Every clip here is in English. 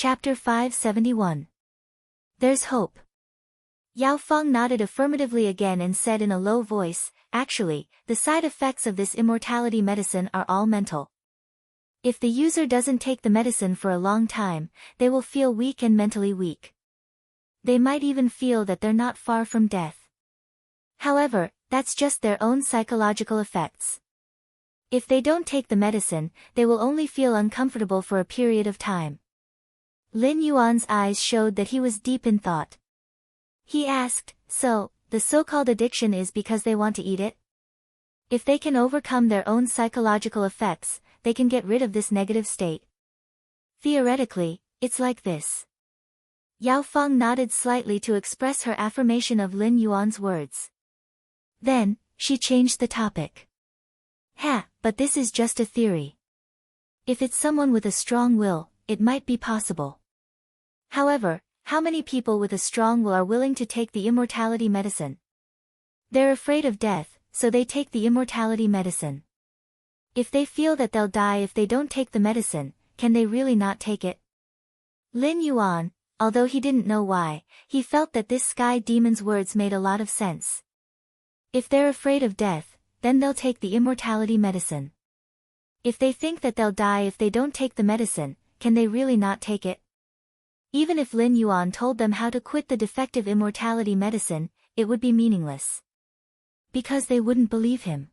Chapter 571. There's hope. Yao Feng nodded affirmatively again and said in a low voice, actually, the side effects of this immortality medicine are all mental. If the user doesn't take the medicine for a long time, they will feel weak and mentally weak. They might even feel that they're not far from death. However, that's just their own psychological effects. If they don't take the medicine, they will only feel uncomfortable for a period of time. Lin Yuan's eyes showed that he was deep in thought. He asked, so, the so-called addiction is because they want to eat it? If they can overcome their own psychological effects, they can get rid of this negative state. Theoretically, it's like this. Yao Feng nodded slightly to express her affirmation of Lin Yuan's words. Then, she changed the topic. But this is just a theory. If it's someone with a strong will, it might be possible. However, how many people with a strong will are willing to take the immortality medicine? They're afraid of death, so they take the immortality medicine. If they feel that they'll die if they don't take the medicine, can they really not take it? Lin Yuan, although he didn't know why, he felt that this sky demon's words made a lot of sense. If they're afraid of death, then they'll take the immortality medicine. If they think that they'll die if they don't take the medicine, can they really not take it? Even if Lin Yuan told them how to quit the defective immortality medicine, it would be meaningless. Because they wouldn't believe him.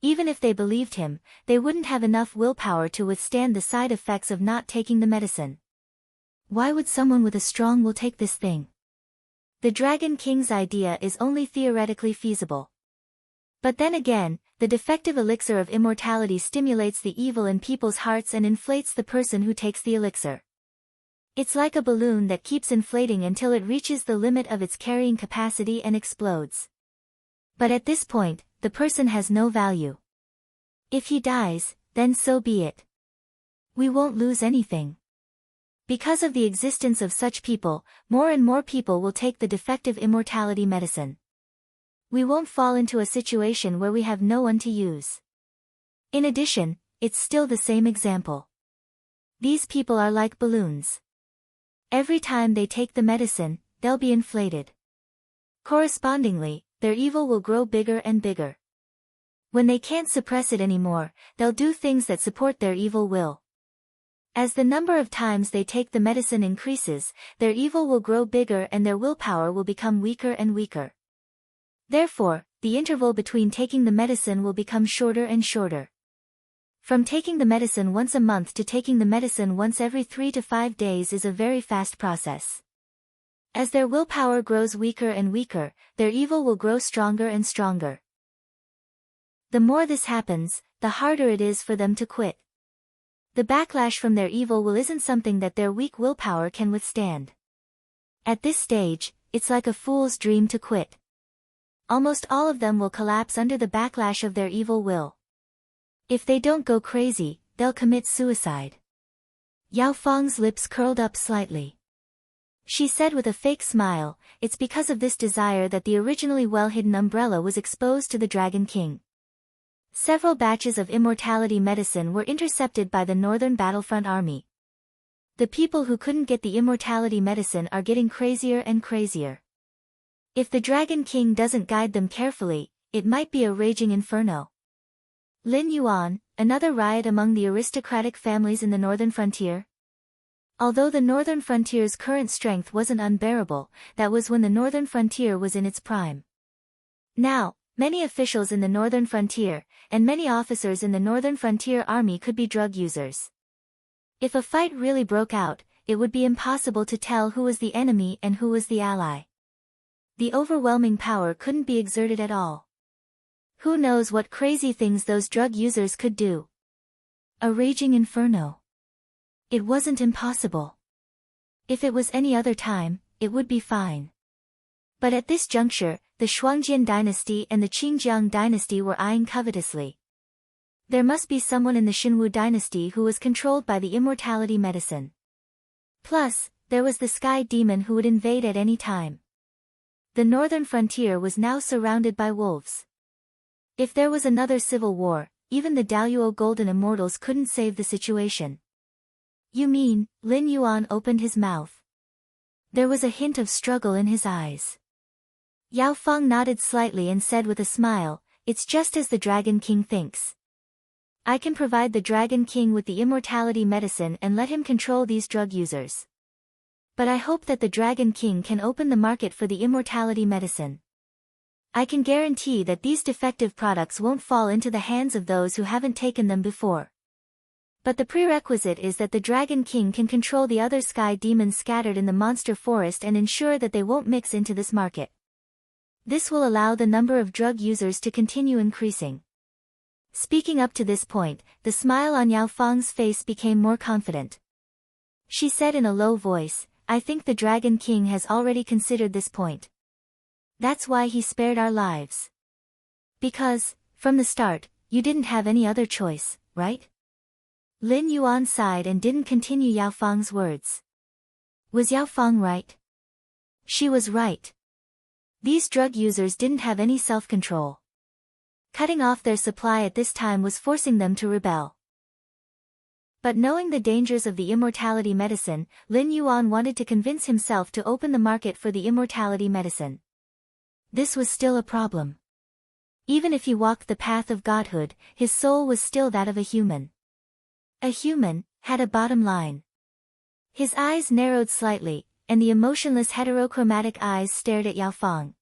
Even if they believed him, they wouldn't have enough willpower to withstand the side effects of not taking the medicine. Why would someone with a strong will take this thing? The Dragon King's idea is only theoretically feasible. But then again, the defective elixir of immortality stimulates the evil in people's hearts and inflates the person who takes the elixir. It's like a balloon that keeps inflating until it reaches the limit of its carrying capacity and explodes. But at this point, the person has no value. If he dies, then so be it. We won't lose anything. Because of the existence of such people, more and more people will take the defective immortality medicine. We won't fall into a situation where we have no one to use. In addition, it's still the same example. These people are like balloons. Every time they take the medicine, they'll be inflated. Correspondingly, their evil will grow bigger and bigger. When they can't suppress it anymore, they'll do things that support their evil will. As the number of times they take the medicine increases, their evil will grow bigger and their willpower will become weaker and weaker. Therefore, the interval between taking the medicine will become shorter and shorter. From taking the medicine once a month to taking the medicine once every 3 to 5 days is a very fast process. As their willpower grows weaker and weaker, their evil will grow stronger and stronger. The more this happens, the harder it is for them to quit. The backlash from their evil will isn't something that their weak willpower can withstand. At this stage, it's like a fool's dream to quit. Almost all of them will collapse under the backlash of their evil will. If they don't go crazy, they'll commit suicide. Yao Feng's lips curled up slightly. She said with a fake smile, it's because of this desire that the originally well-hidden umbrella was exposed to the Dragon King. Several batches of immortality medicine were intercepted by the Northern Battlefront Army. The people who couldn't get the immortality medicine are getting crazier and crazier. If the Dragon King doesn't guide them carefully, it might be a raging inferno. Lin Yuan, another riot among the aristocratic families in the northern frontier? Although the northern frontier's current strength wasn't unbearable, that was when the northern frontier was in its prime. Now, many officials in the northern frontier, and many officers in the northern frontier army could be drug users. If a fight really broke out, it would be impossible to tell who was the enemy and who was the ally. The overwhelming power couldn't be exerted at all. Who knows what crazy things those drug users could do? A raging inferno. It wasn't impossible. If it was any other time, it would be fine. But at this juncture, the Shuangjian dynasty and the Qingjiang dynasty were eyeing covetously. There must be someone in the Xinwu dynasty who was controlled by the immortality medicine. Plus, there was the sky demon who would invade at any time. The northern frontier was now surrounded by wolves. If there was another civil war, even the Daluo Golden Immortals couldn't save the situation. You mean, Lin Yuan opened his mouth. There was a hint of struggle in his eyes. Yao Fang nodded slightly and said with a smile, it's just as the Dragon King thinks. I can provide the Dragon King with the immortality medicine and let him control these drug users. But I hope that the Dragon King can open the market for the immortality medicine. I can guarantee that these defective products won't fall into the hands of those who haven't taken them before. But the prerequisite is that the Dragon King can control the other sky demons scattered in the monster forest and ensure that they won't mix into this market. This will allow the number of drug users to continue increasing. Speaking up to this point, the smile on Yao Fang's face became more confident. She said in a low voice, I think the Dragon King has already considered this point. That's why he spared our lives. Because, from the start, you didn't have any other choice, right? Lin Yuan sighed and didn't continue Yao Fang's words. Was Yao Fang right? She was right. These drug users didn't have any self-control. Cutting off their supply at this time was forcing them to rebel. But knowing the dangers of the immortality medicine, Lin Yuan wanted to convince himself to open the market for the immortality medicine. This was still a problem. Even if he walked the path of godhood, his soul was still that of a human. A human had a bottom line. His eyes narrowed slightly, and the emotionless heterochromatic eyes stared at Yao Fang.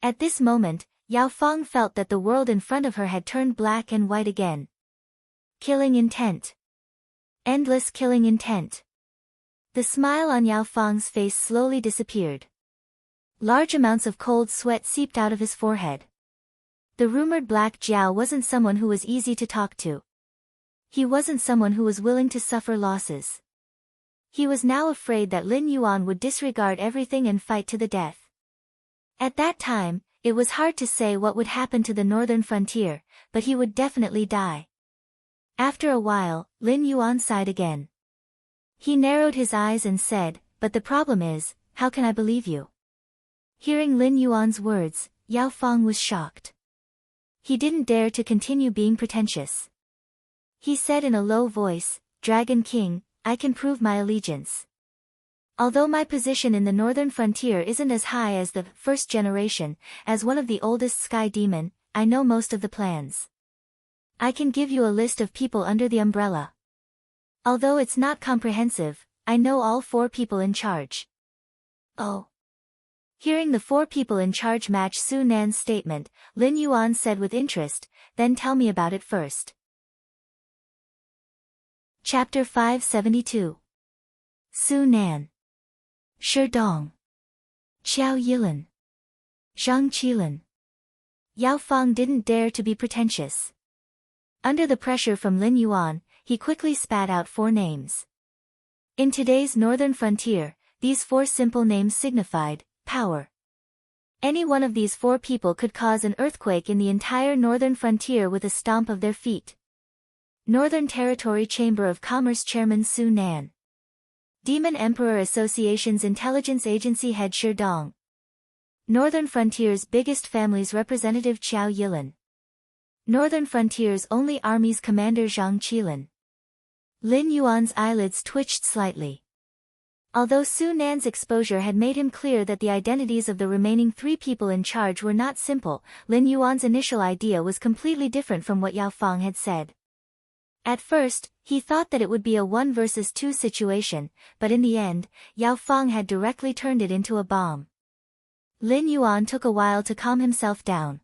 At this moment, Yao Fang felt that the world in front of her had turned black and white again. Killing intent. Endless killing intent. The smile on Yao Fang's face slowly disappeared. Large amounts of cold sweat seeped out of his forehead. The rumored Black Jiao wasn't someone who was easy to talk to. He wasn't someone who was willing to suffer losses. He was now afraid that Lin Yuan would disregard everything and fight to the death. At that time, it was hard to say what would happen to the northern frontier, but he would definitely die. After a while, Lin Yuan sighed again. He narrowed his eyes and said, but the problem is, how can I believe you? Hearing Lin Yuan's words, Yao Fang was shocked. He didn't dare to continue being pretentious. He said in a low voice, Dragon King, I can prove my allegiance. Although my position in the northern frontier isn't as high as the first generation, as one of the oldest sky demon, I know most of the plans. I can give you a list of people under the umbrella. Although it's not comprehensive, I know all 4 people in charge. Oh. Hearing the 4 people in charge match Su Nan's statement, Lin Yuan said with interest, then tell me about it first. Chapter 572. Su Nan. Shi Dong. Xiao Yilin. Zhang Qilin. Yao Fang didn't dare to be pretentious. Under the pressure from Lin Yuan, he quickly spat out 4 names. In today's northern frontier, these 4 simple names signified power. Any one of these 4 people could cause an earthquake in the entire northern frontier with a stomp of their feet. Northern Territory Chamber of Commerce Chairman Su Nan. Demon Emperor Association's Intelligence Agency Head Shi Dong. Northern Frontier's biggest family's representative Qiao Yilin. Northern Frontier's only army's commander Zhang Qilin. Lin Yuan's eyelids twitched slightly. Although Su Nan's exposure had made him clear that the identities of the remaining 3 people in charge were not simple, Lin Yuan's initial idea was completely different from what Yao Fang had said. At first, he thought that it would be a 1 versus 2 situation, but in the end, Yao Fang had directly turned it into a bomb. Lin Yuan took a while to calm himself down.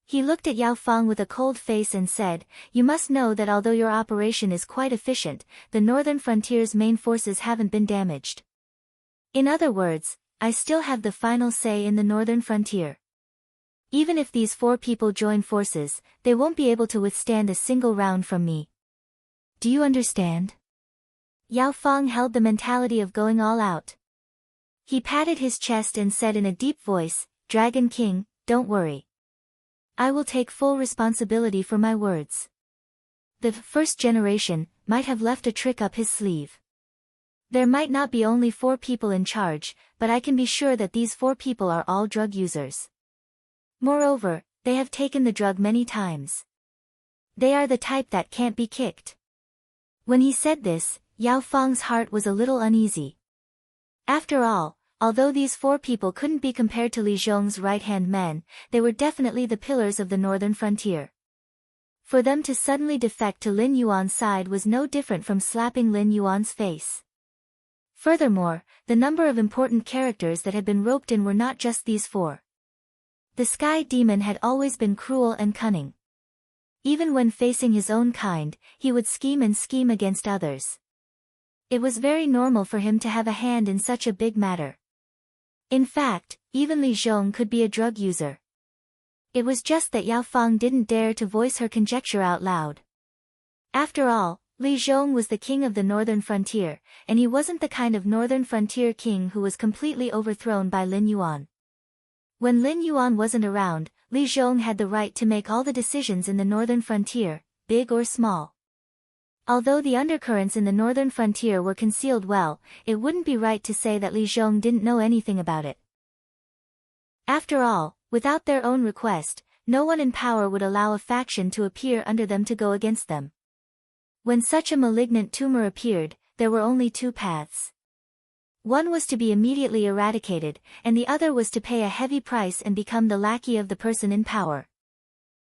He looked at Yao Fang with a cold face and said, you must know that although your operation is quite efficient, the northern frontier's main forces haven't been damaged. In other words, I still have the final say in the northern frontier. Even if these 4 people join forces, they won't be able to withstand a single round from me. Do you understand? Yao Fang held the mentality of going all out. He patted his chest and said in a deep voice, Dragon King, don't worry. I will take full responsibility for my words. The first generation might have left a trick up his sleeve. There might not be only 4 people in charge, but I can be sure that these 4 people are all drug users. Moreover, they have taken the drug many times. They are the type that can't be kicked. When he said this, Yao Fang's heart was a little uneasy. After all, although these 4 people couldn't be compared to Li Zhong's right-hand men, they were definitely the pillars of the northern frontier. For them to suddenly defect to Lin Yuan's side was no different from slapping Lin Yuan's face. Furthermore, the number of important characters that had been roped in were not just these 4. The Sky Demon had always been cruel and cunning. Even when facing his own kind, he would scheme against others. It was very normal for him to have a hand in such a big matter. In fact, even Li Zhong could be a drug user. It was just that Yao Fang didn't dare to voice her conjecture out loud. After all, Li Zhong was the king of the northern frontier, and he wasn't the kind of northern frontier king who was completely overthrown by Lin Yuan. When Lin Yuan wasn't around, Li Zhong had the right to make all the decisions in the northern frontier, big or small. Although the undercurrents in the northern frontier were concealed well, it wouldn't be right to say that Li Zhong didn't know anything about it. After all, without their own request, no one in power would allow a faction to appear under them to go against them. When such a malignant tumor appeared, there were only 2 paths. One was to be immediately eradicated, and the other was to pay a heavy price and become the lackey of the person in power.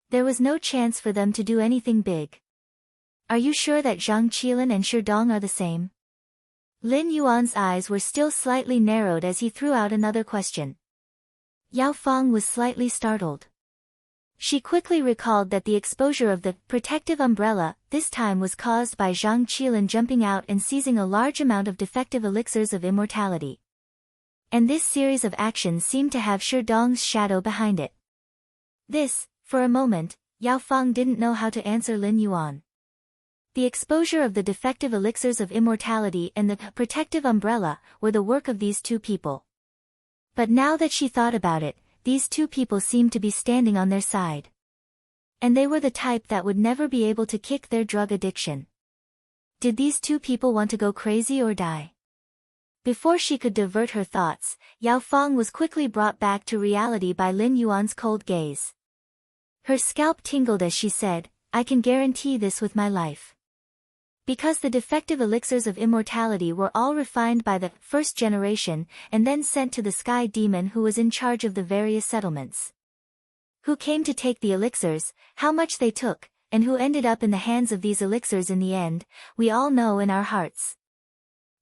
There was no chance for them to do anything big. Are you sure that Zhang Qilin and Shi Dong are the same? Lin Yuan's eyes were still slightly narrowed as he threw out another question. Yao Fang was slightly startled. She quickly recalled that the exposure of the protective umbrella this time was caused by Zhang Qilin jumping out and seizing a large amount of defective elixirs of immortality. And this series of actions seemed to have Shi Dong's shadow behind it. This, for a moment, Yao Fang didn't know how to answer Lin Yuan. The exposure of the defective elixirs of immortality and the protective umbrella were the work of these 2 people. But now that she thought about it, these 2 people seemed to be standing on their side. And they were the type that would never be able to kick their drug addiction. Did these 2 people want to go crazy or die? Before she could divert her thoughts, Yao Fang was quickly brought back to reality by Lin Yuan's cold gaze. Her scalp tingled as she said, "I can guarantee this with my life." Because the defective elixirs of immortality were all refined by the 1st generation and then sent to the Sky Demon who was in charge of the various settlements. Who came to take the elixirs, how much they took, and who ended up in the hands of these elixirs in the end, we all know in our hearts.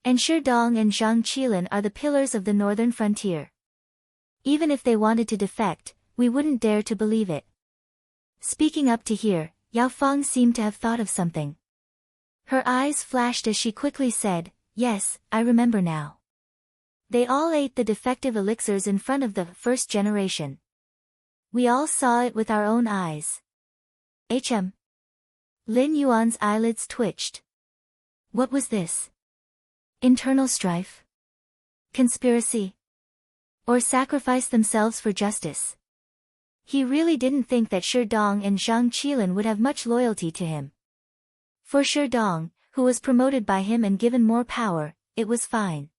And Shi Dong and Zhang Qilin are the pillars of the northern frontier. Even if they wanted to defect, we wouldn't dare to believe it. Speaking up to here, Yao Fang seemed to have thought of something. Her eyes flashed as she quickly said, "Yes, I remember now. They all ate the defective elixirs in front of the 1st generation. We all saw it with our own eyes." Lin Yuan's eyelids twitched. What was this? Internal strife? Conspiracy? Or sacrifice themselves for justice? He really didn't think that Shi Dong and Zhang Qilin would have much loyalty to him. For Shi Dong, who was promoted by him and given more power, it was fine.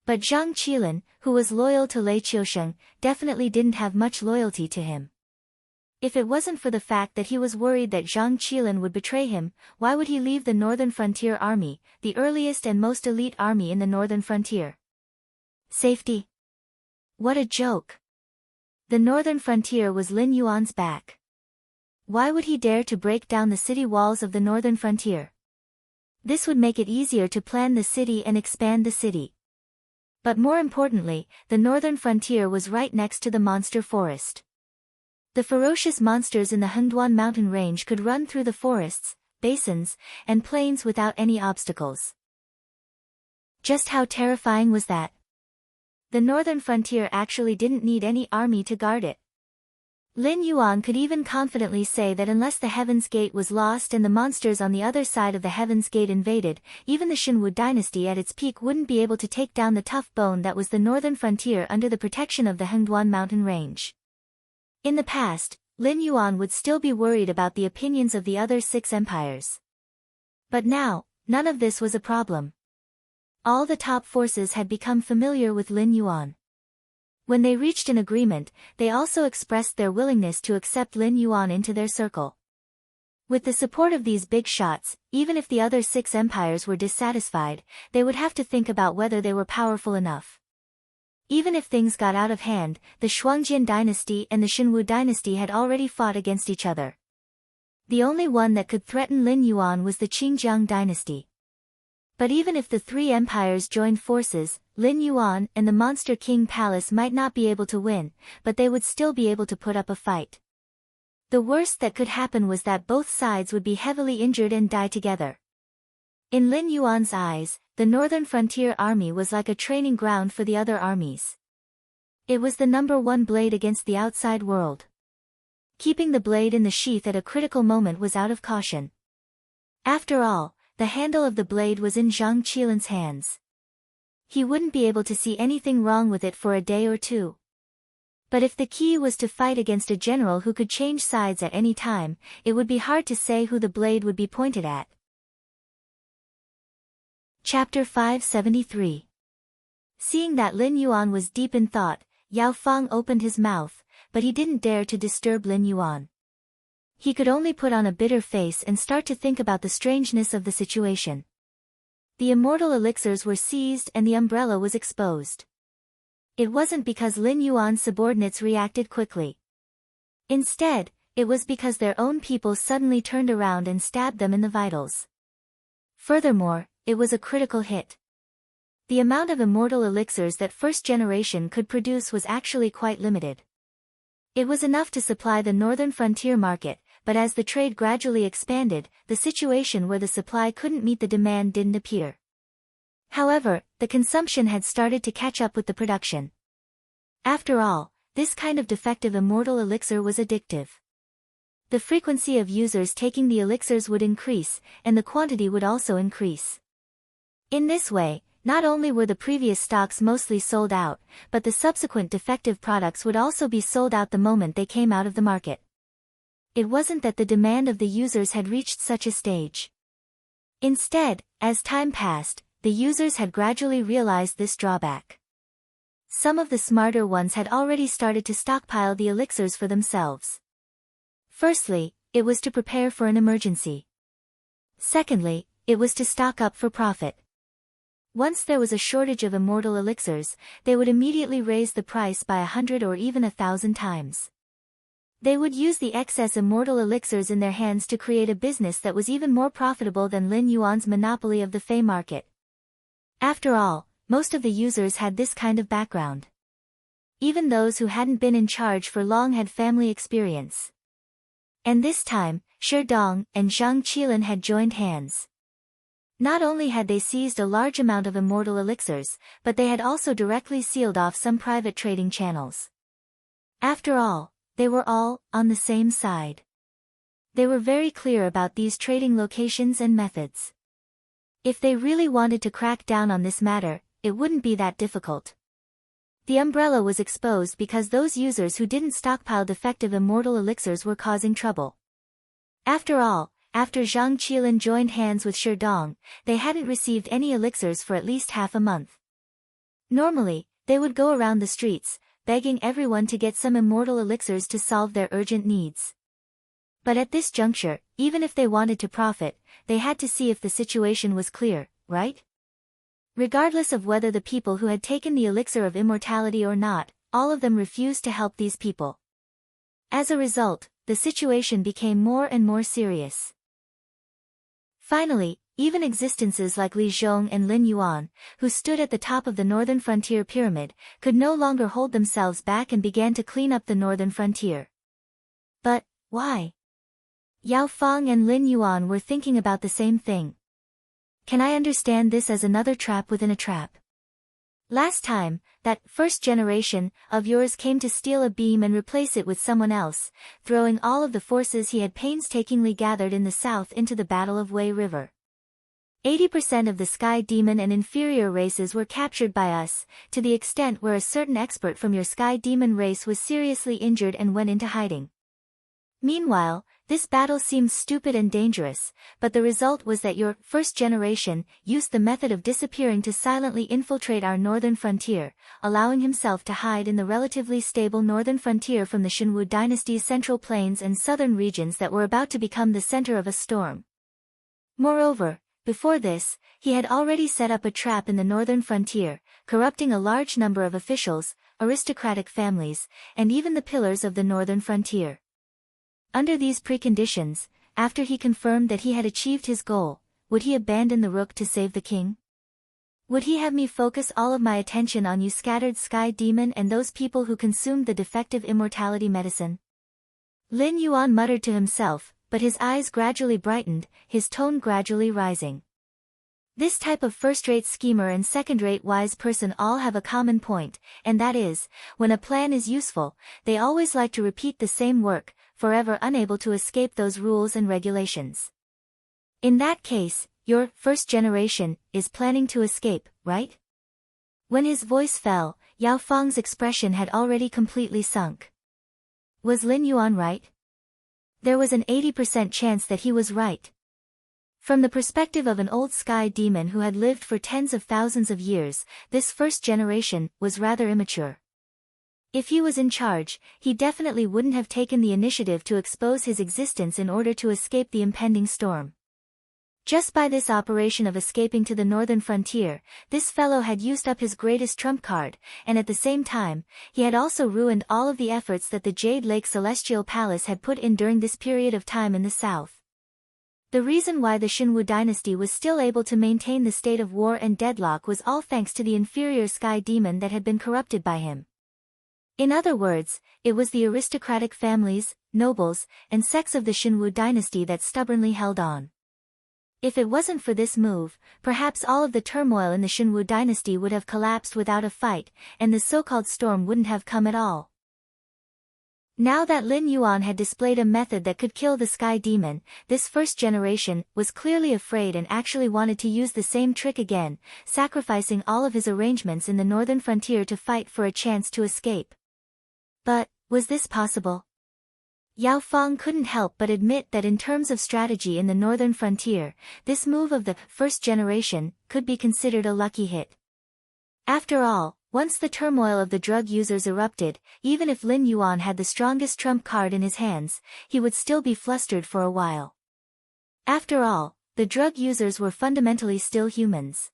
But Zhang Qilin, who was loyal to Lei Qiusheng, definitely didn't have much loyalty to him. If it wasn't for the fact that he was worried that Zhang Qilin would betray him, why would he leave the Northern Frontier Army, the earliest and most elite army in the Northern Frontier? Safety? What a joke. The Northern Frontier was Lin Yuan's back. Why would he dare to break down the city walls of the Northern Frontier? This would make it easier to plan the city and expand the city. But more importantly, the Northern Frontier was right next to the monster forest. The ferocious monsters in the Hengduan mountain range could run through the forests, basins, and plains without any obstacles. Just how terrifying was that? The Northern Frontier actually didn't need any army to guard it. Lin Yuan could even confidently say that unless the Heaven's Gate was lost and the monsters on the other side of the Heaven's Gate invaded, even the Xinwu dynasty at its peak wouldn't be able to take down the tough bone that was the Northern Frontier under the protection of the Hengduan mountain range. In the past, Lin Yuan would still be worried about the opinions of the other 6 empires. But now, none of this was a problem. All the top forces had become familiar with Lin Yuan. When they reached an agreement, they also expressed their willingness to accept Lin Yuan into their circle. With the support of these big shots, even if the other 6 empires were dissatisfied, they would have to think about whether they were powerful enough. Even if things got out of hand, the Shuangjian dynasty and the Xinwu dynasty had already fought against each other. The only one that could threaten Lin Yuan was the Qingjiang dynasty. But even if the 3 empires joined forces, Lin Yuan and the Monster King Palace might not be able to win, but they would still be able to put up a fight. The worst that could happen was that both sides would be heavily injured and die together. In Lin Yuan's eyes, the Northern Frontier Army was like a training ground for the other armies. It was the #1 blade against the outside world. Keeping the blade in the sheath at a critical moment was out of caution. After all, the handle of the blade was in Zhang Qilin's hands. He wouldn't be able to see anything wrong with it for a day or two. But if the key was to fight against a general who could change sides at any time, it would be hard to say who the blade would be pointed at. Chapter 573. Seeing that Lin Yuan was deep in thought, Yao Fang opened his mouth, but he didn't dare to disturb Lin Yuan. He could only put on a bitter face and start to think about the strangeness of the situation. The immortal elixirs were seized and the umbrella was exposed. It wasn't because Lin Yuan's subordinates reacted quickly. Instead, it was because their own people suddenly turned around and stabbed them in the vitals. Furthermore, it was a critical hit. The amount of immortal elixirs that first generation could produce was actually quite limited. It was enough to supply the northern frontier market, but as the trade gradually expanded, the situation where the supply couldn't meet the demand didn't appear. However, the consumption had started to catch up with the production. After all, this kind of defective immortal elixir was addictive. The frequency of users taking the elixirs would increase, and the quantity would also increase. In this way, not only were the previous stocks mostly sold out, but the subsequent defective products would also be sold out the moment they came out of the market. It wasn't that the demand of the users had reached such a stage. Instead, as time passed, the users had gradually realized this drawback. Some of the smarter ones had already started to stockpile the elixirs for themselves. Firstly, it was to prepare for an emergency. Secondly, it was to stock up for profit. Once there was a shortage of immortal elixirs, they would immediately raise the price by 100 or even 1,000 times. They would use the excess immortal elixirs in their hands to create a business that was even more profitable than Lin Yuan's monopoly of the Fey market. After all, most of the users had this kind of background. Even those who hadn't been in charge for long had family experience. And this time, Shi Dong and Zhang Qilin had joined hands. Not only had they seized a large amount of immortal elixirs, but they had also directly sealed off some private trading channels. After all, they were all on the same side. They were very clear about these trading locations and methods. If they really wanted to crack down on this matter, it wouldn't be that difficult. The umbrella was exposed because those users who didn't stockpile defective immortal elixirs were causing trouble. After all, after Zhang Qilin joined hands with Shi Dong, they hadn't received any elixirs for at least half a month. Normally, they would go around the streets, begging everyone to get some immortal elixirs to solve their urgent needs. But at this juncture, even if they wanted to profit, they had to see if the situation was clear, right? Regardless of whether the people who had taken the elixir of immortality or not, all of them refused to help these people. As a result, the situation became more and more serious. Finally, even existences like Li Zhong and Lin Yuan, who stood at the top of the northern frontier pyramid, could no longer hold themselves back and began to clean up the northern frontier. But, why? Yao Fang and Lin Yuan were thinking about the same thing. Can I understand this as another trap within a trap? Last time, that first generation of yours came to steal a beam and replace it with someone else, throwing all of the forces he had painstakingly gathered in the south into the Battle of Wei River. 80% of the Sky Demon and inferior races were captured by us, to the extent where a certain expert from your Sky Demon race was seriously injured and went into hiding. Meanwhile, This battle seems stupid and dangerous, but the result was that your first generation used the method of disappearing to silently infiltrate our northern frontier, allowing himself to hide in the relatively stable northern frontier from the Shinwu dynasty's central plains and southern regions that were about to become the center of a storm. Moreover, before this, he had already set up a trap in the northern frontier, corrupting a large number of officials, aristocratic families, and even the pillars of the northern frontier. Under these preconditions, after he confirmed that he had achieved his goal, would he abandon the rook to save the king? Would he have me focus all of my attention on you scattered sky demon and those people who consumed the defective immortality medicine? Lin Yuan muttered to himself, but his eyes gradually brightened, his tone gradually rising. This type of first-rate schemer and second-rate wise person all have a common point, and that is, when a plan is useful, they always like to repeat the same work, forever unable to escape those rules and regulations. In that case, your first generation is planning to escape, right? When his voice fell, Yao Fang's expression had already completely sunk. Was Lin Yuan right? There was an 80% chance that he was right. From the perspective of an old sky demon who had lived for tens of thousands of years, this first generation was rather immature. If he was in charge, he definitely wouldn't have taken the initiative to expose his existence in order to escape the impending storm. Just by this operation of escaping to the northern frontier, this fellow had used up his greatest trump card, and at the same time, he had also ruined all of the efforts that the Jade Lake Celestial Palace had put in during this period of time in the south. The reason why the Shinwu dynasty was still able to maintain the state of war and deadlock was all thanks to the inferior sky demon that had been corrupted by him. In other words, it was the aristocratic families, nobles, and sects of the Shinwu dynasty that stubbornly held on. If it wasn't for this move, perhaps all of the turmoil in the Shinwu dynasty would have collapsed without a fight, and the so-called storm wouldn't have come at all. Now that Lin Yuan had displayed a method that could kill the sky demon, this first generation was clearly afraid and actually wanted to use the same trick again, sacrificing all of his arrangements in the northern frontier to fight for a chance to escape. But, was this possible? Yao Fang couldn't help but admit that in terms of strategy in the northern frontier, this move of the first generation could be considered a lucky hit. After all, once the turmoil of the drug users erupted, even if Lin Yuan had the strongest trump card in his hands, he would still be flustered for a while. After all, the drug users were fundamentally still humans.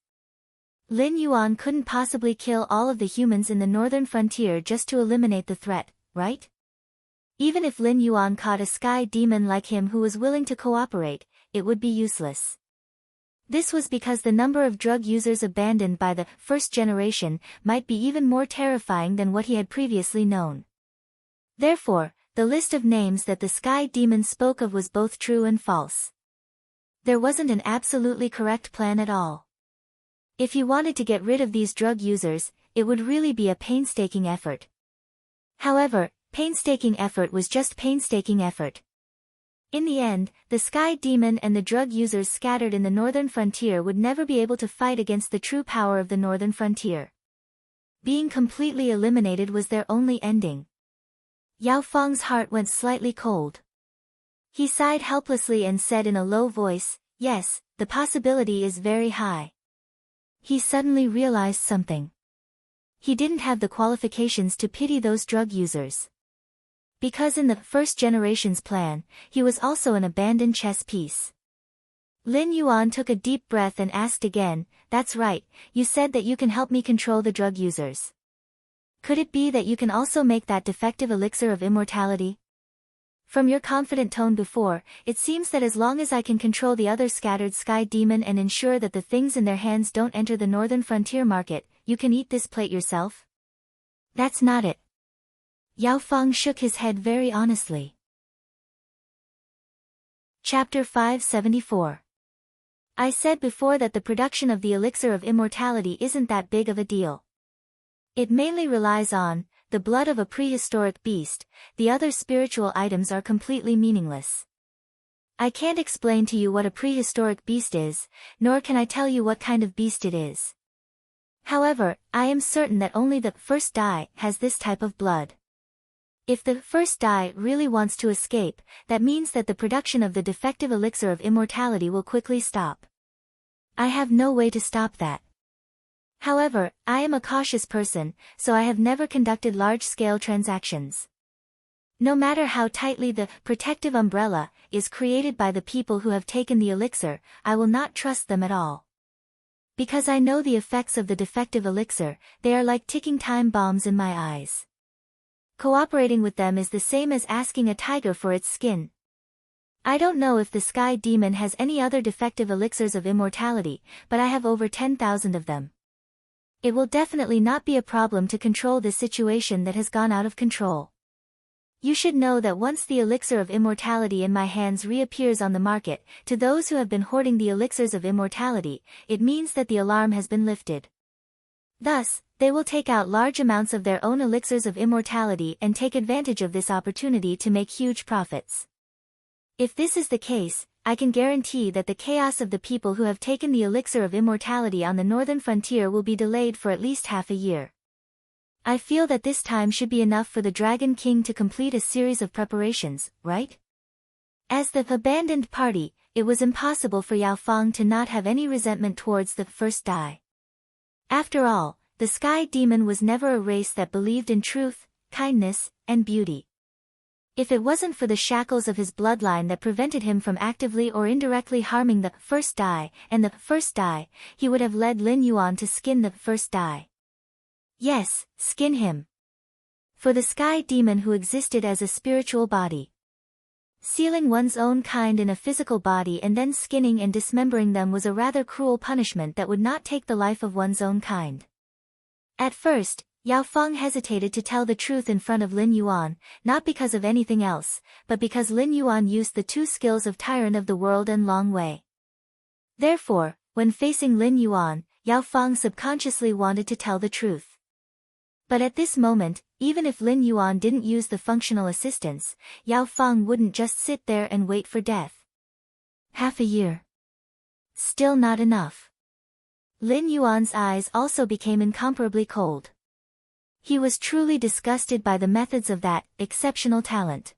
Lin Yuan couldn't possibly kill all of the humans in the northern frontier just to eliminate the threat, right? Even if Lin Yuan caught a sky demon like him who was willing to cooperate, it would be useless. This was because the number of drug users abandoned by the first generation might be even more terrifying than what he had previously known. Therefore, the list of names that the sky demon spoke of was both true and false. There wasn't an absolutely correct plan at all. If he wanted to get rid of these drug users, it would really be a painstaking effort. However, painstaking effort was just painstaking effort. In the end, the sky demon and the drug users scattered in the northern frontier would never be able to fight against the true power of the northern frontier. Being completely eliminated was their only ending. Yao Fang's heart went slightly cold. He sighed helplessly and said in a low voice, "Yes, the possibility is very high." He suddenly realized something. He didn't have the qualifications to pity those drug users. Because in the first generation's plan, he was also an abandoned chess piece. Lin Yuan took a deep breath and asked again, "That's right, you said that you can help me control the drug users. Could it be that you can also make that defective elixir of immortality? From your confident tone before, it seems that as long as I can control the other scattered sky demon and ensure that the things in their hands don't enter the northern frontier market, you can eat this plate yourself?" "That's not it." Yao Fang shook his head very honestly. Chapter 574. I said before that the production of the elixir of immortality isn't that big of a deal. It mainly relies on the blood of a prehistoric beast. The other spiritual items are completely meaningless. I can't explain to you what a prehistoric beast is, nor can I tell you what kind of beast it is. However, I am certain that only the first dye has this type of blood. If the first die really wants to escape, that means that the production of the defective elixir of immortality will quickly stop. I have no way to stop that. However, I am a cautious person, so I have never conducted large-scale transactions. No matter how tightly the protective umbrella is created by the people who have taken the elixir, I will not trust them at all. Because I know the effects of the defective elixir, they are like ticking time bombs in my eyes. Cooperating with them is the same as asking a tiger for its skin. I don't know if the Sky Demon has any other defective elixirs of immortality, but I have over 10,000 of them. It will definitely not be a problem to control this situation that has gone out of control. You should know that once the elixir of immortality in my hands reappears on the market, to those who have been hoarding the elixirs of immortality, it means that the alarm has been lifted. Thus, they will take out large amounts of their own elixirs of immortality and take advantage of this opportunity to make huge profits. If this is the case, I can guarantee that the chaos of the people who have taken the elixir of immortality on the northern frontier will be delayed for at least half a year. I feel that this time should be enough for the Dragon King to complete a series of preparations, right? As the abandoned party, it was impossible for Yao Fang to not have any resentment towards the first die. After all, the Sky Demon was never a race that believed in truth, kindness, and beauty. If it wasn't for the shackles of his bloodline that prevented him from actively or indirectly harming the first die and the first die, he would have led Lin Yuan to skin the first die. Yes, skin him. For the Sky Demon who existed as a spiritual body. Sealing one's own kind in a physical body and then skinning and dismembering them was a rather cruel punishment that would not take the life of one's own kind. At first, Yao Fang hesitated to tell the truth in front of Lin Yuan, not because of anything else, but because Lin Yuan used the two skills of Tyrant of the World and Long Wei. Therefore, when facing Lin Yuan, Yao Fang subconsciously wanted to tell the truth. But at this moment, even if Lin Yuan didn't use the functional assistance, Yao Fang wouldn't just sit there and wait for death. Half a year. Still not enough. Lin Yuan's eyes also became incomparably cold. He was truly disgusted by the methods of that exceptional talent.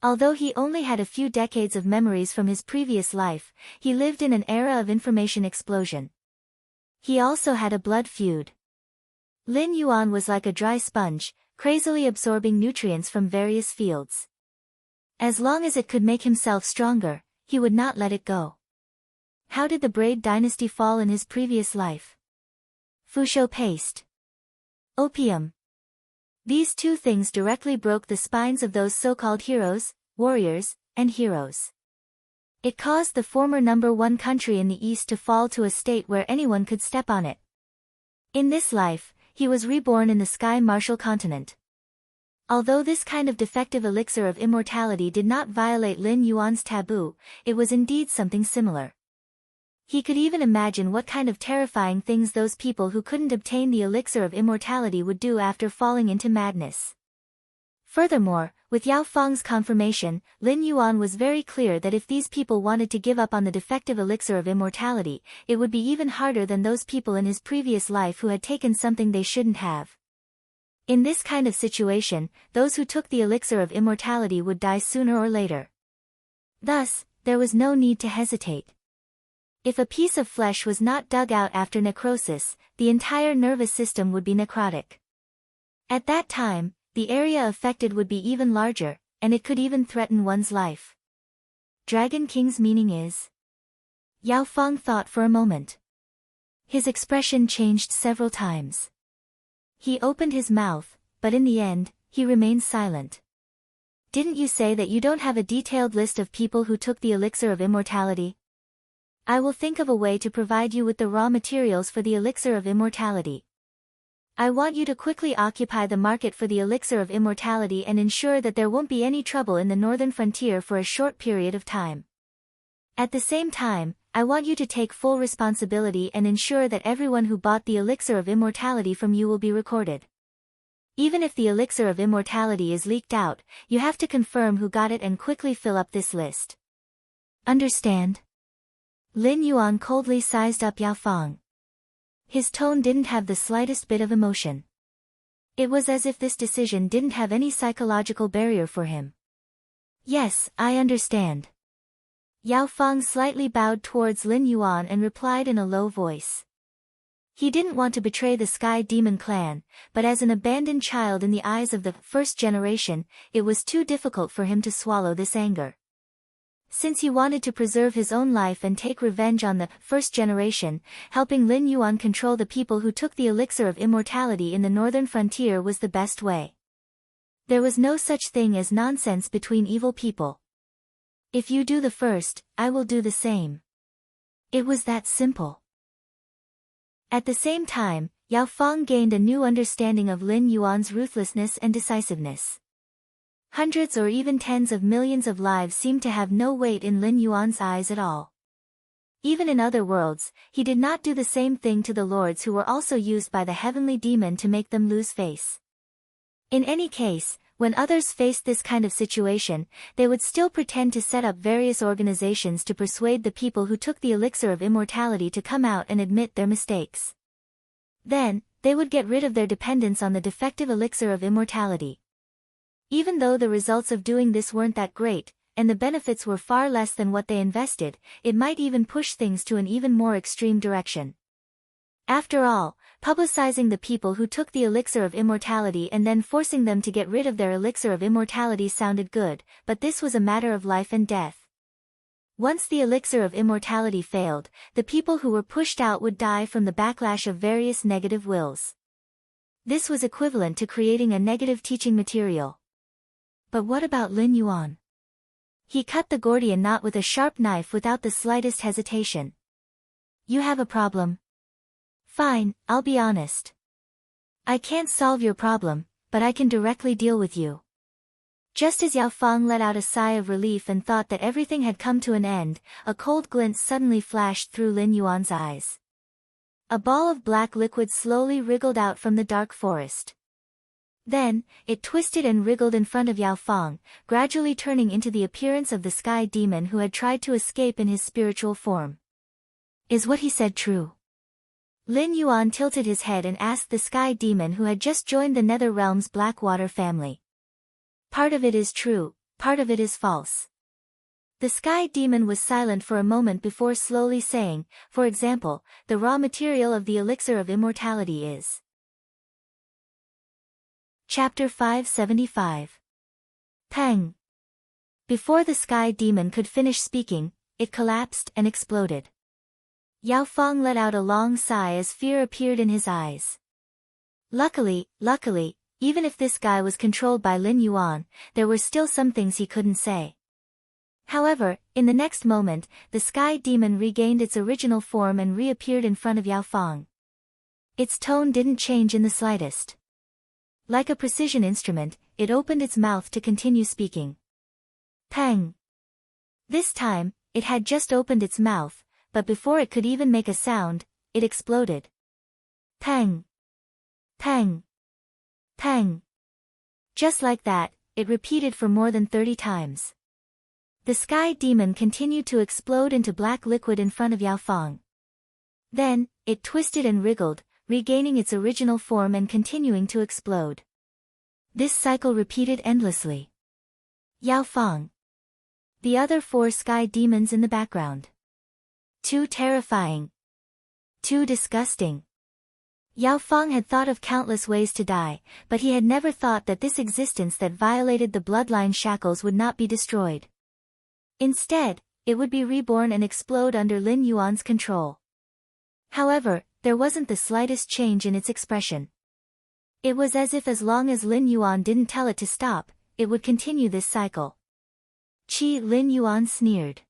Although he only had a few decades of memories from his previous life, he lived in an era of information explosion. He also had a blood feud. Lin Yuan was like a dry sponge, crazily absorbing nutrients from various fields. As long as it could make himself stronger, he would not let it go. How did the Braid dynasty fall in his previous life? Fusho paste. Opium. These two things directly broke the spines of those so-called heroes, warriors, and heroes. It caused the former #1 country in the East to fall to a state where anyone could step on it. In this life, he was reborn in the Sky Martial Continent. Although this kind of defective elixir of immortality did not violate Lin Yuan's taboo, it was indeed something similar. He could even imagine what kind of terrifying things those people who couldn't obtain the elixir of immortality would do after falling into madness. Furthermore, with Yao Fang's confirmation, Lin Yuan was very clear that if these people wanted to give up on the defective elixir of immortality, it would be even harder than those people in his previous life who had taken something they shouldn't have. In this kind of situation, those who took the elixir of immortality would die sooner or later. Thus, there was no need to hesitate. If a piece of flesh was not dug out after necrosis, the entire nervous system would be necrotic. At that time, the area affected would be even larger, and it could even threaten one's life. Dragon King's meaning is? Yao Fang thought for a moment. His expression changed several times. He opened his mouth, but in the end, he remained silent. Didn't you say that you don't have a detailed list of people who took the elixir of immortality? I will think of a way to provide you with the raw materials for the elixir of immortality. I want you to quickly occupy the market for the elixir of immortality and ensure that there won't be any trouble in the northern frontier for a short period of time. At the same time, I want you to take full responsibility and ensure that everyone who bought the elixir of immortality from you will be recorded. Even if the elixir of immortality is leaked out, you have to confirm who got it and quickly fill up this list. Understand? Lin Yuan coldly sized up Yao Fang. His tone didn't have the slightest bit of emotion. It was as if this decision didn't have any psychological barrier for him. Yes, I understand. Yao Fang slightly bowed towards Lin Yuan and replied in a low voice. He didn't want to betray the Sky Demon clan, but as an abandoned child in the eyes of the first generation, it was too difficult for him to swallow this anger. Since he wanted to preserve his own life and take revenge on the first generation, helping Lin Yuan control the people who took the elixir of immortality in the northern frontier was the best way. There was no such thing as nonsense between evil people. If you do the first, I will do the same. It was that simple. At the same time, Yao Fang gained a new understanding of Lin Yuan's ruthlessness and decisiveness. Hundreds or even tens of millions of lives seemed to have no weight in Lin Yuan's eyes at all. Even in other worlds, he did not do the same thing to the lords who were also used by the heavenly demon to make them lose face. In any case, when others faced this kind of situation, they would still pretend to set up various organizations to persuade the people who took the elixir of immortality to come out and admit their mistakes. Then, they would get rid of their dependence on the defective elixir of immortality. Even though the results of doing this weren't that great, and the benefits were far less than what they invested, it might even push things to an even more extreme direction. After all, publicizing the people who took the elixir of immortality and then forcing them to get rid of their elixir of immortality sounded good, but this was a matter of life and death. Once the elixir of immortality failed, the people who were pushed out would die from the backlash of various negative wills. This was equivalent to creating a negative teaching material. But what about Lin Yuan? He cut the Gordian knot with a sharp knife without the slightest hesitation. You have a problem. Fine, I'll be honest. I can't solve your problem, but I can directly deal with you. Just as Yao Fang let out a sigh of relief and thought that everything had come to an end, a cold glint suddenly flashed through Lin Yuan's eyes. A ball of black liquid slowly wriggled out from the dark forest. Then, it twisted and wriggled in front of Yao Fang, gradually turning into the appearance of the Sky Demon who had tried to escape in his spiritual form. Is what he said true? Lin Yuan tilted his head and asked the Sky Demon who had just joined the Nether Realm's Blackwater family. Part of it is true, part of it is false. The Sky Demon was silent for a moment before slowly saying, for example, the raw material of the elixir of immortality is. Chapter 575. Peng. Before the Sky Demon could finish speaking, it collapsed and exploded. Yao Fang let out a long sigh as fear appeared in his eyes. Luckily, even if this guy was controlled by Lin Yuan, there were still some things he couldn't say. However, in the next moment, the Sky Demon regained its original form and reappeared in front of Yao Fang. Its tone didn't change in the slightest. Like a precision instrument, it opened its mouth to continue speaking. Peng. This time, it had just opened its mouth, but before it could even make a sound, it exploded. Peng. Peng. Peng. Just like that, it repeated for more than 30 times. The Sky Demon continued to explode into black liquid in front of Yao Fang. Then, it twisted and wriggled, regaining its original form and continuing to explode. This cycle repeated endlessly. Yao Fang. The other 4 Sky Demons in the background. Too terrifying. Too disgusting. Yao Fang had thought of countless ways to die, but he had never thought that this existence that violated the bloodline shackles would not be destroyed. Instead, it would be reborn and explode under Lin Yuan's control. However, there wasn't the slightest change in its expression. It was as if as long as Lin Yuan didn't tell it to stop, it would continue this cycle. Lin Yuan sneered.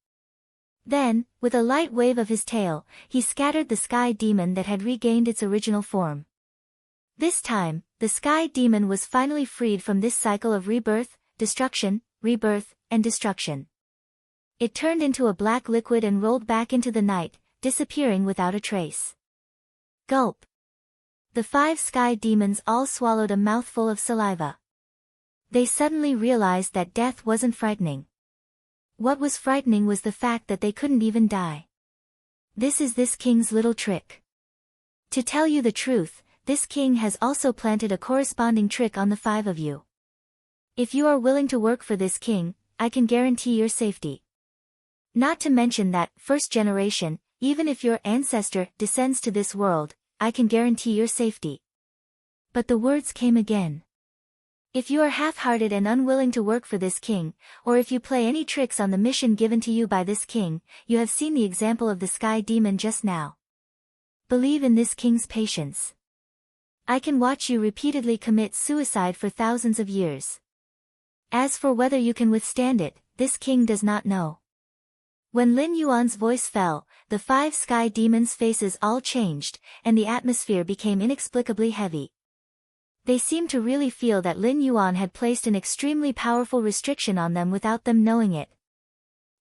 Then, with a light wave of his tail, he scattered the Sky Demon that had regained its original form. This time, the Sky Demon was finally freed from this cycle of rebirth, destruction, and destruction. It turned into a black liquid and rolled back into the night, disappearing without a trace. Gulp. The 5 Sky Demons all swallowed a mouthful of saliva. They suddenly realized that death wasn't frightening. What was frightening was the fact that they couldn't even die. This is this king's little trick. To tell you the truth, this king has also planted a corresponding trick on the 5 of you. If you are willing to work for this king, I can guarantee your safety. Not to mention that, first generation, even if your ancestor descends to this world, I can guarantee your safety. But the words came again. If you are half-hearted and unwilling to work for this king, or if you play any tricks on the mission given to you by this king, you have seen the example of the sky demon just now. Believe in this king's patience. I can watch you repeatedly commit suicide for thousands of years. As for whether you can withstand it, this king does not know. When Lin Yuan's voice fell, the 5 sky demons' faces all changed, and the atmosphere became inexplicably heavy. They seemed to really feel that Lin Yuan had placed an extremely powerful restriction on them without them knowing it.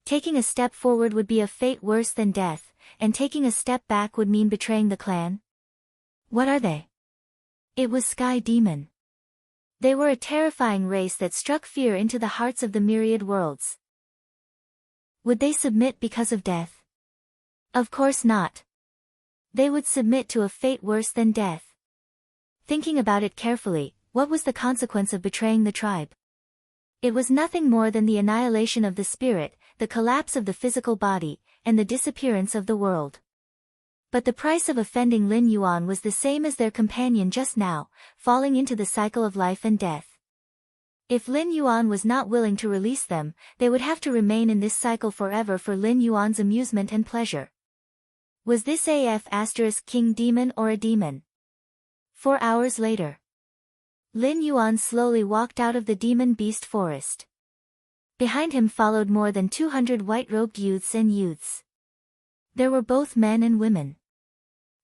Taking a step forward would be a fate worse than death, and taking a step back would mean betraying the clan. What are they? It was Sky Demon. They were a terrifying race that struck fear into the hearts of the myriad worlds. Would they submit because of death? Of course not. They would submit to a fate worse than death. Thinking about it carefully, what was the consequence of betraying the tribe? It was nothing more than the annihilation of the spirit, the collapse of the physical body, and the disappearance of the world. But the price of offending Lin Yuan was the same as their companion just now, falling into the cycle of life and death. If Lin Yuan was not willing to release them, they would have to remain in this cycle forever for Lin Yuan's amusement and pleasure. Was this King demon or a demon? 4 hours later. Lin Yuan slowly walked out of the demon beast forest. Behind him followed more than 200 white-robed youths and youths. There were both men and women.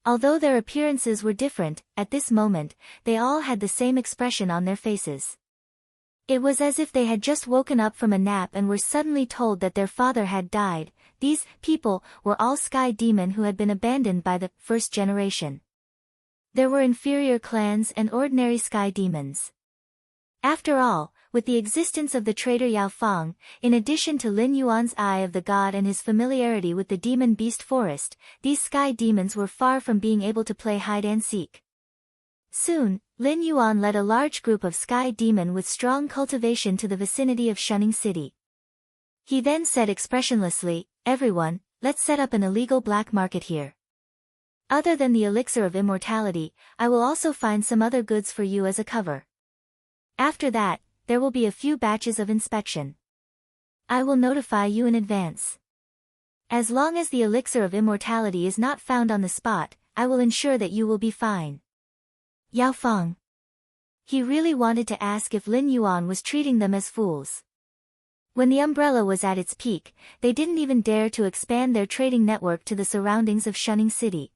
Although their appearances were different, at this moment, they all had the same expression on their faces. It was as if they had just woken up from a nap and were suddenly told that their father had died. These people were all sky demon who had been abandoned by the first generation. There were inferior clans and ordinary sky demons. After all, with the existence of the traitor Yao Fang, in addition to Lin Yuan's eye of the god and his familiarity with the demon beast forest, these sky demons were far from being able to play hide-and-seek. Soon, Lin Yuan led a large group of sky demon with strong cultivation to the vicinity of Shunning City. He then said expressionlessly, "Everyone, let's set up an illegal black market here. Other than the elixir of immortality, I will also find some other goods for you as a cover. After that, there will be a few batches of inspection. I will notify you in advance. As long as the elixir of immortality is not found on the spot, I will ensure that you will be fine." Yao Fang. He really wanted to ask if Lin Yuan was treating them as fools. When the umbrella was at its peak, they didn't even dare to expand their trading network to the surroundings of Shunning City.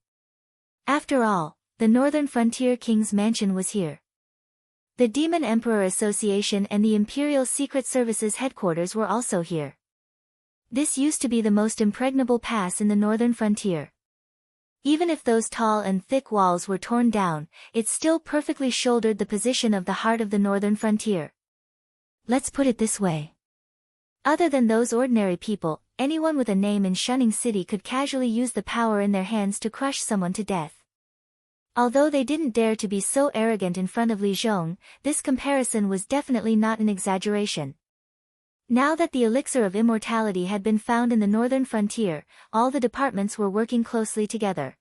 After all, the Northern Frontier King's mansion was here. The Demon Emperor Association and the Imperial Secret Service's headquarters were also here. This used to be the most impregnable pass in the Northern Frontier. Even if those tall and thick walls were torn down, it still perfectly shouldered the position of the heart of the Northern Frontier. Let's put it this way. Other than those ordinary people, anyone with a name in Shunning City could casually use the power in their hands to crush someone to death. Although they didn't dare to be so arrogant in front of Li Zhong, this comparison was definitely not an exaggeration. Now that the elixir of immortality had been found in the Northern Frontier, all the departments were working closely together.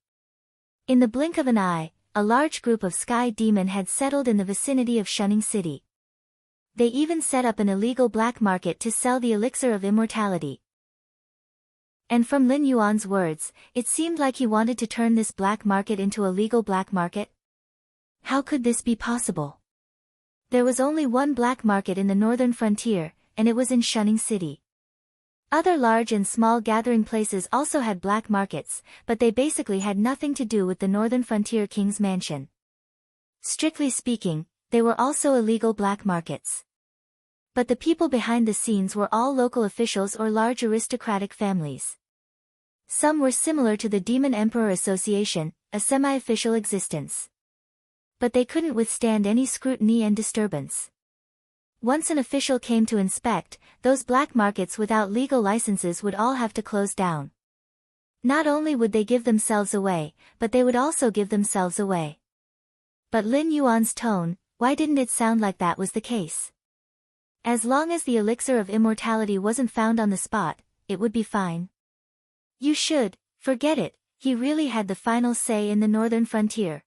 In the blink of an eye, a large group of sky demon had settled in the vicinity of Shunning City. They even set up an illegal black market to sell the elixir of immortality. And from Lin Yuan's words, it seemed like he wanted to turn this black market into a legal black market. How could this be possible? There was only one black market in the Northern Frontier, and it was in Shunning City. Other large and small gathering places also had black markets, but they basically had nothing to do with the Northern Frontier King's mansion. Strictly speaking, they were also illegal black markets. But the people behind the scenes were all local officials or large aristocratic families. Some were similar to the Demon Emperor Association, a semi-official existence. But they couldn't withstand any scrutiny and disturbance. Once an official came to inspect, those black markets without legal licenses would all have to close down. Not only would they give themselves away, but they would also give themselves away. But Lin Yuan's tone, why didn't it sound like that was the case? As long as the elixir of immortality wasn't found on the spot, it would be fine. You should, forget it, he really had the final say in the northern frontier.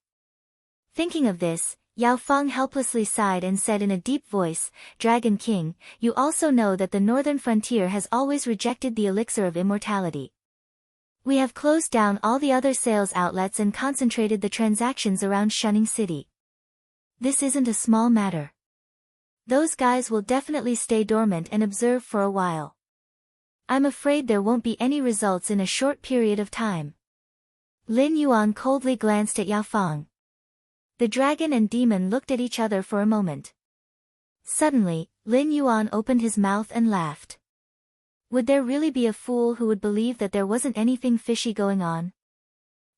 Thinking of this, Yao Fang helplessly sighed and said in a deep voice, Dragon King, you also know that the northern frontier has always rejected the elixir of immortality. We have closed down all the other sales outlets and concentrated the transactions around Shunning City. This isn't a small matter. Those guys will definitely stay dormant and observe for a while. I'm afraid there won't be any results in a short period of time. Lin Yuan coldly glanced at Yao Fang. The dragon and demon looked at each other for a moment. Suddenly, Lin Yuan opened his mouth and laughed. Would there really be a fool who would believe that there wasn't anything fishy going on?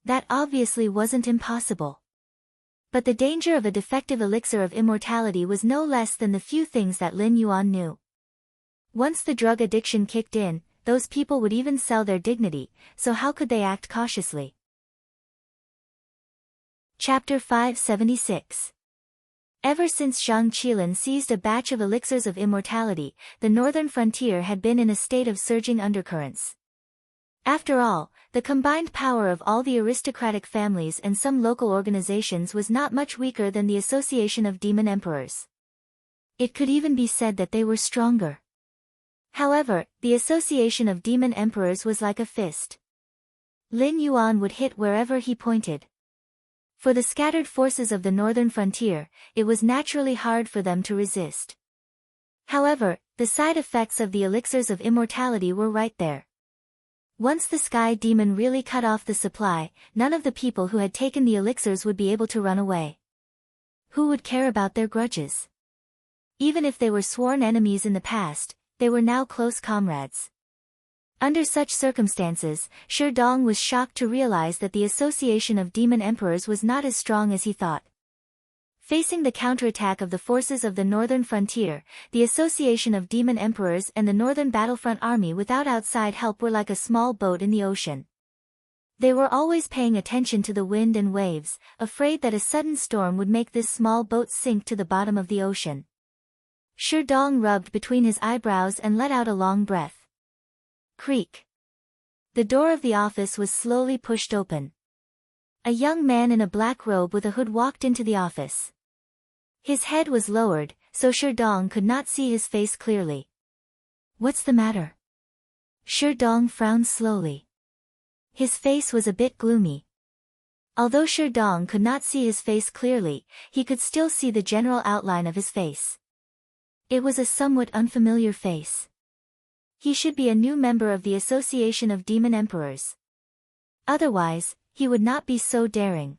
That obviously wasn't impossible. But the danger of a defective elixir of immortality was no less than the few things that Lin Yuan knew. Once the drug addiction kicked in, those people would even sell their dignity, so how could they act cautiously? Chapter 576. Ever since Zhang Qilin seized a batch of elixirs of immortality, the northern frontier had been in a state of surging undercurrents. After all, the combined power of all the aristocratic families and some local organizations was not much weaker than the Association of Demon Emperors. It could even be said that they were stronger. However, the Association of Demon Emperors was like a fist. Lin Yuan would hit wherever he pointed. For the scattered forces of the northern frontier, it was naturally hard for them to resist. However, the side effects of the elixirs of immortality were right there. Once the sky demon really cut off the supply, none of the people who had taken the elixirs would be able to run away. Who would care about their grudges? Even if they were sworn enemies in the past, they were now close comrades. Under such circumstances, Shi Dong was shocked to realize that the Association of Demon Emperors was not as strong as he thought. Facing the counterattack of the forces of the northern frontier, the Association of Demon Emperors and the Northern Battlefront Army without outside help were like a small boat in the ocean. They were always paying attention to the wind and waves, afraid that a sudden storm would make this small boat sink to the bottom of the ocean. Shi Dong rubbed between his eyebrows and let out a long breath. Creak. The door of the office was slowly pushed open. A young man in a black robe with a hood walked into the office. His head was lowered, so Shi Dong could not see his face clearly. What's the matter? Shi Dong frowned slowly. His face was a bit gloomy. Although Shi Dong could not see his face clearly, he could still see the general outline of his face. It was a somewhat unfamiliar face. He should be a new member of the Association of Demon Emperors. Otherwise, he would not be so daring.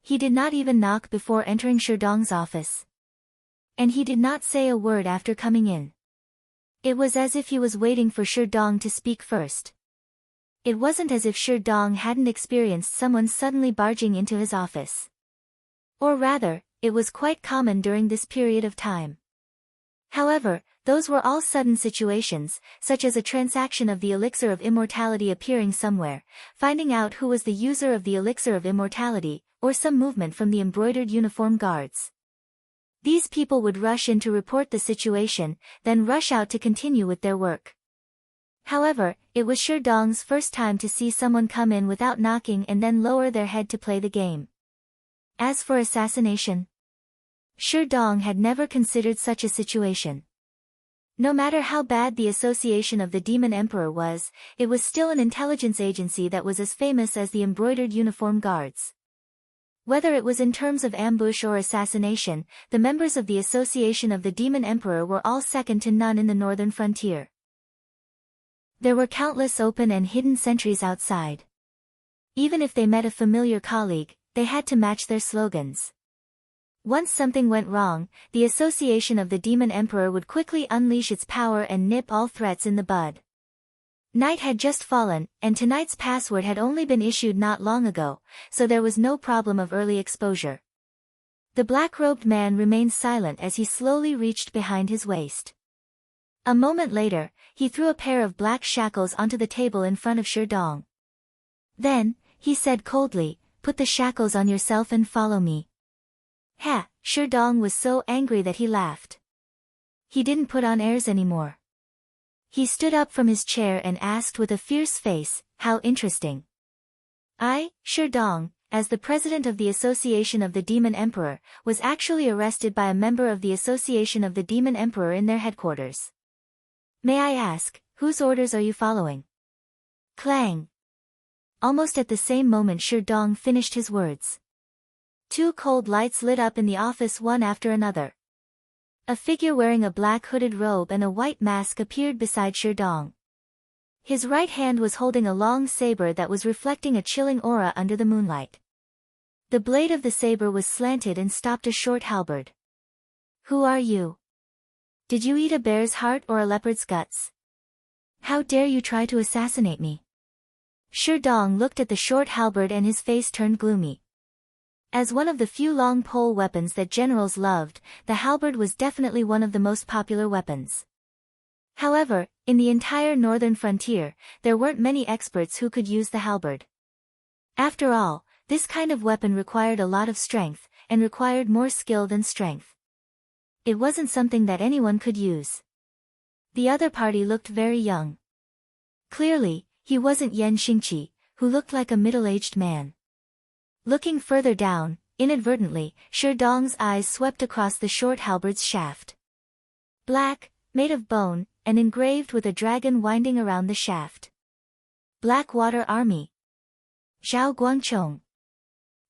He did not even knock before entering Shi Dong's office. And he did not say a word after coming in. It was as if he was waiting for Shi Dong to speak first. It wasn't as if Shi Dong hadn't experienced someone suddenly barging into his office. Or rather, it was quite common during this period of time. However, those were all sudden situations, such as a transaction of the elixir of immortality appearing somewhere, finding out who was the user of the elixir of immortality, or some movement from the embroidered uniform guards. These people would rush in to report the situation, then rush out to continue with their work. However, it was Shi Dong's first time to see someone come in without knocking and then lower their head to play the game. As for assassination, Shi Dong had never considered such a situation. No matter how bad the Association of the Demon Emperor was, it was still an intelligence agency that was as famous as the embroidered uniform guards. Whether it was in terms of ambush or assassination, the members of the Association of the Demon Emperor were all second to none in the northern frontier. There were countless open and hidden sentries outside. Even if they met a familiar colleague, they had to match their slogans. Once something went wrong, the Association of the Demon Emperor would quickly unleash its power and nip all threats in the bud. Night had just fallen, and tonight's password had only been issued not long ago, so there was no problem of early exposure. The black-robed man remained silent as he slowly reached behind his waist. A moment later, he threw a pair of black shackles onto the table in front of Shi Dong. Then, he said coldly, "Put the shackles on yourself and follow me." Ha! Sherdong was so angry that he laughed. He didn't put on airs anymore. He stood up from his chair and asked with a fierce face, "How interesting." I, Sherdong, as the president of the Association of the Demon Emperor, was actually arrested by a member of the Association of the Demon Emperor in their headquarters. May I ask, whose orders are you following? Clang. Almost at the same moment Sherdong finished his words. Two cold lights lit up in the office one after another. A figure wearing a black hooded robe and a white mask appeared beside Sherdong. His right hand was holding a long saber that was reflecting a chilling aura under the moonlight. The blade of the saber was slanted and stopped a short halberd. Who are you? Did you eat a bear's heart or a leopard's guts? How dare you try to assassinate me? Sherdong looked at the short halberd and his face turned gloomy. As one of the few long pole weapons that generals loved, the halberd was definitely one of the most popular weapons. However, in the entire northern frontier, there weren't many experts who could use the halberd. After all, this kind of weapon required a lot of strength, and required more skill than strength. It wasn't something that anyone could use. The other party looked very young. Clearly, he wasn't Yen Xingqi, who looked like a middle-aged man. Looking further down, inadvertently, Sherdong's eyes swept across the short halberd's shaft. Black, made of bone, and engraved with a dragon winding around the shaft. Blackwater Army. Zhao Guangchong.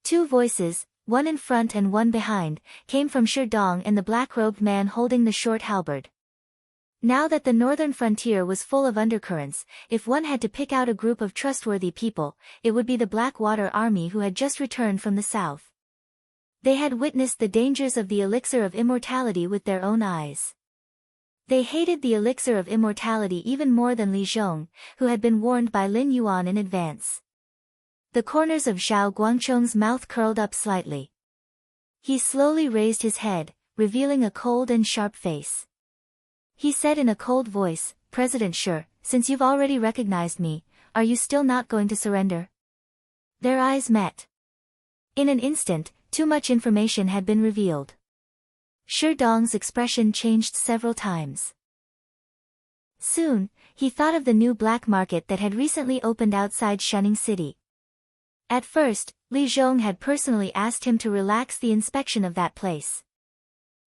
Two voices, one in front and one behind, came from Sherdong and the black-robed man holding the short halberd. Now that the northern frontier was full of undercurrents, if one had to pick out a group of trustworthy people, it would be the Blackwater Army who had just returned from the south. They had witnessed the dangers of the elixir of immortality with their own eyes. They hated the elixir of immortality even more than Li Zhong, who had been warned by Lin Yuan in advance. The corners of Zhao Guangchong's mouth curled up slightly. He slowly raised his head, revealing a cold and sharp face. He said in a cold voice, "President Shi, since you've already recognized me, are you still not going to surrender?" Their eyes met. In an instant, too much information had been revealed. Sherdong's expression changed several times. Soon, he thought of the new black market that had recently opened outside Shunning City. At first, Li Zhong had personally asked him to relax the inspection of that place.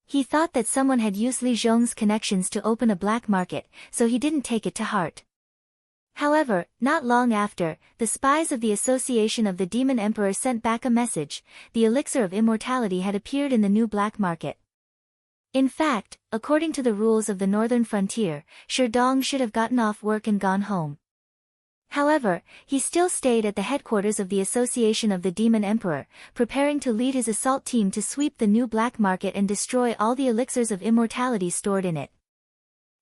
He thought that someone had used Li Zhong's connections to open a black market, so he didn't take it to heart. However, not long after, the spies of the Association of the Demon Emperor sent back a message: the elixir of immortality had appeared in the new black market. In fact, according to the rules of the northern frontier, Sherdong should have gotten off work and gone home. However, he still stayed at the headquarters of the Association of the Demon Emperor, preparing to lead his assault team to sweep the new black market and destroy all the elixirs of immortality stored in it.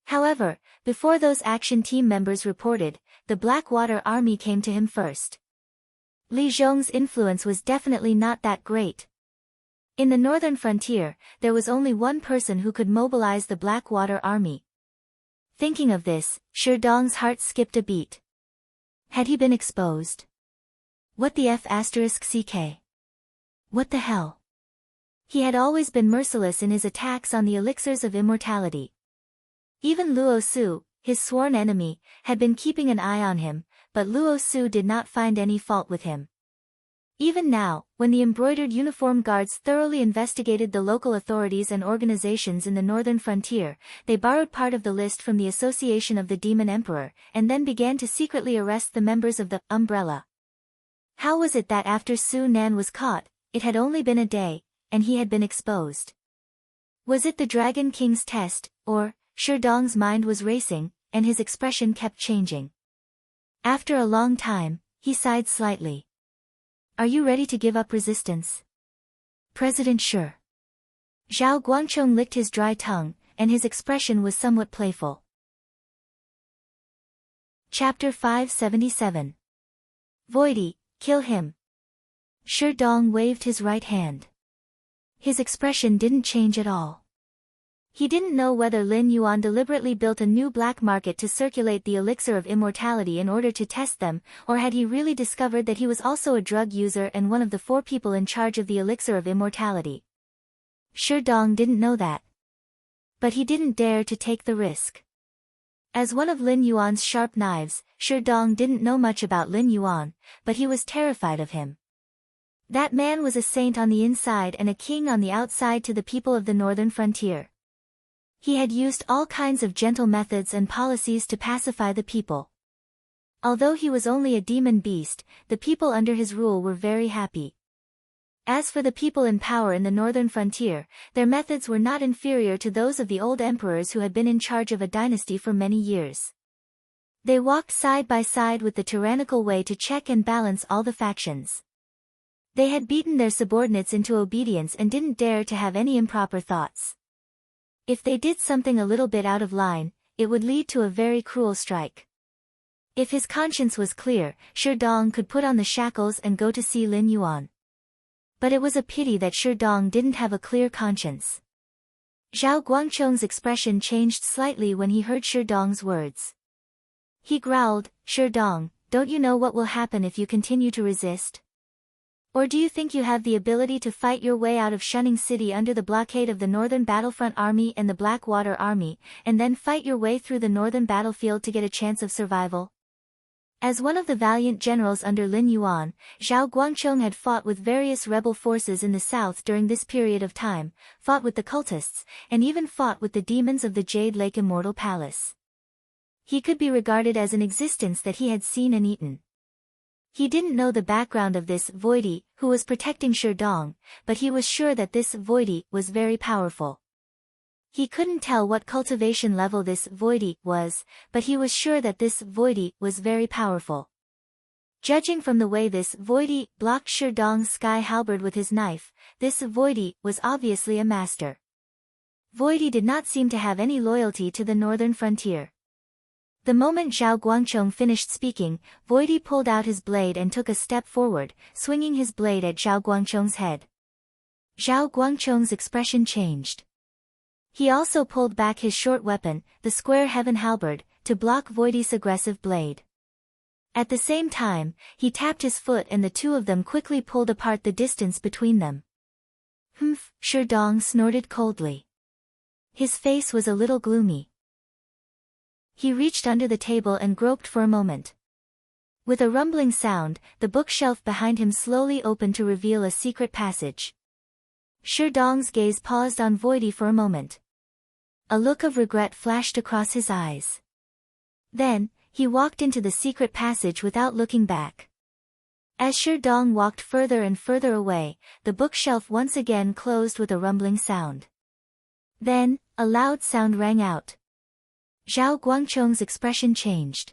However, before those action team members reported, the Blackwater Army came to him first. Li Zhong's influence was definitely not that great. In the northern frontier, there was only one person who could mobilize the Blackwater Army. Thinking of this, Sherdong's heart skipped a beat. Had he been exposed? What the F***ck? What the hell? He had always been merciless in his attacks on the elixirs of immortality. Even Luo Su, his sworn enemy, had been keeping an eye on him, but Luo Su did not find any fault with him. Even now, when the embroidered uniform guards thoroughly investigated the local authorities and organizations in the northern frontier, they borrowed part of the list from the Association of the Demon Emperor, and then began to secretly arrest the members of the Umbrella. How was it that after Su Nan was caught, it had only been a day, and he had been exposed? Was it the Dragon King's test, or, Sherdong's mind was racing, and his expression kept changing. After a long time, he sighed slightly. Are you ready to give up resistance? President Shi. Zhao Guangchong licked his dry tongue, and his expression was somewhat playful. Chapter 577. Voidy, kill him. Sherdong waved his right hand. His expression didn't change at all. He didn't know whether Lin Yuan deliberately built a new black market to circulate the elixir of immortality in order to test them, or had he really discovered that he was also a drug user and one of the 4 people in charge of the elixir of immortality. Dong didn't know that. But he didn't dare to take the risk. As one of Lin Yuan's sharp knives, Dong didn't know much about Lin Yuan, but he was terrified of him. That man was a saint on the inside and a king on the outside to the people of the northern frontier. He had used all kinds of gentle methods and policies to pacify the people. Although he was only a demon beast, the people under his rule were very happy. As for the people in power in the northern frontier, their methods were not inferior to those of the old emperors who had been in charge of a dynasty for many years. They walked side by side with the tyrannical way to check and balance all the factions. They had beaten their subordinates into obedience and didn't dare to have any improper thoughts. If they did something a little bit out of line, it would lead to a very cruel strike. If his conscience was clear, Dong could put on the shackles and go to see Lin Yuan. But it was a pity that Dong didn't have a clear conscience. Zhao Guangchong's expression changed slightly when he heard Dong's words. He growled, Dong, don't you know what will happen if you continue to resist? Or do you think you have the ability to fight your way out of Shunning City under the blockade of the Northern Battlefront Army and the Blackwater Army, and then fight your way through the Northern Battlefield to get a chance of survival? As one of the valiant generals under Lin Yuan, Zhao Guangchong had fought with various rebel forces in the south during this period of time, fought with the cultists, and even fought with the demons of the Jade Lake Immortal Palace. He could be regarded as an existence that he had seen and eaten. He didn't know the background of this Voidy, who was protecting Dong, but he was sure that this Voidy was very powerful. He couldn't tell what cultivation level this Voidy was, but he was sure that this Voidy was very powerful. Judging from the way this Voidy blocked Dong's sky halberd with his knife, this Voidy was obviously a master. Voidy did not seem to have any loyalty to the northern frontier. The moment Zhao Guangchong finished speaking, Voidy pulled out his blade and took a step forward, swinging his blade at Zhao Guangchong's head. Zhao Guangchong's expression changed. He also pulled back his short weapon, the square heaven halberd, to block Voidy's aggressive blade. At the same time, he tapped his foot and the two of them quickly pulled apart the distance between them. Humph, Dong snorted coldly. His face was a little gloomy. He reached under the table and groped for a moment. With a rumbling sound, the bookshelf behind him slowly opened to reveal a secret passage. Dong's gaze paused on Voidy for a moment. A look of regret flashed across his eyes. Then, he walked into the secret passage without looking back. As Dong walked further and further away, the bookshelf once again closed with a rumbling sound. Then, a loud sound rang out. Zhao Guangchong's expression changed.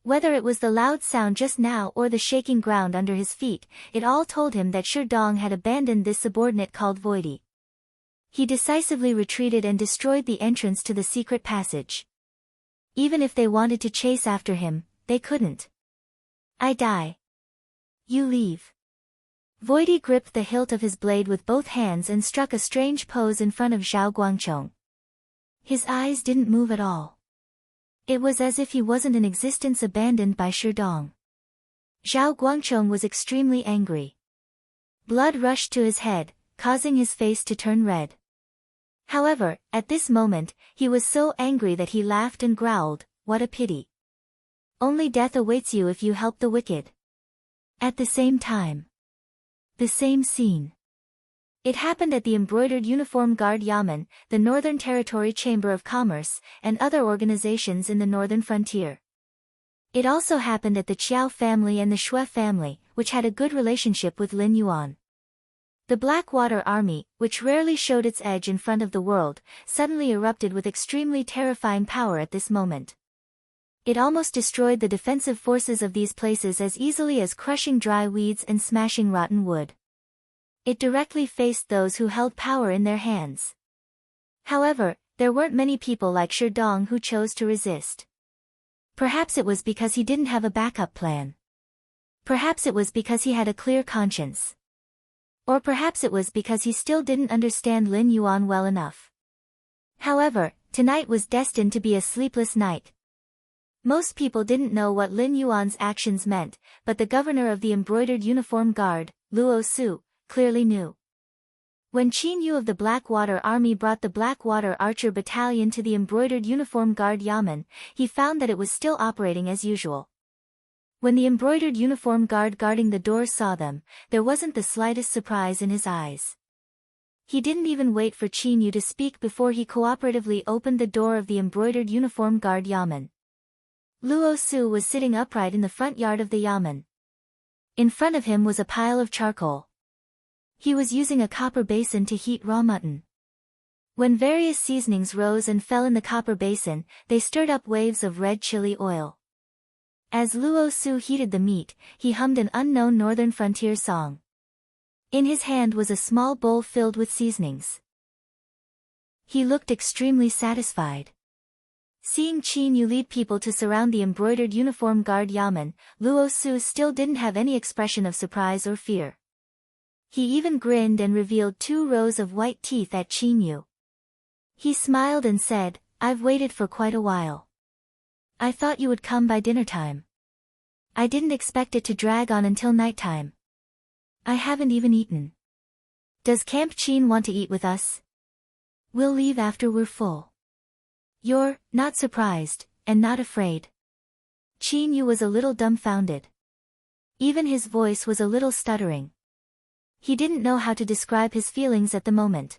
Whether it was the loud sound just now or the shaking ground under his feet, it all told him that Dong had abandoned this subordinate called Voidy. He decisively retreated and destroyed the entrance to the secret passage. Even if they wanted to chase after him, they couldn't. I die. You leave. Voidy gripped the hilt of his blade with both hands and struck a strange pose in front of Zhao Guangchong. His eyes didn't move at all. It was as if he wasn't an existence abandoned by Dong. Zhao Guangchong was extremely angry. Blood rushed to his head, causing his face to turn red. However, at this moment, he was so angry that he laughed and growled, "What a pity. Only death awaits you if you help the wicked." At the same time. The same scene. It happened at the Embroidered Uniform Guard Yamen, the Northern Territory Chamber of Commerce, and other organizations in the northern frontier. It also happened at the Qiao family and the Shui family, which had a good relationship with Lin Yuan. The Blackwater Army, which rarely showed its edge in front of the world, suddenly erupted with extremely terrifying power at this moment. It almost destroyed the defensive forces of these places as easily as crushing dry weeds and smashing rotten wood. It directly faced those who held power in their hands. However, there weren't many people like Dong who chose to resist. Perhaps it was because he didn't have a backup plan. Perhaps it was because he had a clear conscience. Or perhaps it was because he still didn't understand Lin Yuan well enough. However, tonight was destined to be a sleepless night. Most people didn't know what Lin Yuan's actions meant, but the governor of the Embroidered Uniform Guard, Luo Su, clearly knew. When Qin Yu of the Blackwater Army brought the Blackwater Archer Battalion to the Embroidered Uniform Guard Yamen, he found that it was still operating as usual. When the Embroidered Uniform Guard guarding the door saw them, there wasn't the slightest surprise in his eyes. He didn't even wait for Qin Yu to speak before he cooperatively opened the door of the Embroidered Uniform Guard Yamen. Luo Su was sitting upright in the front yard of the Yamen. In front of him was a pile of charcoal. He was using a copper basin to heat raw mutton. When various seasonings rose and fell in the copper basin, they stirred up waves of red chili oil. As Luo Su heated the meat, he hummed an unknown northern frontier song. In his hand was a small bowl filled with seasonings. He looked extremely satisfied. Seeing Qin Yu lead people to surround the Embroidered Uniform Guard Yamen, Luo Su still didn't have any expression of surprise or fear. He even grinned and revealed 2 rows of white teeth at Qin Yu. He smiled and said, "I've waited for quite a while. I thought you would come by dinner time. I didn't expect it to drag on until nighttime. I haven't even eaten. Does Camp Qin want to eat with us? We'll leave after we're full." "You're not surprised, and not afraid?" Qin Yu was a little dumbfounded. Even his voice was a little stuttering. He didn't know how to describe his feelings at the moment.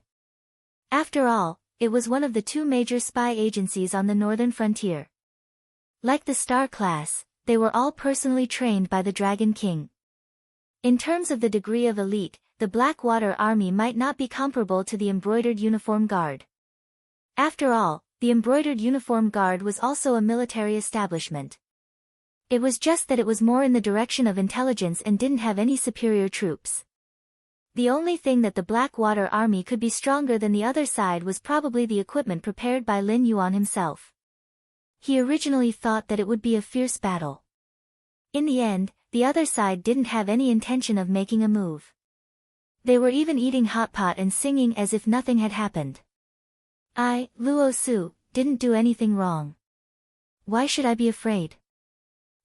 After all, it was one of the 2 major spy agencies on the northern frontier. Like the Star class, they were all personally trained by the Dragon King. In terms of the degree of elite, the Blackwater Army might not be comparable to the Embroidered Uniform Guard. After all, the Embroidered Uniform Guard was also a military establishment. It was just that it was more in the direction of intelligence and didn't have any superior troops. The only thing that the Blackwater Army could be stronger than the other side was probably the equipment prepared by Lin Yuan himself. He originally thought that it would be a fierce battle. In the end, the other side didn't have any intention of making a move. They were even eating hot pot and singing as if nothing had happened. "I, Luo Su, didn't do anything wrong. Why should I be afraid?"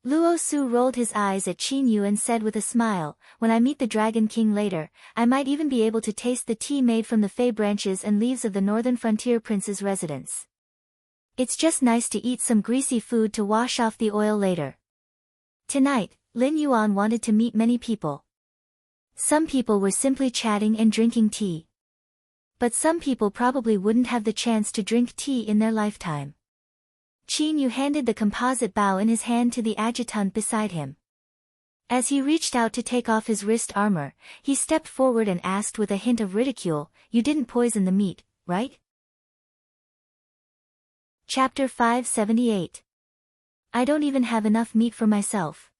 Luo Su rolled his eyes at Qin Yu and said with a smile, "When I meet the Dragon King later, I might even be able to taste the tea made from the fey branches and leaves of the northern frontier prince's residence. It's just nice to eat some greasy food to wash off the oil later." Tonight, Lin Yuan wanted to meet many people. Some people were simply chatting and drinking tea. But some people probably wouldn't have the chance to drink tea in their lifetime. Qin Yu handed the composite bow in his hand to the adjutant beside him. As he reached out to take off his wrist armor, he stepped forward and asked with a hint of ridicule, "You didn't poison the meat, right?" Chapter 578. I don't even have enough meat for myself.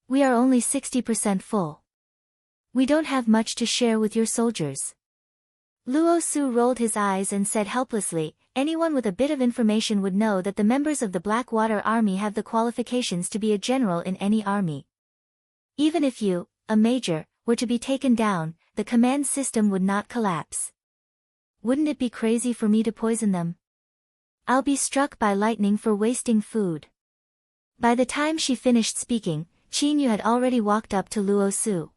We are only 60% full. We don't have much to share with your soldiers. Luo Su rolled his eyes and said helplessly, "Anyone with a bit of information would know that the members of the Blackwater Army have the qualifications to be a general in any army. Even if you, a major, were to be taken down, the command system would not collapse. Wouldn't it be crazy for me to poison them? I'll be struck by lightning for wasting food." By the time she finished speaking, Qin Yu had already walked up to Luo Su.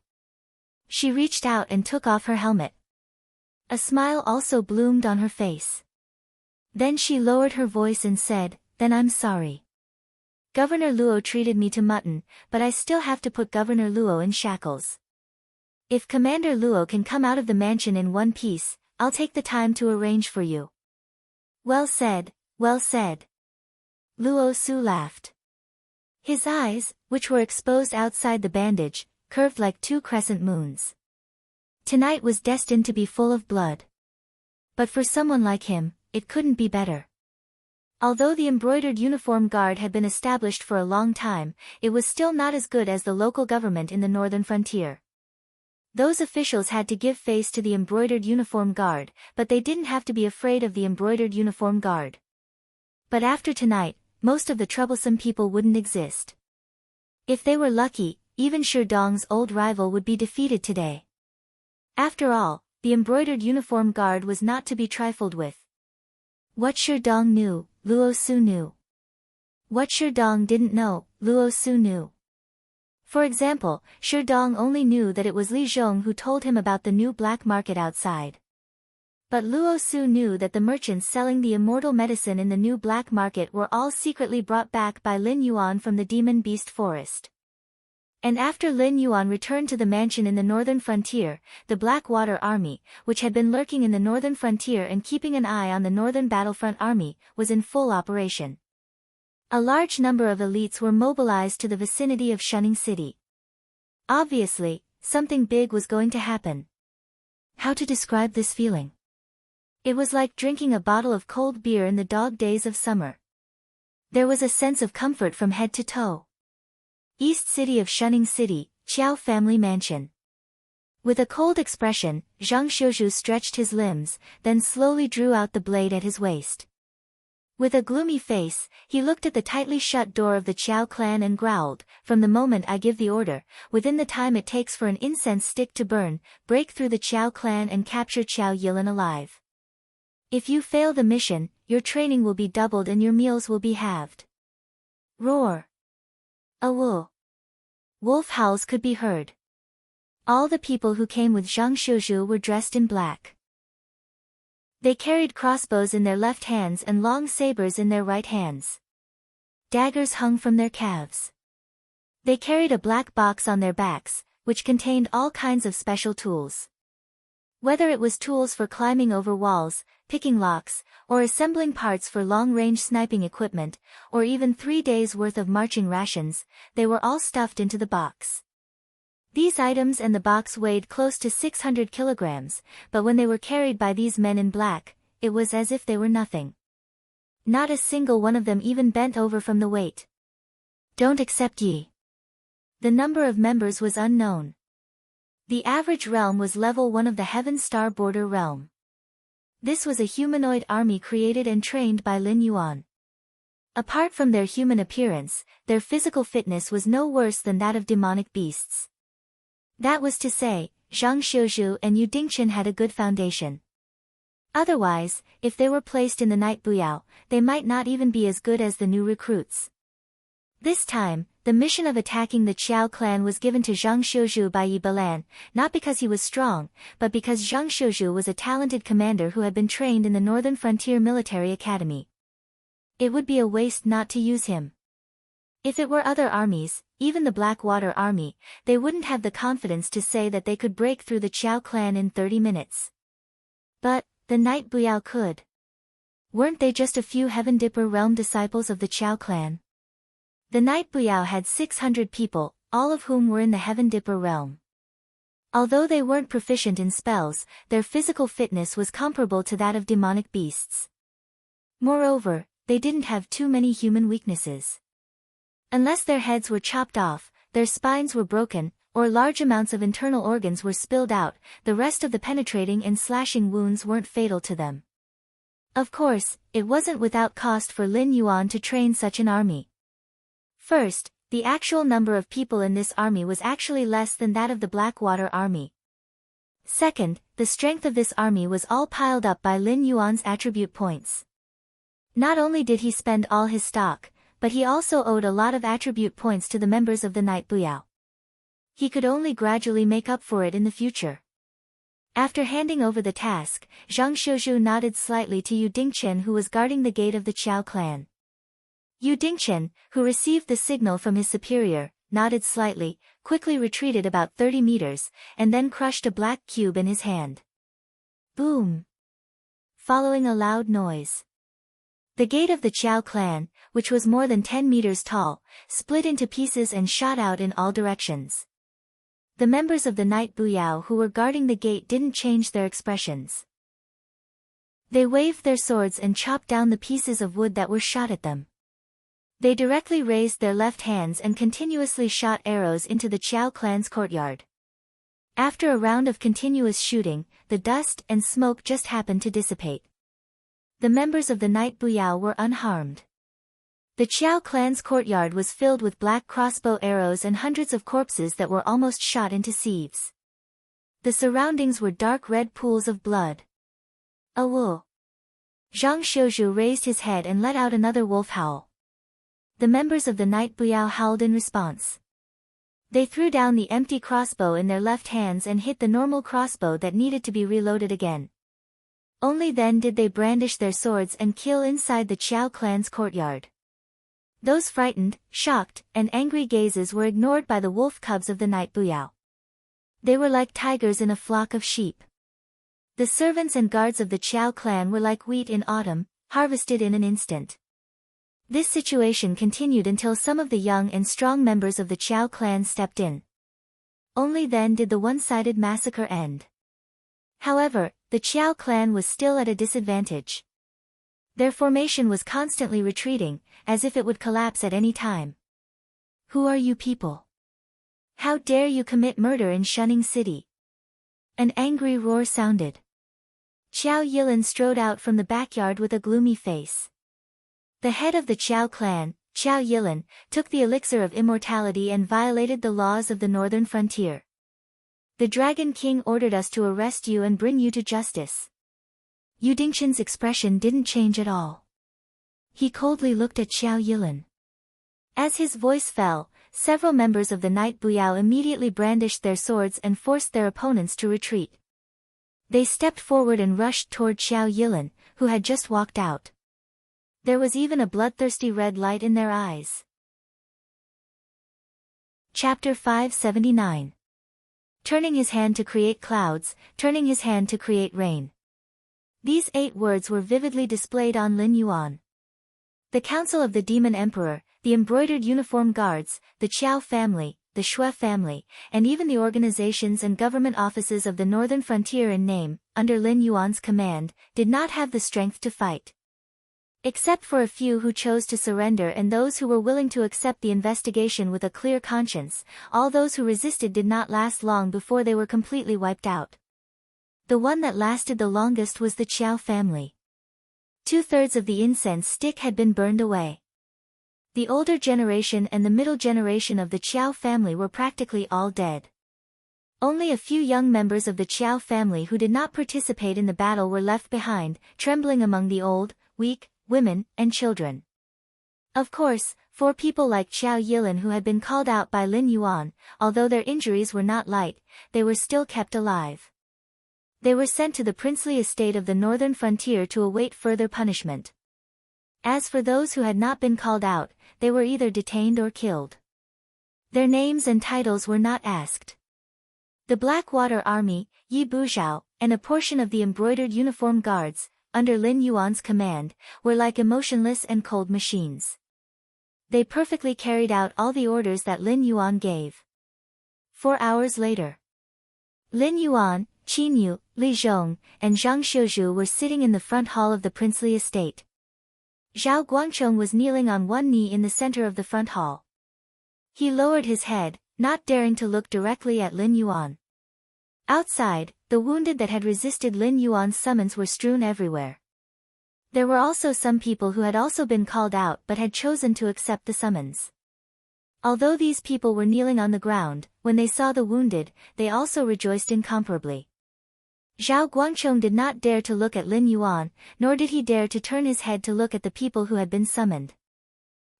She reached out and took off her helmet. A smile also bloomed on her face. Then she lowered her voice and said, "Then I'm sorry. Governor Luo treated me to mutton, but I still have to put Governor Luo in shackles. If Commander Luo can come out of the mansion in one piece, I'll take the time to arrange for you." "Well said, well said." Luo Su laughed. His eyes, which were exposed outside the bandage, curved like 2 crescent moons. Tonight was destined to be full of blood. But for someone like him, it couldn't be better. Although the Embroidered Uniform Guard had been established for a long time, it was still not as good as the local government in the northern frontier. Those officials had to give face to the Embroidered Uniform Guard, but they didn't have to be afraid of the Embroidered Uniform Guard. But after tonight, most of the troublesome people wouldn't exist. If they were lucky, even Sherdong's old rival would be defeated today. After all, the Embroidered Uniform Guard was not to be trifled with. What Sherdong knew, Luo Su knew. What Sherdong didn't know, Luo Su knew. For example, Shi Dong only knew that it was Li Zhong who told him about the new black market outside. But Luo Su knew that the merchants selling the immortal medicine in the new black market were all secretly brought back by Lin Yuan from the demon beast forest. And after Lin Yuan returned to the mansion in the northern frontier, the Blackwater Army, which had been lurking in the northern frontier and keeping an eye on the northern battlefront army, was in full operation. A large number of elites were mobilized to the vicinity of Shunning City. Obviously, something big was going to happen. How to describe this feeling? It was like drinking a bottle of cold beer in the dog days of summer. There was a sense of comfort from head to toe. East City of Shunning City, Qiao Family Mansion. With a cold expression, Zhang Xiuzhu stretched his limbs, then slowly drew out the blade at his waist. With a gloomy face, he looked at the tightly shut door of the Qiao clan and growled, "From the moment I give the order, within the time it takes for an incense stick to burn, break through the Qiao clan and capture Qiao Yilan alive. If you fail the mission, your training will be doubled and your meals will be halved." Roar. A woo. Wolf howls could be heard. All the people who came with Zhang Xiuzhu were dressed in black. They carried crossbows in their left hands and long sabers in their right hands. Daggers hung from their calves. They carried a black box on their backs, which contained all kinds of special tools. Whether it was tools for climbing over walls, picking locks, or assembling parts for long-range sniping equipment, or even 3 days' worth of marching rations, they were all stuffed into the box. These items and the box weighed close to 600 kilograms, but when they were carried by these men in black, it was as if they were nothing. Not a single one of them even bent over from the weight. Don't accept ye. The number of members was unknown. The average realm was level 1 of the Heaven Star Border realm. This was a humanoid army created and trained by Lin Yuan. Apart from their human appearance, their physical fitness was no worse than that of demonic beasts. That was to say, Zhang Xiuzhu and Yu Dingchen had a good foundation. Otherwise, if they were placed in the Night Buyao, they might not even be as good as the new recruits. This time, the mission of attacking the Qiao clan was given to Zhang Xiuzhu by Yi Balan, not because he was strong, but because Zhang Xiuzhu was a talented commander who had been trained in the Northern Frontier Military Academy. It would be a waste not to use him. If it were other armies, even the Blackwater Army, they wouldn't have the confidence to say that they could break through the Qiao clan in 30 minutes. But, the Night Buyao could. Weren't they just a few Heaven Dipper realm disciples of the Qiao clan? The Night Buyao had 600 people, all of whom were in the Heaven Dipper realm. Although they weren't proficient in spells, their physical fitness was comparable to that of demonic beasts. Moreover, they didn't have too many human weaknesses. Unless their heads were chopped off, their spines were broken, or large amounts of internal organs were spilled out, the rest of the penetrating and slashing wounds weren't fatal to them. Of course, it wasn't without cost for Lin Yuan to train such an army. First, the actual number of people in this army was actually less than that of the Blackwater Army. Second, the strength of this army was all piled up by Lin Yuan's attribute points. Not only did he spend all his stock, but he also owed a lot of attribute points to the members of the Night Buyao. He could only gradually make up for it in the future. After handing over the task, Zhang Xiuzhu nodded slightly to Yu Dingchen, who was guarding the gate of the Qiao clan. Yu Dingchen, who received the signal from his superior, nodded slightly, quickly retreated about 30 meters, and then crushed a black cube in his hand. Boom! Following a loud noise. The gate of the Qiao clan, which was more than 10 meters tall, split into pieces and shot out in all directions. The members of the Night Buyao who were guarding the gate didn't change their expressions. They waved their swords and chopped down the pieces of wood that were shot at them. They directly raised their left hands and continuously shot arrows into the Qiao clan's courtyard. After a round of continuous shooting, the dust and smoke just happened to dissipate. The members of the Night Buyao were unharmed. The Qiao clan's courtyard was filled with black crossbow arrows and hundreds of corpses that were almost shot into sieves. The surroundings were dark red pools of blood. Awoo! Zhang Xiuzhu raised his head and let out another wolf howl. The members of the Night Buyao howled in response. They threw down the empty crossbow in their left hands and hit the normal crossbow that needed to be reloaded again. Only then did they brandish their swords and kill inside the Qiao clan's courtyard. Those frightened, shocked, and angry gazes were ignored by the wolf cubs of the night Buyao. They were like tigers in a flock of sheep. The servants and guards of the Qiao clan were like wheat in autumn, harvested in an instant. This situation continued until some of the young and strong members of the Qiao clan stepped in. Only then did the one-sided massacre end. However, the Qiao clan was still at a disadvantage. Their formation was constantly retreating, as if it would collapse at any time. Who are you people? How dare you commit murder in Shunning City? An angry roar sounded. Qiao Yilin strode out from the backyard with a gloomy face. The head of the Qiao clan, Qiao Yilin, took the elixir of immortality and violated the laws of the northern frontier. The Dragon King ordered us to arrest you and bring you to justice. Yu Dingqian's expression didn't change at all. He coldly looked at Qiao Yilin. As his voice fell, several members of the Night Buyao immediately brandished their swords and forced their opponents to retreat. They stepped forward and rushed toward Qiao Yilin, who had just walked out. There was even a bloodthirsty red light in their eyes. Chapter 579. Turning his hand to create clouds, turning his hand to create rain. These 8 words were vividly displayed on Lin Yuan. The Council of the Demon Emperor, the embroidered uniform guards, the Qiao family, the Shui family, and even the organizations and government offices of the northern frontier in name, under Lin Yuan's command, did not have the strength to fight. Except for a few who chose to surrender and those who were willing to accept the investigation with a clear conscience, all those who resisted did not last long before they were completely wiped out. The one that lasted the longest was the Qiao family. 2/3 of the incense stick had been burned away. The older generation and the middle generation of the Qiao family were practically all dead. Only a few young members of the Qiao family who did not participate in the battle were left behind, trembling among the old, weak, women, and children. Of course, 4 people like Qiao Yilin who had been called out by Lin Yuan, although their injuries were not light, they were still kept alive. They were sent to the princely estate of the northern frontier to await further punishment. As for those who had not been called out, they were either detained or killed. Their names and titles were not asked. The Blackwater Army, Yi Buzhao, and a portion of the embroidered uniform guards, under Lin Yuan's command, were like emotionless and cold machines. They perfectly carried out all the orders that Lin Yuan gave. 4 hours later, Lin Yuan, Qin Yu, Li Zhong, and Zhang Xiuzhu were sitting in the front hall of the princely estate. Zhao Guangchong was kneeling on one knee in the center of the front hall. He lowered his head, not daring to look directly at Lin Yuan. Outside, the wounded that had resisted Lin Yuan's summons were strewn everywhere. There were also some people who had also been called out but had chosen to accept the summons. Although these people were kneeling on the ground, when they saw the wounded, they also rejoiced incomparably. Zhao Guangchong did not dare to look at Lin Yuan, nor did he dare to turn his head to look at the people who had been summoned.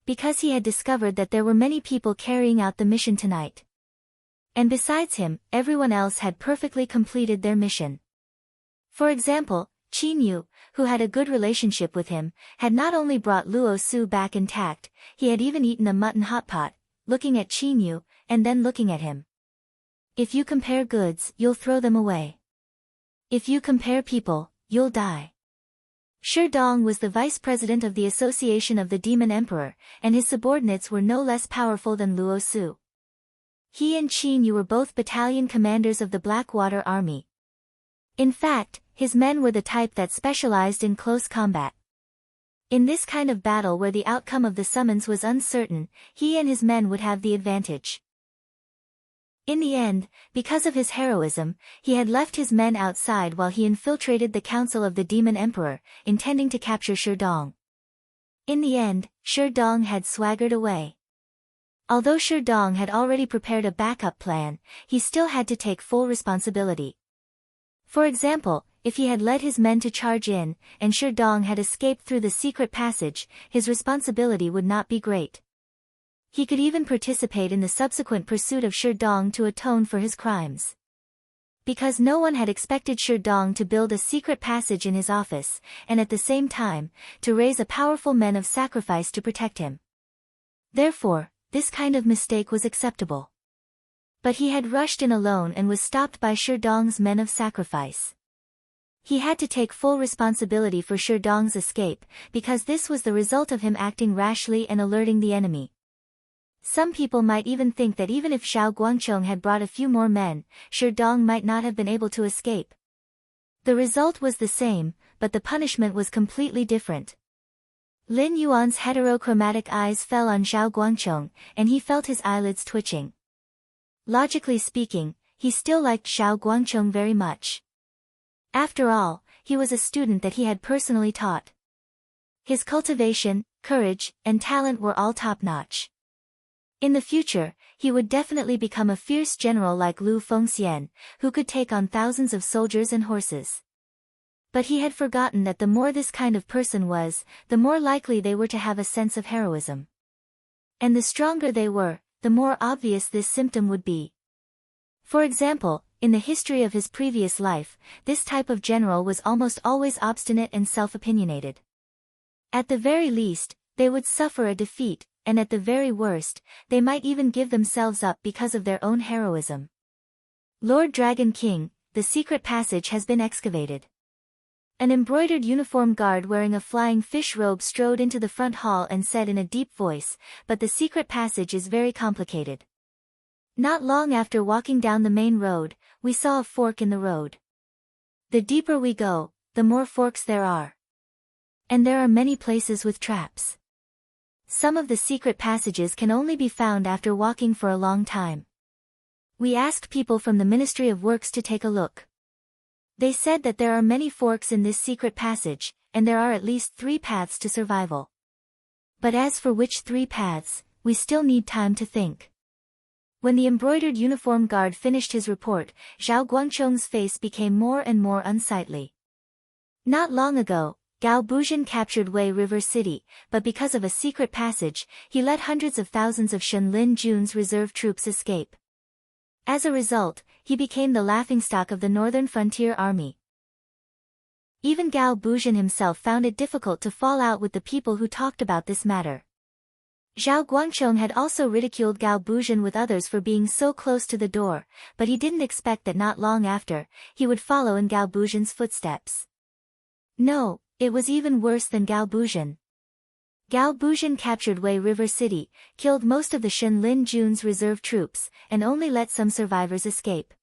Because he had discovered that there were many people carrying out the mission tonight. And besides him, everyone else had perfectly completed their mission. For example, Qin Yu, who had a good relationship with him, had not only brought Luo Su back intact, he had even eaten a mutton hot pot, looking at Qin Yu, and then looking at him. If you compare goods, you'll throw them away. If you compare people, you'll die. Shi Dong was the vice president of the Association of the Demon Emperor, and his subordinates were no less powerful than Luo Su. He and Qin Yu were both battalion commanders of the Blackwater Army. In fact, his men were the type that specialized in close combat. In this kind of battle where the outcome of the summons was uncertain, he and his men would have the advantage. In the end, because of his heroism, he had left his men outside while he infiltrated the Council of the Demon Emperor, intending to capture Shi Dong. In the end, Shi Dong had swaggered away. Although Shi Dong had already prepared a backup plan, he still had to take full responsibility. For example, if he had led his men to charge in, and Shi Dong had escaped through the secret passage, his responsibility would not be great. He could even participate in the subsequent pursuit of Sherdong to atone for his crimes. Because no one had expected Sherdong to build a secret passage in his office, and at the same time, to raise a powerful men of sacrifice to protect him. Therefore, this kind of mistake was acceptable. But he had rushed in alone and was stopped by Sherdong's men of sacrifice. He had to take full responsibility for Sherdong's escape, because this was the result of him acting rashly and alerting the enemy. Some people might even think that even if Xiao Guangchong had brought a few more men, Sherdong might not have been able to escape. The result was the same, but the punishment was completely different. Lin Yuan's heterochromatic eyes fell on Xiao Guangchong, and he felt his eyelids twitching. Logically speaking, he still liked Xiao Guangchong very much. After all, he was a student that he had personally taught. His cultivation, courage, and talent were all top-notch. In the future, he would definitely become a fierce general like Lu Fengxian, who could take on thousands of soldiers and horses. But he had forgotten that the more this kind of person was, the more likely they were to have a sense of heroism. And the stronger they were, the more obvious this symptom would be. For example, in the history of his previous life, this type of general was almost always obstinate and self-opinionated. At the very least, they would suffer a defeat, and at the very worst, they might even give themselves up because of their own heroism. Lord Dragon King, the secret passage has been excavated. An embroidered uniformed guard wearing a flying fish robe strode into the front hall and said in a deep voice, "But the secret passage is very complicated." Not long after walking down the main road, we saw a fork in the road. The deeper we go, the more forks there are. And there are many places with traps. Some of the secret passages can only be found after walking for a long time. We asked people from the Ministry of Works to take a look. They said that there are many forks in this secret passage, and there are at least 3 paths to survival. But as for which 3 paths, we still need time to think. When the embroidered uniform guard finished his report, Xiao Guangchong's face became more and more unsightly. Not long ago, Gao Buzhen captured Wei River City, but because of a secret passage, he let hundreds of thousands of Shenlin Jun's reserve troops escape. As a result, he became the laughingstock of the Northern Frontier Army. Even Gao Buzhen himself found it difficult to fall out with the people who talked about this matter. Xiao Guangchong had also ridiculed Gao Buzhen with others for being so close to the door, but he didn't expect that not long after, he would follow in Gao Buzhen's footsteps. No, it was even worse than Gao Buzhen. Gao Buzhen captured Wei River City, killed most of the Shenlin Jun's reserve troops, and only let some survivors escape.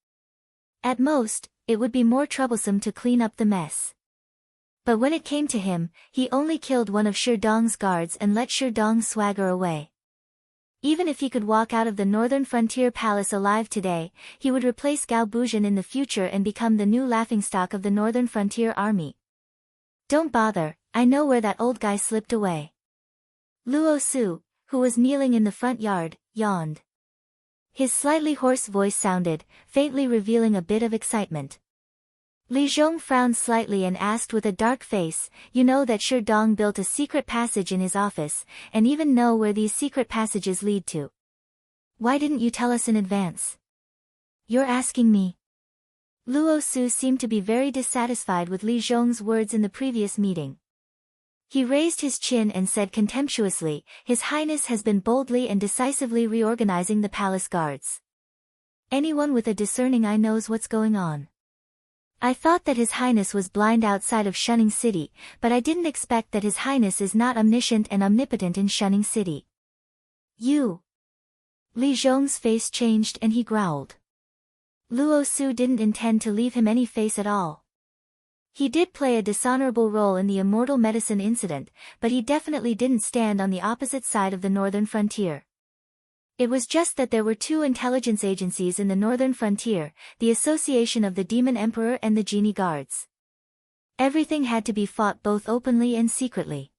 At most, it would be more troublesome to clean up the mess. But when it came to him, he only killed one of Sherdong's guards and let Sherdong swagger away. Even if he could walk out of the Northern Frontier Palace alive today, he would replace Gao Buzhen in the future and become the new laughingstock of the Northern Frontier Army. "Don't bother, I know where that old guy slipped away." Luo Su, who was kneeling in the front yard, yawned. His slightly hoarse voice sounded, faintly revealing a bit of excitement. Li Zhong frowned slightly and asked with a dark face, "You know that Sherdong built a secret passage in his office, and even know where these secret passages lead to. Why didn't you tell us in advance?" "You're asking me?" Luo Su seemed to be very dissatisfied with Li Zhong's words in the previous meeting. He raised his chin and said contemptuously, "His Highness has been boldly and decisively reorganizing the palace guards. Anyone with a discerning eye knows what's going on. I thought that His Highness was blind outside of Shunning City, but I didn't expect that His Highness is not omniscient and omnipotent in Shunning City." "You!" Li Zhong's face changed and he growled. Luo Su didn't intend to leave him any face at all. He did play a dishonorable role in the immortal medicine incident, but he definitely didn't stand on the opposite side of the northern frontier. It was just that there were 2 intelligence agencies in the northern frontier, the Association of the Demon Emperor and the Genie Guards. Everything had to be fought both openly and secretly.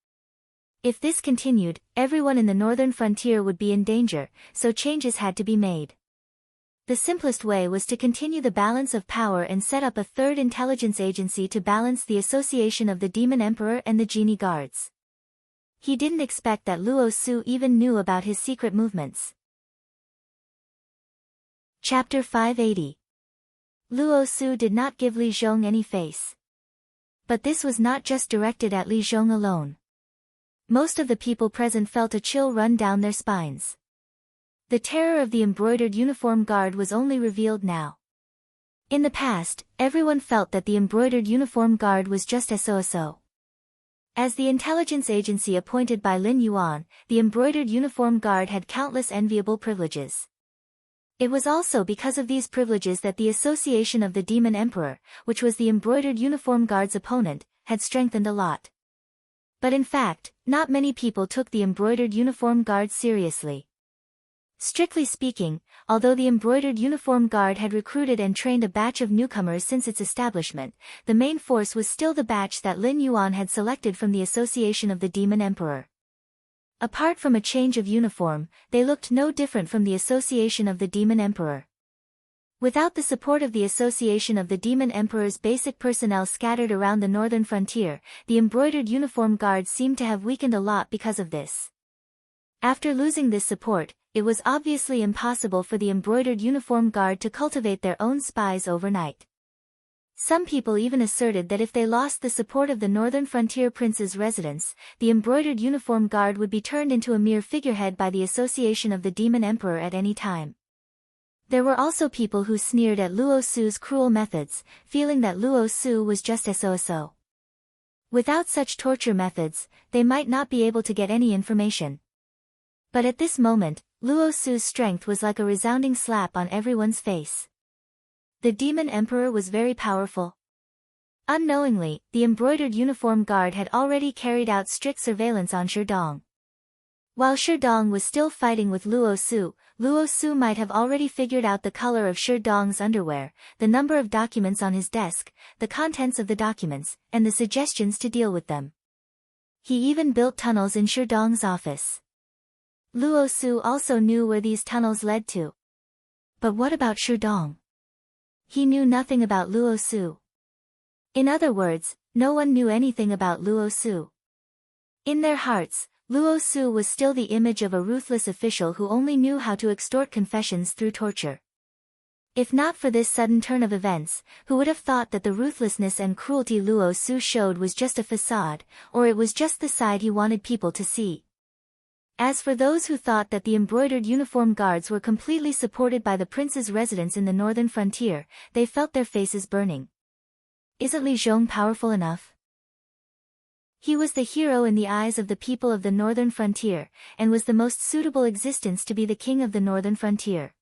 If this continued, everyone in the northern frontier would be in danger, so changes had to be made. The simplest way was to continue the balance of power and set up a 3rd intelligence agency to balance the Association of the Demon Emperor and the Genie Guards. He didn't expect that Luo Su even knew about his secret movements. Chapter 580. Luo Su did not give Li Zhong any face. But this was not just directed at Li Zhong alone. Most of the people present felt a chill run down their spines. The terror of the embroidered uniform guard was only revealed now. In the past, everyone felt that the embroidered uniform guard was just so. As the intelligence agency appointed by Lin Yuan, the embroidered uniform guard had countless enviable privileges. It was also because of these privileges that the association of the Demon Emperor, which was the embroidered uniform guard's opponent, had strengthened a lot. But in fact, not many people took the embroidered uniform guard seriously. Strictly speaking, although the embroidered uniform guard had recruited and trained a batch of newcomers since its establishment, the main force was still the batch that Lin Yuan had selected from the association of the Demon Emperor. Apart from a change of uniform, they looked no different from the association of the Demon Emperor. Without the support of the association of the Demon Emperor's basic personnel scattered around the northern frontier, the embroidered uniform guard seemed to have weakened a lot because of this. After losing this support, it was obviously impossible for the embroidered uniform guard to cultivate their own spies overnight. Some people even asserted that if they lost the support of the northern frontier prince's residence, the embroidered uniform guard would be turned into a mere figurehead by the association of the Demon Emperor at any time. There were also people who sneered at Luo Su's cruel methods, feeling that Luo Su was just so. Without such torture methods, they might not be able to get any information. But at this moment, Luo Su's strength was like a resounding slap on everyone's face. The Demon Emperor was very powerful. Unknowingly, the embroidered uniform guard had already carried out strict surveillance on Sherdong. While Sherdong was still fighting with Luo Su might have already figured out the color of Sherdong's underwear, the number of documents on his desk, the contents of the documents, and the suggestions to deal with them. He even built tunnels in Sherdong's office. Luo Su also knew where these tunnels led to. But what about Sherdong? He knew nothing about Luo Su. In other words, no one knew anything about Luo Su. In their hearts, Luo Su was still the image of a ruthless official who only knew how to extort confessions through torture. If not for this sudden turn of events, who would have thought that the ruthlessness and cruelty Luo Su showed was just a facade, or it was just the side he wanted people to see? As for those who thought that the embroidered uniform guards were completely supported by the prince's residence in the northern frontier, they felt their faces burning. Isn't Li Zhong powerful enough? He was the hero in the eyes of the people of the northern frontier, and was the most suitable existence to be the king of the northern frontier.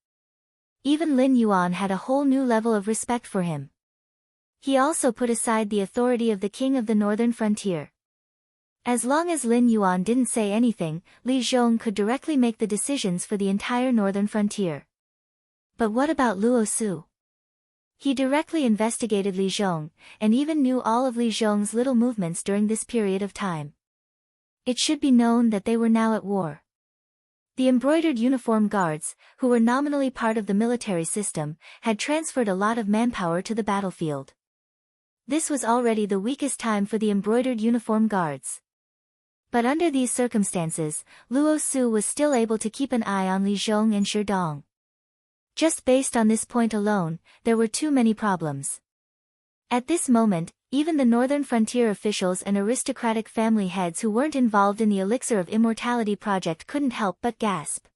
Even Lin Yuan had a whole new level of respect for him. He also put aside the authority of the king of the northern frontier. As long as Lin Yuan didn't say anything, Li Zhong could directly make the decisions for the entire northern frontier. But what about Luo Su? He directly investigated Li Zhong, and even knew all of Li Zhong's little movements during this period of time. It should be known that they were now at war. The embroidered uniform guards, who were nominally part of the military system, had transferred a lot of manpower to the battlefield. This was already the weakest time for the embroidered uniform guards. But under these circumstances, Luo Su was still able to keep an eye on Li Zhong and Sherdong. Just based on this point alone, there were too many problems. At this moment, even the northern frontier officials and aristocratic family heads who weren't involved in the Elixir of Immortality project couldn't help but gasp.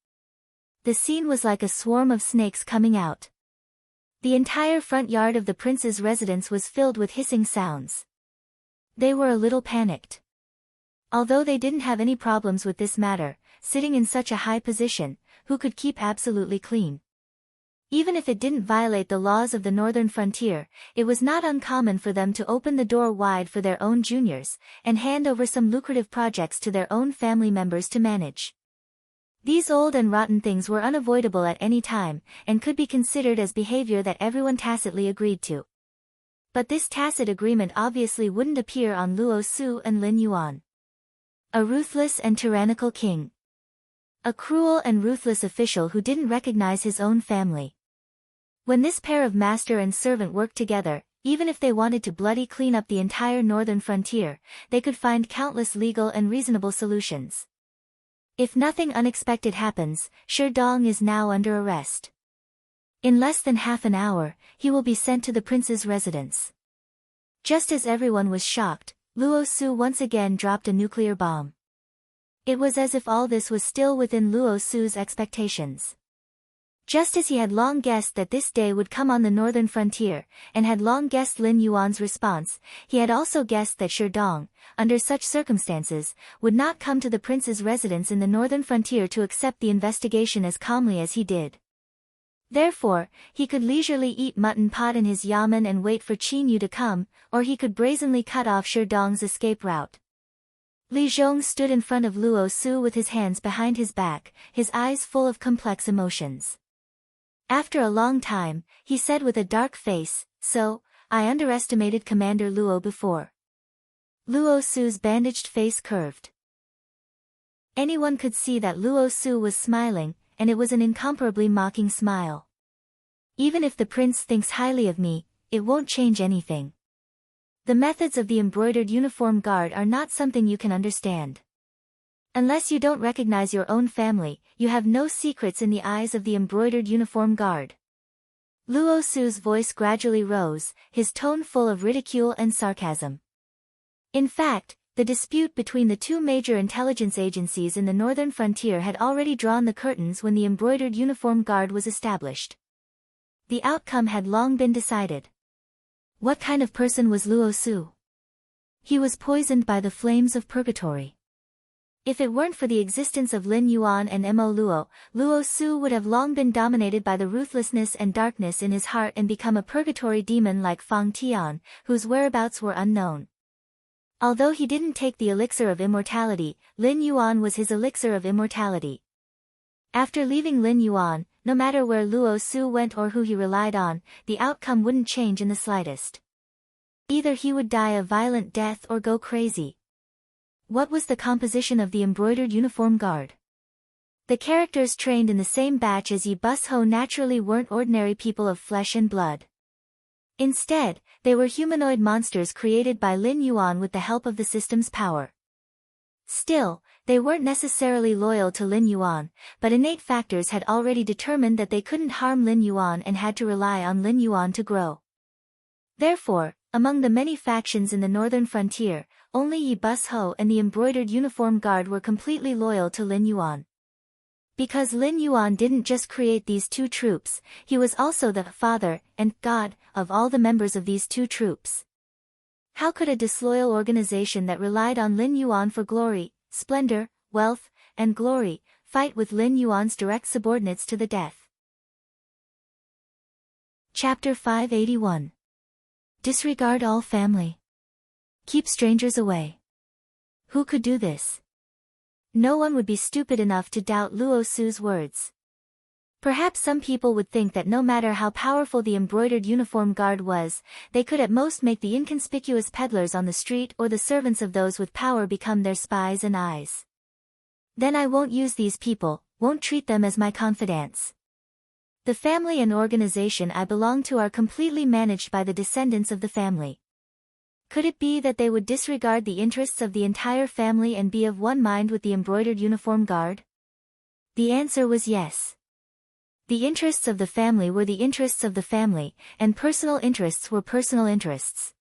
The scene was like a swarm of snakes coming out. The entire front yard of the prince's residence was filled with hissing sounds. They were a little panicked. Although they didn't have any problems with this matter, sitting in such a high position, who could keep absolutely clean? Even if it didn't violate the laws of the northern frontier, it was not uncommon for them to open the door wide for their own juniors, and hand over some lucrative projects to their own family members to manage. These old and rotten things were unavoidable at any time, and could be considered as behavior that everyone tacitly agreed to. But this tacit agreement obviously wouldn't appear on Luo Su and Lin Yuan. A ruthless and tyrannical king. A cruel and ruthless official who didn't recognize his own family. When this pair of master and servant worked together, Even if they wanted to bloody clean up the entire northern frontier, they could find countless legal and reasonable solutions. If nothing unexpected happens, Sherdong is now under arrest. In less than half an hour, he will be sent to the prince's residence. Just as everyone was shocked, Luo Su once again dropped a nuclear bomb. It was as if all this was still within Luo Su's expectations. Just as he had long guessed that this day would come on the northern frontier, and had long guessed Lin Yuan's response, he had also guessed that Sherdong, under such circumstances, would not come to the prince's residence in the northern frontier to accept the investigation as calmly as he did. Therefore, he could leisurely eat mutton pot in his yamen and wait for Qin Yu to come, or he could brazenly cut off Sherdong's escape route. Li Zhong stood in front of Luo Su with his hands behind his back, his eyes full of complex emotions. After a long time, he said with a dark face, "So, I underestimated Commander Luo before." Luo Su's bandaged face curved. Anyone could see that Luo Su was smiling, and it was an incomparably mocking smile. "Even if the prince thinks highly of me, it won't change anything. The methods of the embroidered uniform guard are not something you can understand. Unless you don't recognize your own family, you have no secrets in the eyes of the embroidered uniform guard." Luo Su's voice gradually rose, his tone full of ridicule and sarcasm. In fact, the dispute between the two major intelligence agencies in the northern frontier had already drawn the curtains when the embroidered uniform guard was established. The outcome had long been decided. What kind of person was Luo Su? He was poisoned by the flames of purgatory. If it weren't for the existence of Lin Yuan and Mo Luo, Luo Su would have long been dominated by the ruthlessness and darkness in his heart and become a purgatory demon like Fang Tian, whose whereabouts were unknown. Although he didn't take the elixir of immortality, Lin Yuan was his elixir of immortality. After leaving Lin Yuan, no matter where Luo Su went or who he relied on, the outcome wouldn't change in the slightest. Either he would die a violent death or go crazy. What was the composition of the embroidered uniform guard? The characters trained in the same batch as Yi Bus Ho naturally weren't ordinary people of flesh and blood. Instead, they were humanoid monsters created by Lin Yuan with the help of the system's power. Still, they weren't necessarily loyal to Lin Yuan, but innate factors had already determined that they couldn't harm Lin Yuan and had to rely on Lin Yuan to grow. Therefore, among the many factions in the northern frontier, only Yi Bus Ho and the embroidered uniform guard were completely loyal to Lin Yuan. Because Lin Yuan didn't just create these two troops, he was also the father and god of all the members of these two troops. How could a disloyal organization that relied on Lin Yuan for glory, splendor, wealth, and glory, fight with Lin Yuan's direct subordinates to the death? Chapter 581. Disregard all family. Keep strangers away. Who could do this? No one would be stupid enough to doubt Luo Su's words. Perhaps some people would think that no matter how powerful the embroidered uniform guard was, they could at most make the inconspicuous peddlers on the street or the servants of those with power become their spies and eyes. Then I won't use these people, won't treat them as my confidants. The family and organization I belong to are completely managed by the descendants of the family. Could it be that they would disregard the interests of the entire family and be of one mind with the embroidered uniform guard? The answer was yes. The interests of the family were the interests of the family, and personal interests were personal interests.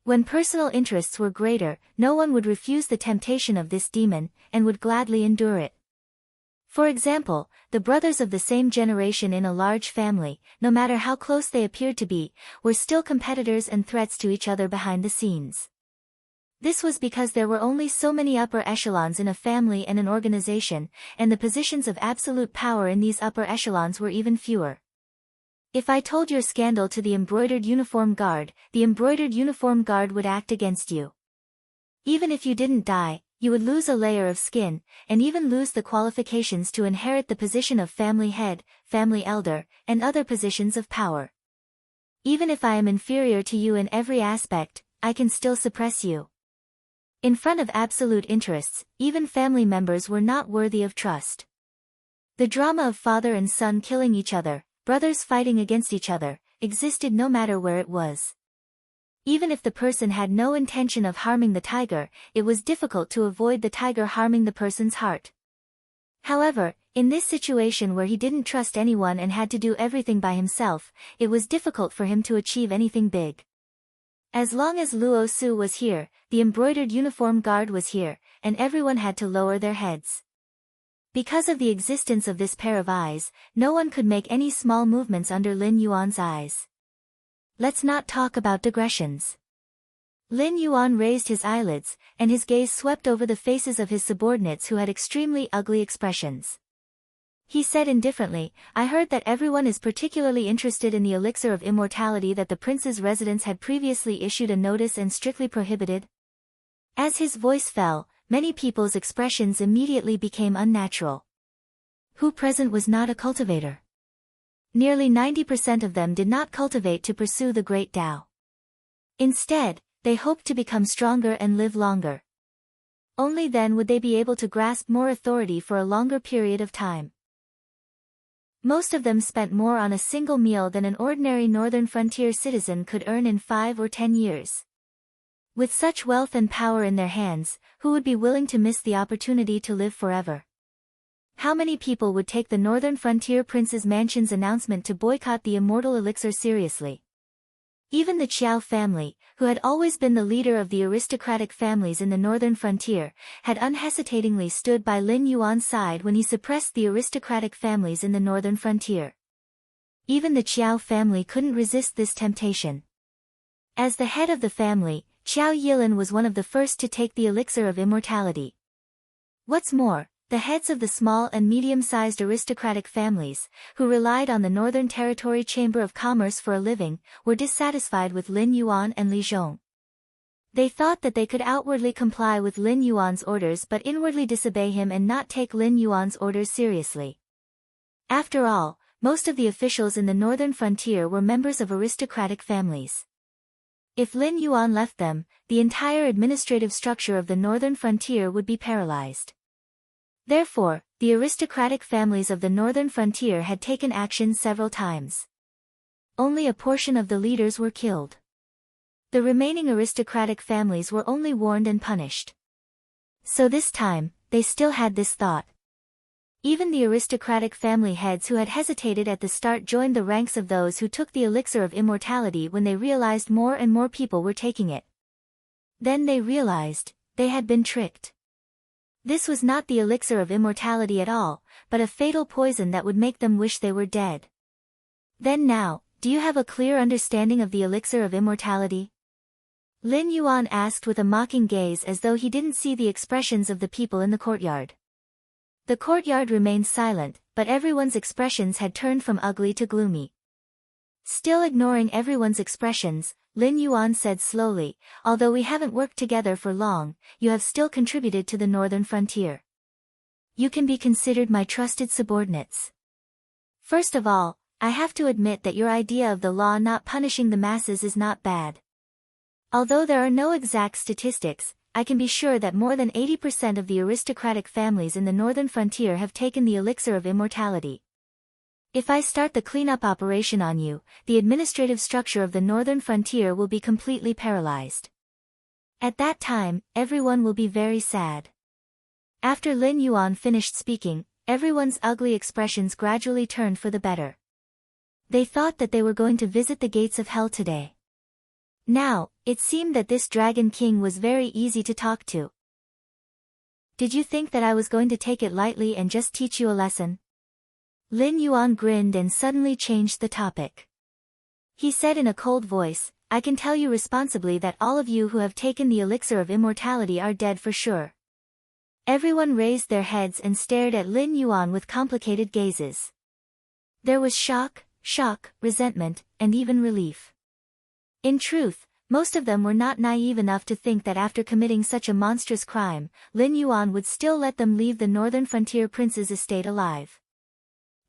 When personal interests were greater, no one would refuse the temptation of this demon, and would gladly endure it. For example, the brothers of the same generation in a large family, no matter how close they appeared to be, were still competitors and threats to each other behind the scenes. This was because there were only so many upper echelons in a family and an organization, and the positions of absolute power in these upper echelons were even fewer. If I told your scandal to the embroidered uniform guard, the embroidered uniform guard would act against you. Even if you didn't die, you would lose a layer of skin, and even lose the qualifications to inherit the position of family head, family elder, and other positions of power. Even if I am inferior to you in every aspect, I can still suppress you. In front of absolute interests, even family members were not worthy of trust. The drama of father and son killing each other, brothers fighting against each other, existed no matter where it was. Even if the person had no intention of harming the tiger, it was difficult to avoid the tiger harming the person's heart. However, in this situation where he didn't trust anyone and had to do everything by himself, it was difficult for him to achieve anything big. As long as Luo Su was here, the embroidered uniform guard was here, and everyone had to lower their heads. Because of the existence of this pair of eyes, no one could make any small movements under Lin Yuan's eyes. Let's not talk about digressions. Lin Yuan raised his eyelids, and his gaze swept over the faces of his subordinates who had extremely ugly expressions. He said indifferently, "I heard that everyone is particularly interested in the elixir of immortality that the prince's residence had previously issued a notice and strictly prohibited." As his voice fell, many people's expressions immediately became unnatural. Who present was not a cultivator? Nearly 90% of them did not cultivate to pursue the great Tao. Instead, they hoped to become stronger and live longer. Only then would they be able to grasp more authority for a longer period of time. Most of them spent more on a single meal than an ordinary northern frontier citizen could earn in 5 or 10 years. With such wealth and power in their hands, who would be willing to miss the opportunity to live forever? How many people would take the Northern Frontier Prince's mansion's announcement to boycott the immortal elixir seriously? Even the Qiao family, who had always been the leader of the aristocratic families in the Northern Frontier, had unhesitatingly stood by Lin Yuan's side when he suppressed the aristocratic families in the Northern Frontier. Even the Qiao family couldn't resist this temptation. As the head of the family, Qiao Yilin was one of the first to take the elixir of immortality. What's more, the heads of the small and medium-sized aristocratic families, who relied on the Northern Territory Chamber of Commerce for a living, were dissatisfied with Lin Yuan and Li Zhong. They thought that they could outwardly comply with Lin Yuan's orders but inwardly disobey him and not take Lin Yuan's orders seriously. After all, most of the officials in the Northern Frontier were members of aristocratic families. If Lin Yuan left them, the entire administrative structure of the Northern Frontier would be paralyzed. Therefore, the aristocratic families of the Northern Frontier had taken action several times. Only a portion of the leaders were killed. The remaining aristocratic families were only warned and punished. So this time, they still had this thought. Even the aristocratic family heads who had hesitated at the start joined the ranks of those who took the elixir of immortality when they realized more and more people were taking it. Then they realized, they had been tricked. This was not the elixir of immortality at all, but a fatal poison that would make them wish they were dead. Then now, do you have a clear understanding of the elixir of immortality? Lin Yuan asked with a mocking gaze as though he didn't see the expressions of the people in the courtyard. The courtyard remained silent, but everyone's expressions had turned from ugly to gloomy. Still ignoring everyone's expressions, Lin Yuan said slowly, "Although we haven't worked together for long, you have still contributed to the Northern Frontier. You can be considered my trusted subordinates. First of all, I have to admit that your idea of the law not punishing the masses is not bad. Although there are no exact statistics, I can be sure that more than 80% of the aristocratic families in the Northern Frontier have taken the elixir of immortality. If I start the cleanup operation on you, the administrative structure of the Northern Frontier will be completely paralyzed. At that time, everyone will be very sad." After Lin Yuan finished speaking, everyone's ugly expressions gradually turned for the better. They thought that they were going to visit the gates of hell today. Now, it seemed that this Dragon King was very easy to talk to. "Did you think that I was going to take it lightly and just teach you a lesson?" Lin Yuan grinned and suddenly changed the topic. He said in a cold voice, "I can tell you responsibly that all of you who have taken the elixir of immortality are dead for sure." Everyone raised their heads and stared at Lin Yuan with complicated gazes. There was shock, resentment, and even relief. In truth, most of them were not naive enough to think that after committing such a monstrous crime, Lin Yuan would still let them leave the Northern Frontier Prince's estate alive.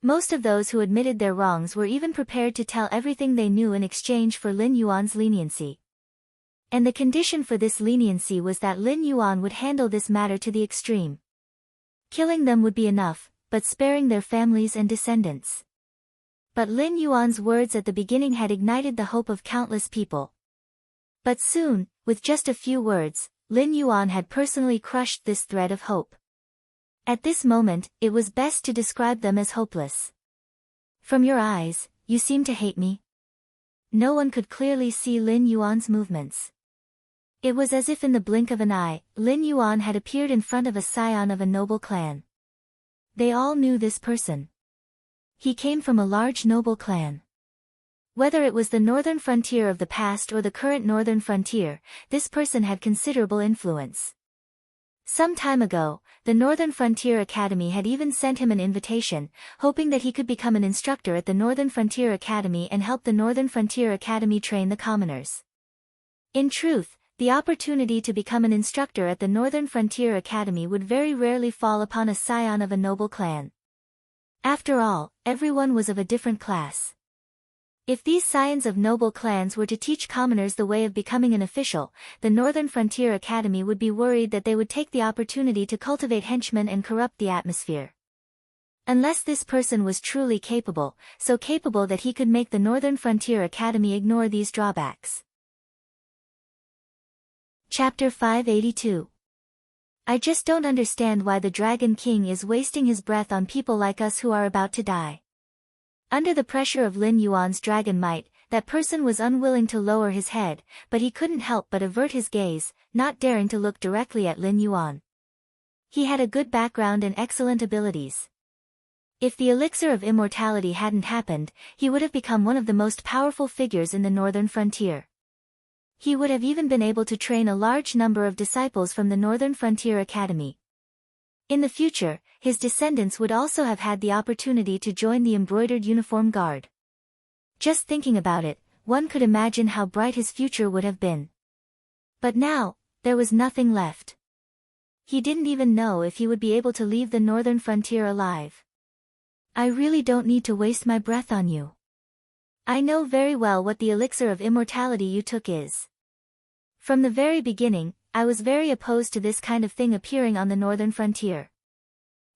Most of those who admitted their wrongs were even prepared to tell everything they knew in exchange for Lin Yuan's leniency. And the condition for this leniency was that Lin Yuan would handle this matter to the extreme. Killing them would be enough, but sparing their families and descendants. But Lin Yuan's words at the beginning had ignited the hope of countless people. But soon, with just a few words, Lin Yuan had personally crushed this thread of hope. At this moment, it was best to describe them as hopeless. From your eyes, you seem to hate me. No one could clearly see Lin Yuan's movements. It was as if in the blink of an eye, Lin Yuan had appeared in front of a scion of a noble clan. They all knew this person. He came from a large noble clan. Whether it was the northern frontier of the past or the current northern frontier, this person had considerable influence. Some time ago, the Northern Frontier Academy had even sent him an invitation, hoping that he could become an instructor at the Northern Frontier Academy and help the Northern Frontier Academy train the commoners. In truth, the opportunity to become an instructor at the Northern Frontier Academy would very rarely fall upon a scion of a noble clan. After all, everyone was of a different class. If these scions of noble clans were to teach commoners the way of becoming an official, the Northern Frontier Academy would be worried that they would take the opportunity to cultivate henchmen and corrupt the atmosphere. Unless this person was truly capable, so capable that he could make the Northern Frontier Academy ignore these drawbacks. Chapter 582. I just don't understand why the Dragon King is wasting his breath on people like us who are about to die. Under the pressure of Lin Yuan's dragon might, that person was unwilling to lower his head, but he couldn't help but avert his gaze, not daring to look directly at Lin Yuan. He had a good background and excellent abilities. If the elixir of immortality hadn't happened, he would have become one of the most powerful figures in the northern frontier. He would have even been able to train a large number of disciples from the Northern Frontier Academy. In the future, his descendants would also have had the opportunity to join the embroidered uniform guard. Just thinking about it, one could imagine how bright his future would have been. But now, there was nothing left. He didn't even know if he would be able to leave the northern frontier alive. I really don't need to waste my breath on you. I know very well what the elixir of immortality you took is. From the very beginning, I was very opposed to this kind of thing appearing on the northern frontier.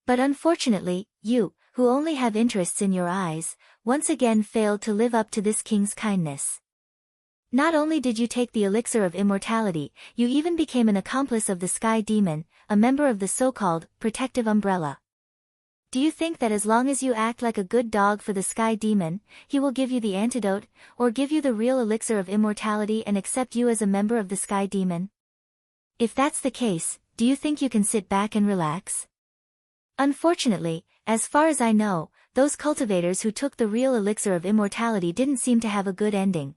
But unfortunately, you, who only have interests in your eyes, once again failed to live up to this king's kindness. Not only did you take the elixir of immortality, you even became an accomplice of the Sky Demon, a member of the so-called protective umbrella. Do you think that as long as you act like a good dog for the Sky Demon, he will give you the antidote, or give you the real elixir of immortality and accept you as a member of the Sky Demon? If that's the case, do you think you can sit back and relax? Unfortunately, as far as I know, those cultivators who took the real elixir of immortality didn't seem to have a good ending.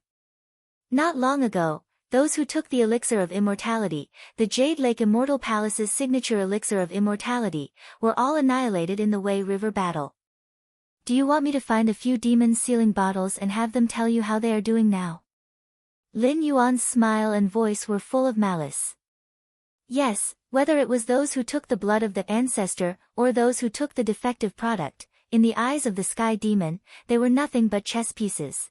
Not long ago, those who took the elixir of immortality, the Jade Lake Immortal Palace's signature elixir of immortality, were all annihilated in the Wei River battle. Do you want me to find a few demons sealing bottles and have them tell you how they are doing now? Lin Yuan's smile and voice were full of malice. Yes, whether it was those who took the blood of the ancestor, or those who took the defective product, in the eyes of the Sky Demon, they were nothing but chess pieces.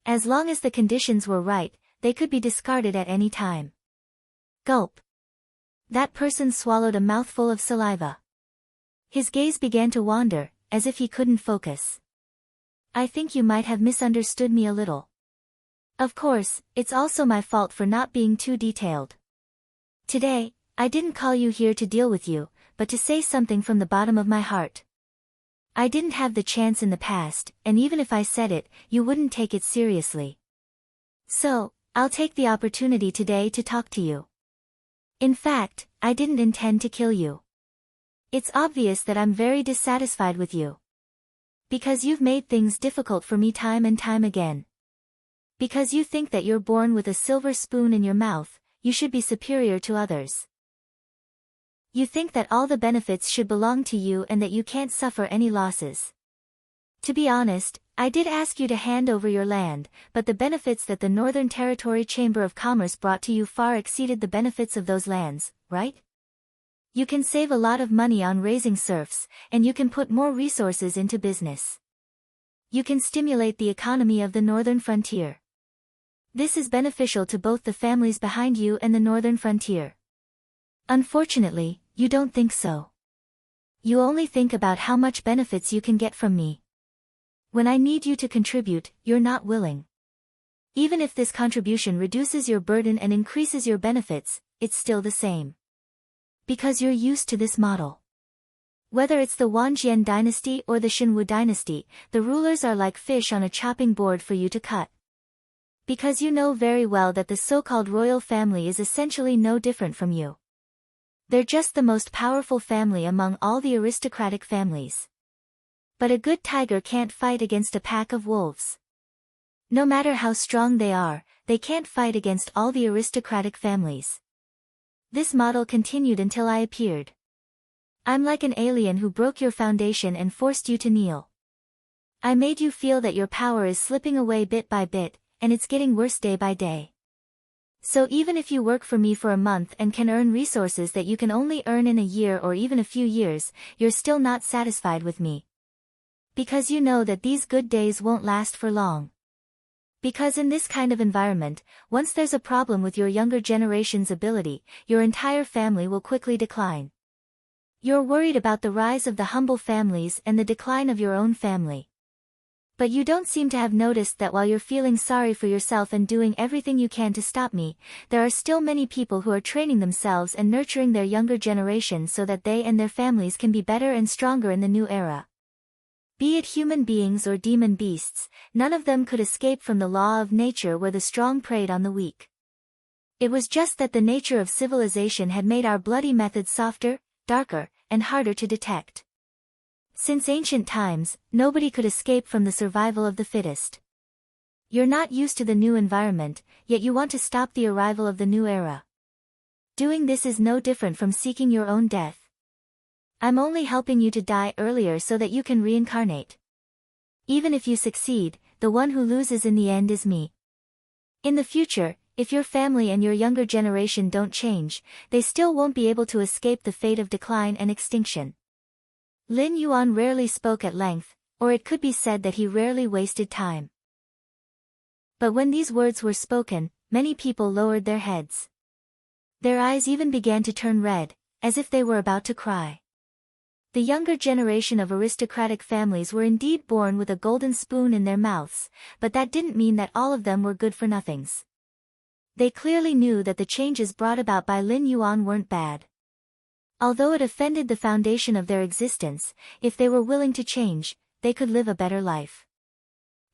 As long as the conditions were right, they could be discarded at any time. Gulp. That person swallowed a mouthful of saliva. His gaze began to wander, as if he couldn't focus. I think you might have misunderstood me a little. Of course, it's also my fault for not being too detailed. Today, I didn't call you here to deal with you, but to say something from the bottom of my heart. I didn't have the chance in the past, and even if I said it, you wouldn't take it seriously. So, I'll take the opportunity today to talk to you. In fact, I didn't intend to kill you. It's obvious that I'm very dissatisfied with you. Because you've made things difficult for me time and time again. Because you think that you're born with a silver spoon in your mouth, you should be superior to others. You think that all the benefits should belong to you and that you can't suffer any losses. To be honest, I did ask you to hand over your land, but the benefits that the Northern Territory Chamber of Commerce brought to you far exceeded the benefits of those lands, right? You can save a lot of money on raising serfs, and you can put more resources into business. You can stimulate the economy of the northern frontier. This is beneficial to both the families behind you and the northern frontier. Unfortunately, you don't think so. You only think about how much benefits you can get from me. When I need you to contribute, you're not willing. Even if this contribution reduces your burden and increases your benefits, it's still the same. Because you're used to this model. Whether it's the Wanjian dynasty or the Xinwu dynasty, the rulers are like fish on a chopping board for you to cut. Because you know very well that the so-called royal family is essentially no different from you. They're just the most powerful family among all the aristocratic families. But a good tiger can't fight against a pack of wolves. No matter how strong they are, they can't fight against all the aristocratic families. This model continued until I appeared. I'm like an alien who broke your foundation and forced you to kneel. I made you feel that your power is slipping away bit by bit, and it's getting worse day by day. So even if you work for me for a month and can earn resources that you can only earn in a year or even a few years, you're still not satisfied with me. Because you know that these good days won't last for long. Because in this kind of environment, once there's a problem with your younger generation's ability, your entire family will quickly decline. You're worried about the rise of the humble families and the decline of your own family. But you don't seem to have noticed that while you're feeling sorry for yourself and doing everything you can to stop me, there are still many people who are training themselves and nurturing their younger generation so that they and their families can be better and stronger in the new era. Be it human beings or demon beasts, none of them could escape from the law of nature where the strong preyed on the weak. It was just that the nature of civilization had made our bloody methods softer, darker, and harder to detect. Since ancient times, nobody could escape from the survival of the fittest. You're not used to the new environment, yet you want to stop the arrival of the new era. Doing this is no different from seeking your own death. I'm only helping you to die earlier so that you can reincarnate. Even if you succeed, the one who loses in the end is me. In the future, if your family and your younger generation don't change, they still won't be able to escape the fate of decline and extinction. Lin Yuan rarely spoke at length, or it could be said that he rarely wasted time. But when these words were spoken, many people lowered their heads. Their eyes even began to turn red, as if they were about to cry. The younger generation of aristocratic families were indeed born with a golden spoon in their mouths, but that didn't mean that all of them were good-for-nothings. They clearly knew that the changes brought about by Lin Yuan weren't bad. Although it offended the foundation of their existence, if they were willing to change, they could live a better life.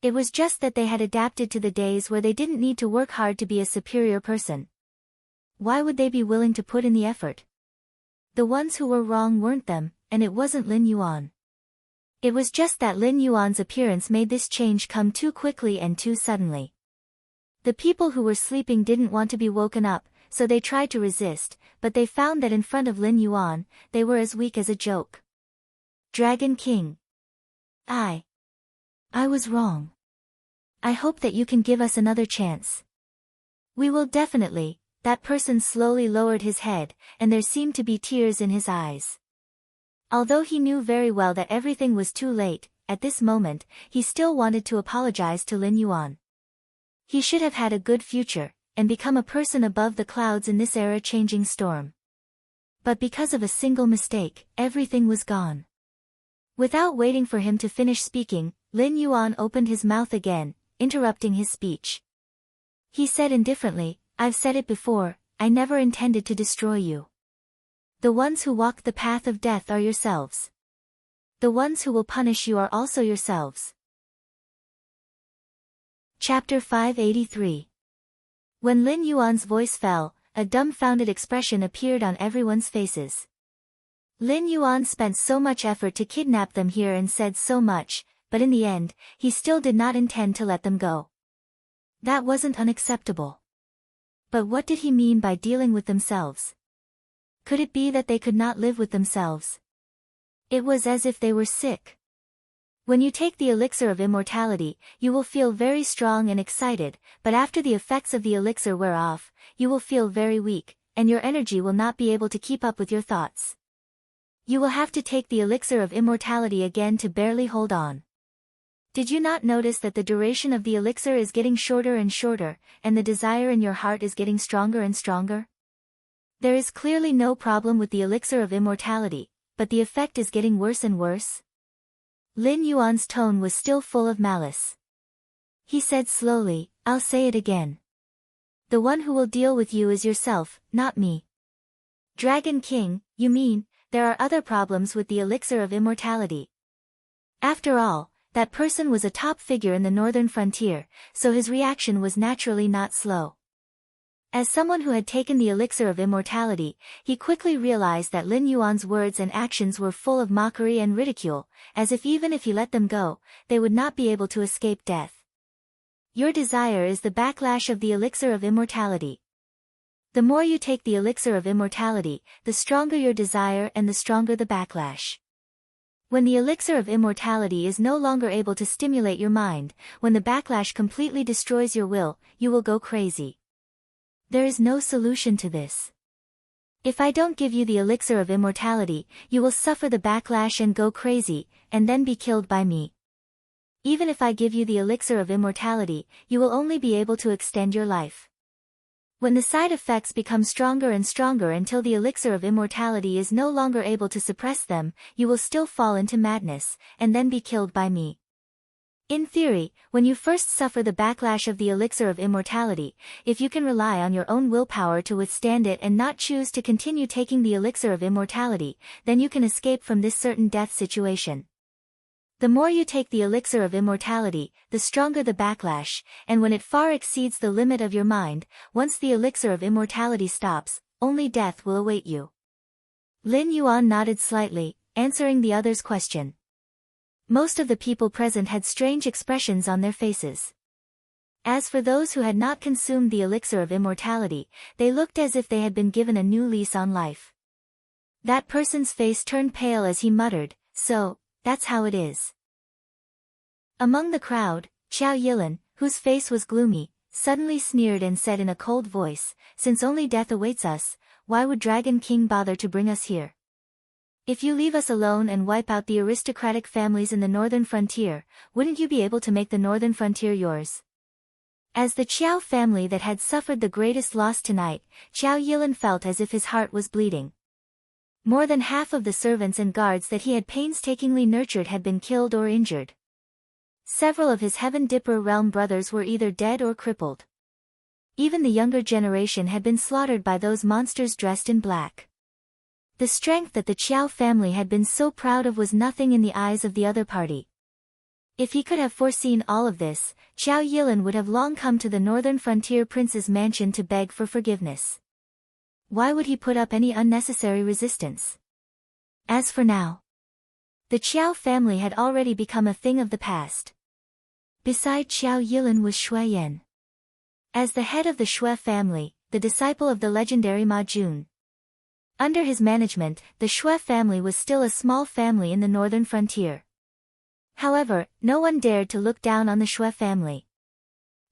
It was just that they had adapted to the days where they didn't need to work hard to be a superior person. Why would they be willing to put in the effort? The ones who were wrong weren't them, and it wasn't Lin Yuan. It was just that Lin Yuan's appearance made this change come too quickly and too suddenly. The people who were sleeping didn't want to be woken up, so they tried to resist, but they found that in front of Lin Yuan, they were as weak as a joke. Dragon King. I was wrong. I hope that you can give us another chance. We will definitely. That person slowly lowered his head, and there seemed to be tears in his eyes. Although he knew very well that everything was too late, at this moment, he still wanted to apologize to Lin Yuan. He should have had a good future, and become a person above the clouds in this era-changing storm. But because of a single mistake, everything was gone. Without waiting for him to finish speaking, Lin Yuan opened his mouth again, interrupting his speech. He said indifferently, "I've said it before, I never intended to destroy you. The ones who walk the path of death are yourselves. The ones who will punish you are also yourselves." Chapter 583. When Lin Yuan's voice fell, a dumbfounded expression appeared on everyone's faces. Lin Yuan spent so much effort to kidnap them here and said so much, but in the end, he still did not intend to let them go. That wasn't unacceptable. But what did he mean by dealing with themselves? Could it be that they could not live with themselves? It was as if they were sick. When you take the elixir of immortality, you will feel very strong and excited, but after the effects of the elixir wear off, you will feel very weak, and your energy will not be able to keep up with your thoughts. You will have to take the elixir of immortality again to barely hold on. Did you not notice that the duration of the elixir is getting shorter and shorter, and the desire in your heart is getting stronger and stronger? There is clearly no problem with the elixir of immortality, but the effect is getting worse and worse. Lin Yuan's tone was still full of malice. He said slowly, I'll say it again. The one who will deal with you is yourself, not me. Dragon King, you mean, there are other problems with the elixir of immortality. After all, that person was a top figure in the northern frontier, so his reaction was naturally not slow. As someone who had taken the elixir of immortality, he quickly realized that Lin Yuan's words and actions were full of mockery and ridicule, as if even if he let them go, they would not be able to escape death. Your desire is the backlash of the elixir of immortality. The more you take the elixir of immortality, the stronger your desire and the stronger the backlash. When the elixir of immortality is no longer able to stimulate your mind, when the backlash completely destroys your will, you will go crazy. There is no solution to this. If I don't give you the elixir of immortality, you will suffer the backlash and go crazy, and then be killed by me. Even if I give you the elixir of immortality, you will only be able to extend your life. When the side effects become stronger and stronger until the elixir of immortality is no longer able to suppress them, you will still fall into madness, and then be killed by me. In theory, when you first suffer the backlash of the elixir of immortality, if you can rely on your own willpower to withstand it and not choose to continue taking the elixir of immortality, then you can escape from this certain death situation. The more you take the elixir of immortality, the stronger the backlash, and when it far exceeds the limit of your mind, once the elixir of immortality stops, only death will await you. Lin Yuan nodded slightly, answering the other's question. Most of the people present had strange expressions on their faces. As for those who had not consumed the elixir of immortality, they looked as if they had been given a new lease on life. That person's face turned pale as he muttered, so, that's how it is. Among the crowd, Qiao Yilin, whose face was gloomy, suddenly sneered and said in a cold voice, since only death awaits us, why would Dragon King bother to bring us here? If you leave us alone and wipe out the aristocratic families in the northern frontier, wouldn't you be able to make the northern frontier yours? As the Qiao family that had suffered the greatest loss tonight, Qiao Yilin felt as if his heart was bleeding. More than half of the servants and guards that he had painstakingly nurtured had been killed or injured. Several of his Heaven Dipper realm brothers were either dead or crippled. Even the younger generation had been slaughtered by those monsters dressed in black. The strength that the Qiao family had been so proud of was nothing in the eyes of the other party. If he could have foreseen all of this, Qiao Yilin would have long come to the northern frontier prince's mansion to beg for forgiveness. Why would he put up any unnecessary resistance? As for now, the Qiao family had already become a thing of the past. Beside Qiao Yilin was Xue Yan. As the head of the Xue family, the disciple of the legendary Ma Jun. Under his management, the Xue family was still a small family in the northern frontier. However, no one dared to look down on the Xue family.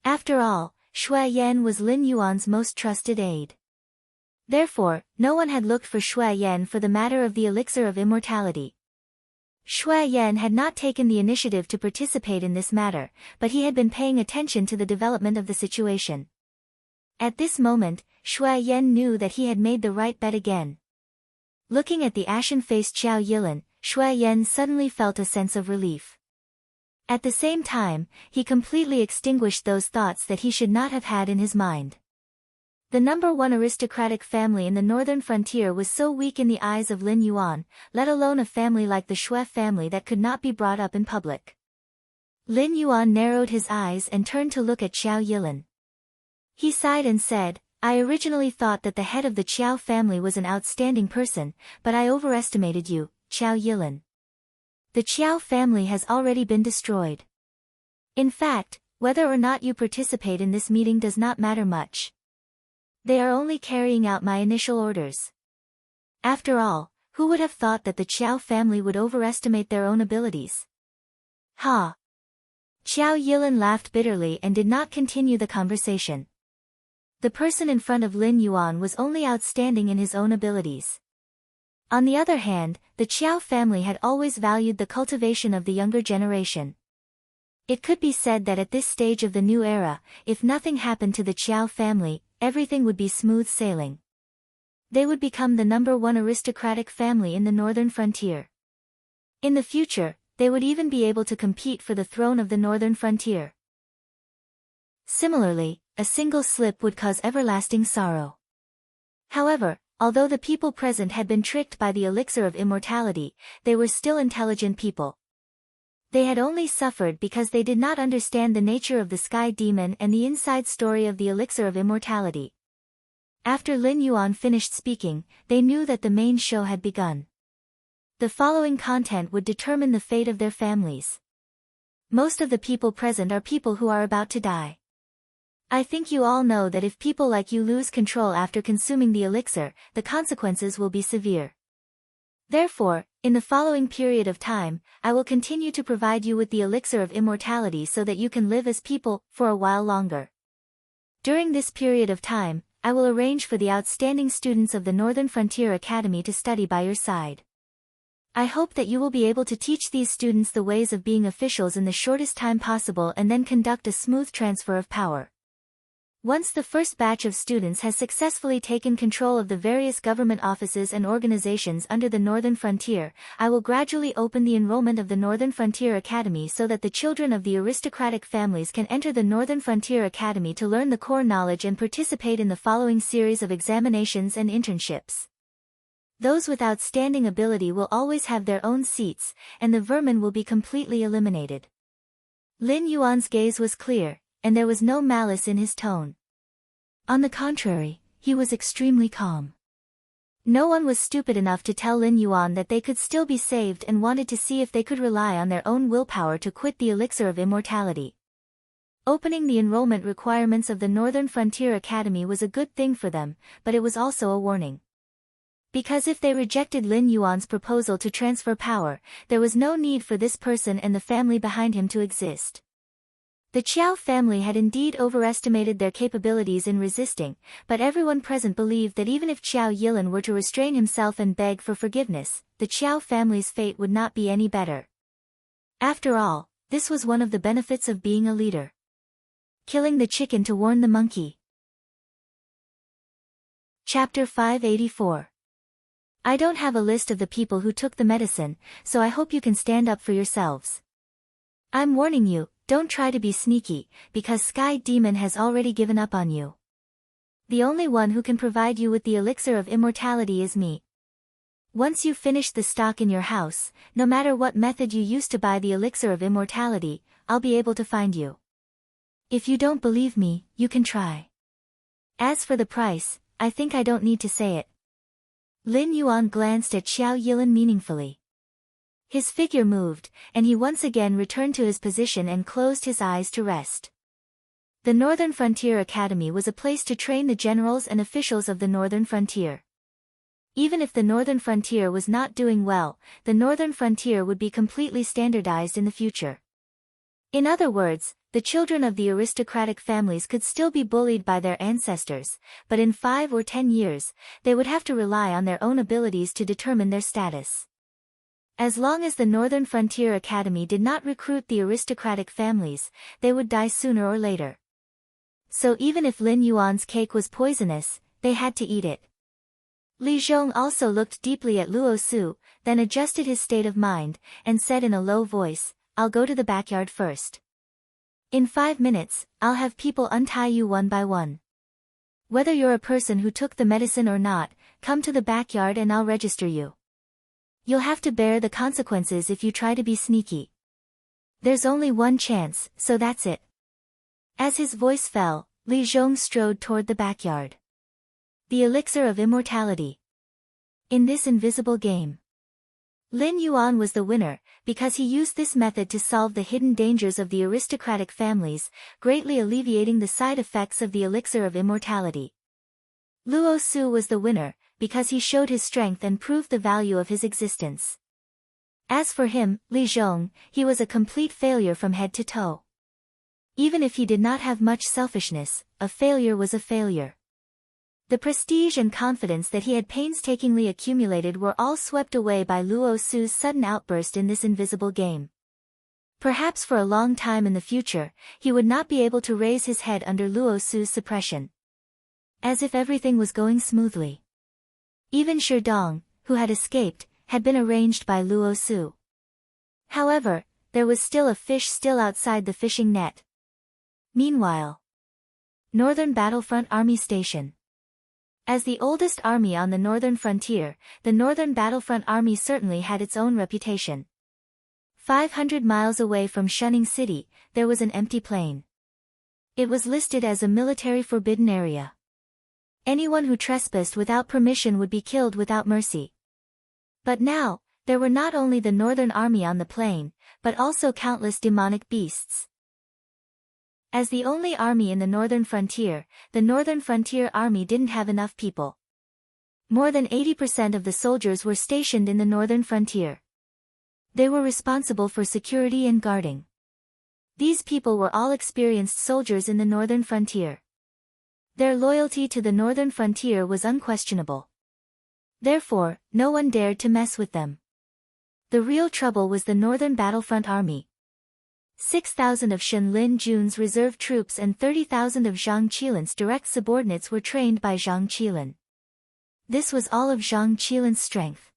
After all, Xue Yan was Lin Yuan's most trusted aide. Therefore, no one had looked for Xue Yan for the matter of the elixir of immortality. Xue Yan had not taken the initiative to participate in this matter, but he had been paying attention to the development of the situation. At this moment, Xue Yan knew that he had made the right bet again. Looking at the ashen-faced Qiao Yilin, Xue Yan suddenly felt a sense of relief. At the same time, he completely extinguished those thoughts that he should not have had in his mind. The number one aristocratic family in the northern frontier was so weak in the eyes of Lin Yuan, let alone a family like the Xue family that could not be brought up in public. Lin Yuan narrowed his eyes and turned to look at Qiao Yilin. He sighed and said, I originally thought that the head of the Qiao family was an outstanding person, but I overestimated you, Qiao Yilin. The Qiao family has already been destroyed. In fact, whether or not you participate in this meeting does not matter much. They are only carrying out my initial orders. After all, who would have thought that the Qiao family would overestimate their own abilities? Ha! Qiao Yilin laughed bitterly and did not continue the conversation. The person in front of Lin Yuan was only outstanding in his own abilities. On the other hand, the Qiao family had always valued the cultivation of the younger generation. It could be said that at this stage of the new era, if nothing happened to the Qiao family, everything would be smooth sailing. They would become the number one aristocratic family in the northern frontier. In the future, they would even be able to compete for the throne of the northern frontier. Similarly, a single slip would cause everlasting sorrow. However, although the people present had been tricked by the elixir of immortality, they were still intelligent people. They had only suffered because they did not understand the nature of the sky demon and the inside story of the elixir of immortality. After Lin Yuan finished speaking, they knew that the main show had begun. The following content would determine the fate of their families. Most of the people present are people who are about to die. I think you all know that if people like you lose control after consuming the elixir, the consequences will be severe. Therefore, in the following period of time, I will continue to provide you with the elixir of immortality so that you can live as people for a while longer. During this period of time, I will arrange for the outstanding students of the Northern Frontier Academy to study by your side. I hope that you will be able to teach these students the ways of being officials in the shortest time possible and then conduct a smooth transfer of power. Once the first batch of students has successfully taken control of the various government offices and organizations under the Northern Frontier, I will gradually open the enrollment of the Northern Frontier Academy so that the children of the aristocratic families can enter the Northern Frontier Academy to learn the core knowledge and participate in the following series of examinations and internships. Those with outstanding ability will always have their own seats, and the vermin will be completely eliminated. Lin Yuan's gaze was clear, and there was no malice in his tone. On the contrary, he was extremely calm. No one was stupid enough to tell Lin Yuan that they could still be saved and wanted to see if they could rely on their own willpower to quit the elixir of immortality. Opening the enrollment requirements of the Northern Frontier Academy was a good thing for them, but it was also a warning. Because if they rejected Lin Yuan's proposal to transfer power, there was no need for this person and the family behind him to exist. The Qiao family had indeed overestimated their capabilities in resisting, but everyone present believed that even if Qiao Yilin were to restrain himself and beg for forgiveness, the Qiao family's fate would not be any better. After all, this was one of the benefits of being a leader. Killing the chicken to warn the monkey. Chapter 584. I don't have a list of the people who took the medicine, so I hope you can stand up for yourselves. I'm warning you, don't try to be sneaky, because Sky Demon has already given up on you. The only one who can provide you with the elixir of immortality is me. Once you've finished the stock in your house, no matter what method you used to buy the elixir of immortality, I'll be able to find you. If you don't believe me, you can try. As for the price, I think I don't need to say it. Lin Yuan glanced at Xiao Yilin meaningfully. His figure moved, and he once again returned to his position and closed his eyes to rest. The Northern Frontier Academy was a place to train the generals and officials of the Northern Frontier. Even if the Northern Frontier was not doing well, the Northern Frontier would be completely standardized in the future. In other words, the children of the aristocratic families could still be bullied by their ancestors, but in 5 or 10 years, they would have to rely on their own abilities to determine their status. As long as the Northern Frontier Academy did not recruit the aristocratic families, they would die sooner or later. So even if Lin Yuan's cake was poisonous, they had to eat it. Li Zhong also looked deeply at Luo Su, then adjusted his state of mind, and said in a low voice, I'll go to the backyard first. In 5 minutes, I'll have people untie you one by one. Whether you're a person who took the medicine or not, come to the backyard and I'll register you. You'll have to bear the consequences if you try to be sneaky. There's only one chance, so that's it. As his voice fell, Li Zhong strode toward the backyard. The elixir of immortality. In this invisible game, Lin Yuan was the winner, because he used this method to solve the hidden dangers of the aristocratic families, greatly alleviating the side effects of the elixir of immortality. Luo Su was the winner, because he showed his strength and proved the value of his existence. As for him, Li Zhong, he was a complete failure from head to toe. Even if he did not have much selfishness, a failure was a failure. The prestige and confidence that he had painstakingly accumulated were all swept away by Luo Su's sudden outburst in this invisible game. Perhaps for a long time in the future, he would not be able to raise his head under Luo Su's suppression. As if everything was going smoothly. Even Sherdong, who had escaped, had been arranged by Luo Su. However, there was still a fish still outside the fishing net. Meanwhile, Northern Battlefront Army Station. As the oldest army on the northern frontier, the Northern Battlefront Army certainly had its own reputation. 500 miles away from Shunning City, there was an empty plain. It was listed as a military forbidden area. Anyone who trespassed without permission would be killed without mercy. But now, there were not only the Northern Army on the plain, but also countless demonic beasts. As the only army in the northern frontier, the Northern Frontier Army didn't have enough people. More than 80% of the soldiers were stationed in the northern frontier. They were responsible for security and guarding. These people were all experienced soldiers in the northern frontier. Their loyalty to the northern frontier was unquestionable. Therefore, no one dared to mess with them. The real trouble was the Northern Battlefront Army. 6,000 of Shen Lin Jun's reserve troops and 30,000 of Zhang Qilin's direct subordinates were trained by Zhang Qilin. This was all of Zhang Qilin's strength.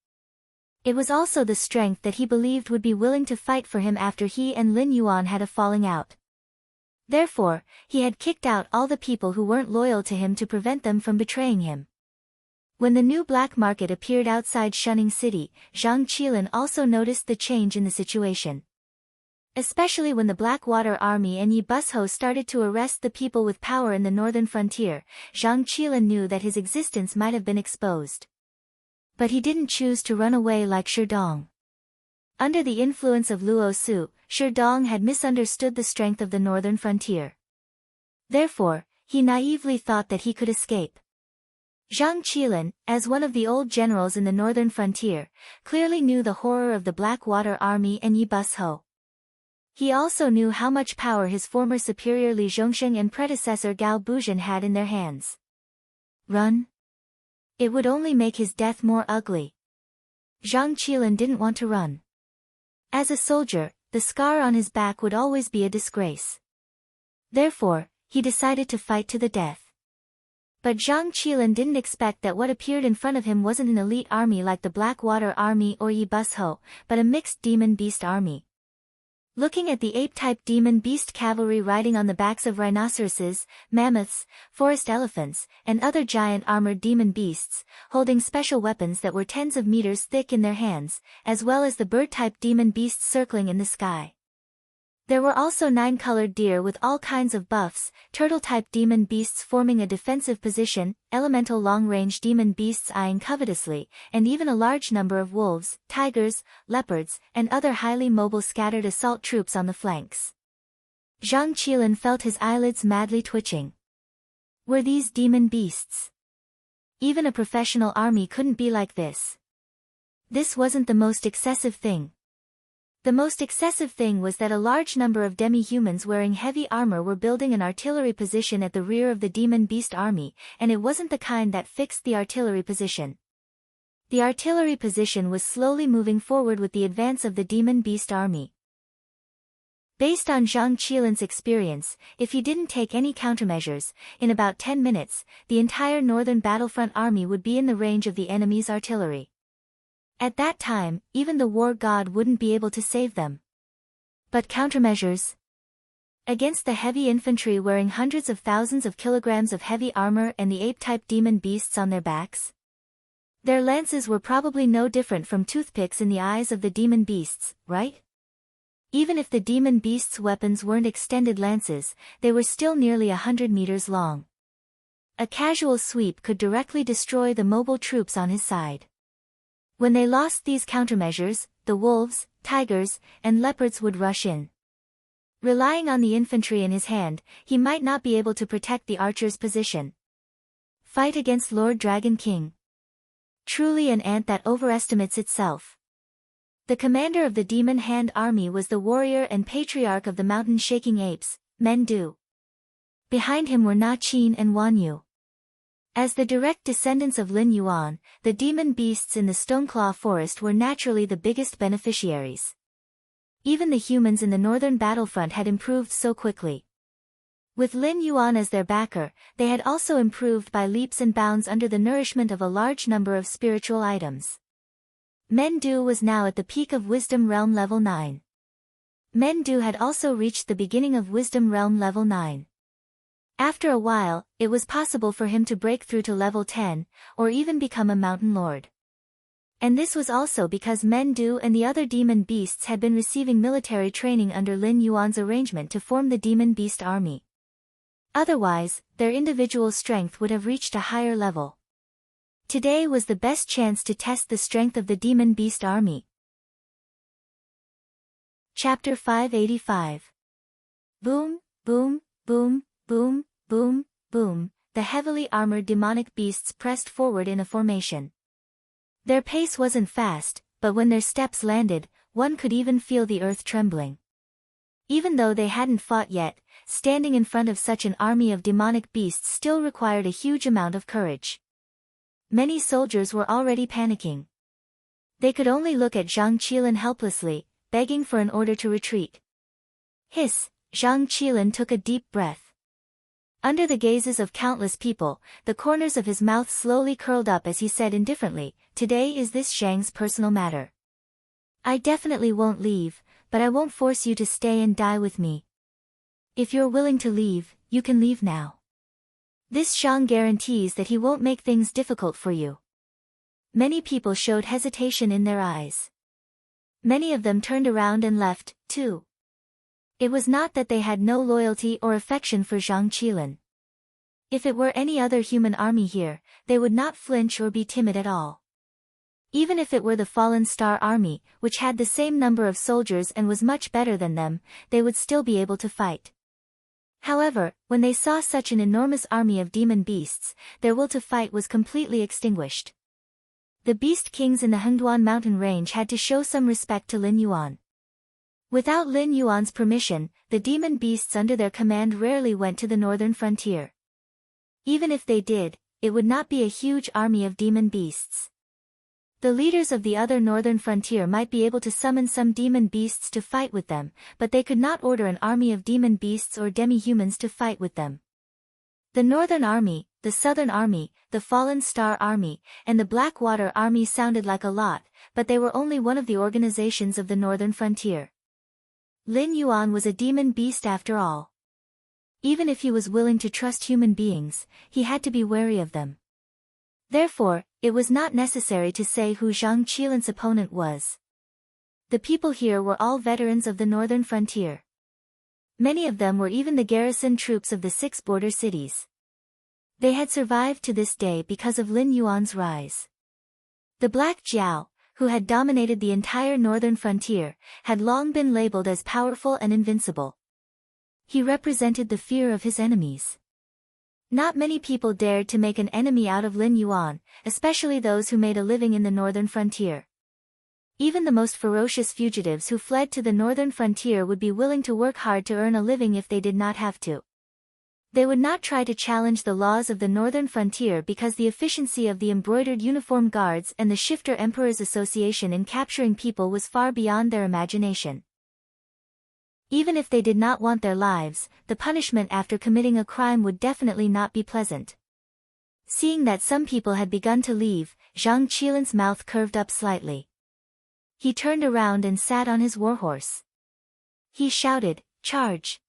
It was also the strength that he believed would be willing to fight for him after he and Lin Yuan had a falling out. Therefore, he had kicked out all the people who weren't loyal to him to prevent them from betraying him. When the new black market appeared outside Shunning City, Zhang Qilin also noticed the change in the situation. Especially when the Blackwater Army and Yi Busho started to arrest the people with power in the northern frontier, Zhang Qilin knew that his existence might have been exposed. But he didn't choose to run away like Shi Dong. Under the influence of Luo Su, Shi Dong had misunderstood the strength of the northern frontier. Therefore, he naively thought that he could escape. Zhang Qilin, as one of the old generals in the northern frontier, clearly knew the horror of the Blackwater Army and Yi Busho. He also knew how much power his former superior Li Zhongsheng and predecessor Gao Buzhen had in their hands. Run? It would only make his death more ugly. Zhang Qilin didn't want to run. As a soldier, the scar on his back would always be a disgrace. Therefore, he decided to fight to the death. But Zhang Qilin didn't expect that what appeared in front of him wasn't an elite army like the Blackwater Army or Yi Busho, but a mixed demon-beast army. Looking at the ape-type demon-beast cavalry riding on the backs of rhinoceroses, mammoths, forest elephants, and other giant armored demon beasts, holding special weapons that were tens of meters thick in their hands, as well as the bird-type demon beasts circling in the sky. There were also 9-colored deer with all kinds of buffs, turtle-type demon beasts forming a defensive position, elemental long-range demon beasts eyeing covetously, and even a large number of wolves, tigers, leopards, and other highly mobile scattered assault troops on the flanks. Zhang Qilin felt his eyelids madly twitching. Were these demon beasts? Even a professional army couldn't be like this. This wasn't the most excessive thing. The most excessive thing was that a large number of demi-humans wearing heavy armor were building an artillery position at the rear of the demon beast army, and it wasn't the kind that fixed the artillery position. The artillery position was slowly moving forward with the advance of the demon beast army. Based on Zhang Qilin's experience, if he didn't take any countermeasures, in about 10 minutes, the entire northern battlefront army would be in the range of the enemy's artillery. At that time, even the war god wouldn't be able to save them. But countermeasures? Against the heavy infantry wearing hundreds of thousands of kilograms of heavy armor and the ape-type demon beasts on their backs? Their lances were probably no different from toothpicks in the eyes of the demon beasts, right? Even if the demon beasts' weapons weren't extended lances, they were still nearly 100 meters long. A casual sweep could directly destroy the mobile troops on his side. When they lost these countermeasures, the wolves, tigers, and leopards would rush in. Relying on the infantry in his hand, he might not be able to protect the archer's position. Fight against Lord Dragon King. Truly an ant that overestimates itself. The commander of the Demon Hand Army was the warrior and patriarch of the mountain-shaking apes, Mendu. Behind him were Na Qin and Wan Yu. As the direct descendants of Lin Yuan, the demon beasts in the Stoneclaw Forest were naturally the biggest beneficiaries. Even the humans in the northern battlefront had improved so quickly. With Lin Yuan as their backer, they had also improved by leaps and bounds under the nourishment of a large number of spiritual items. Mendu was now at the peak of Wisdom Realm Level 9. Mendu had also reached the beginning of Wisdom Realm Level 9. After a while, it was possible for him to break through to level 10, or even become a mountain lord. And this was also because Men Du and the other demon beasts had been receiving military training under Lin Yuan's arrangement to form the demon beast army. Otherwise, their individual strength would have reached a higher level. Today was the best chance to test the strength of the demon beast army. Chapter 585. Boom, boom, boom, boom, boom, boom, the heavily armored demonic beasts pressed forward in a formation. Their pace wasn't fast, but when their steps landed, one could even feel the earth trembling. Even though they hadn't fought yet, standing in front of such an army of demonic beasts still required a huge amount of courage. Many soldiers were already panicking. They could only look at Zhang Qilin helplessly, begging for an order to retreat. Hiss, Zhang Qilin took a deep breath. Under the gazes of countless people, the corners of his mouth slowly curled up as he said indifferently, "Today is this Zhang's personal matter. I definitely won't leave, but I won't force you to stay and die with me. If you're willing to leave, you can leave now. This Zhang guarantees that he won't make things difficult for you." Many people showed hesitation in their eyes. Many of them turned around and left, too. It was not that they had no loyalty or affection for Zhang Qilin. If it were any other human army here, they would not flinch or be timid at all. Even if it were the Fallen Star Army, which had the same number of soldiers and was much better than them, they would still be able to fight. However, when they saw such an enormous army of demon beasts, their will to fight was completely extinguished. The beast kings in the Hengduan mountain range had to show some respect to Lin Yuan. Without Lin Yuan's permission, the demon beasts under their command rarely went to the northern frontier. Even if they did, it would not be a huge army of demon beasts. The leaders of the other northern frontier might be able to summon some demon beasts to fight with them, but they could not order an army of demon beasts or demi-humans to fight with them. The Northern Army, the Southern Army, the Fallen Star Army, and the Blackwater Army sounded like a lot, but they were only one of the organizations of the northern frontier. Lin Yuan was a demon beast after all. Even if he was willing to trust human beings, he had to be wary of them. Therefore, it was not necessary to say who Zhang Qilin's opponent was. The people here were all veterans of the northern frontier. Many of them were even the garrison troops of the 6 border cities. They had survived to this day because of Lin Yuan's rise. The Black Jiao, who had dominated the entire northern frontier, had long been labeled as powerful and invincible. He represented the fear of his enemies. Not many people dared to make an enemy out of Lin Yuan, especially those who made a living in the northern frontier. Even the most ferocious fugitives who fled to the northern frontier would be willing to work hard to earn a living if they did not have to. They would not try to challenge the laws of the northern frontier because the efficiency of the embroidered uniform guards and the Shifter Emperors Association in capturing people was far beyond their imagination. Even if they did not want their lives, the punishment after committing a crime would definitely not be pleasant. Seeing that some people had begun to leave, Zhang Qilin's mouth curved up slightly. He turned around and sat on his warhorse. He shouted, "Charge!"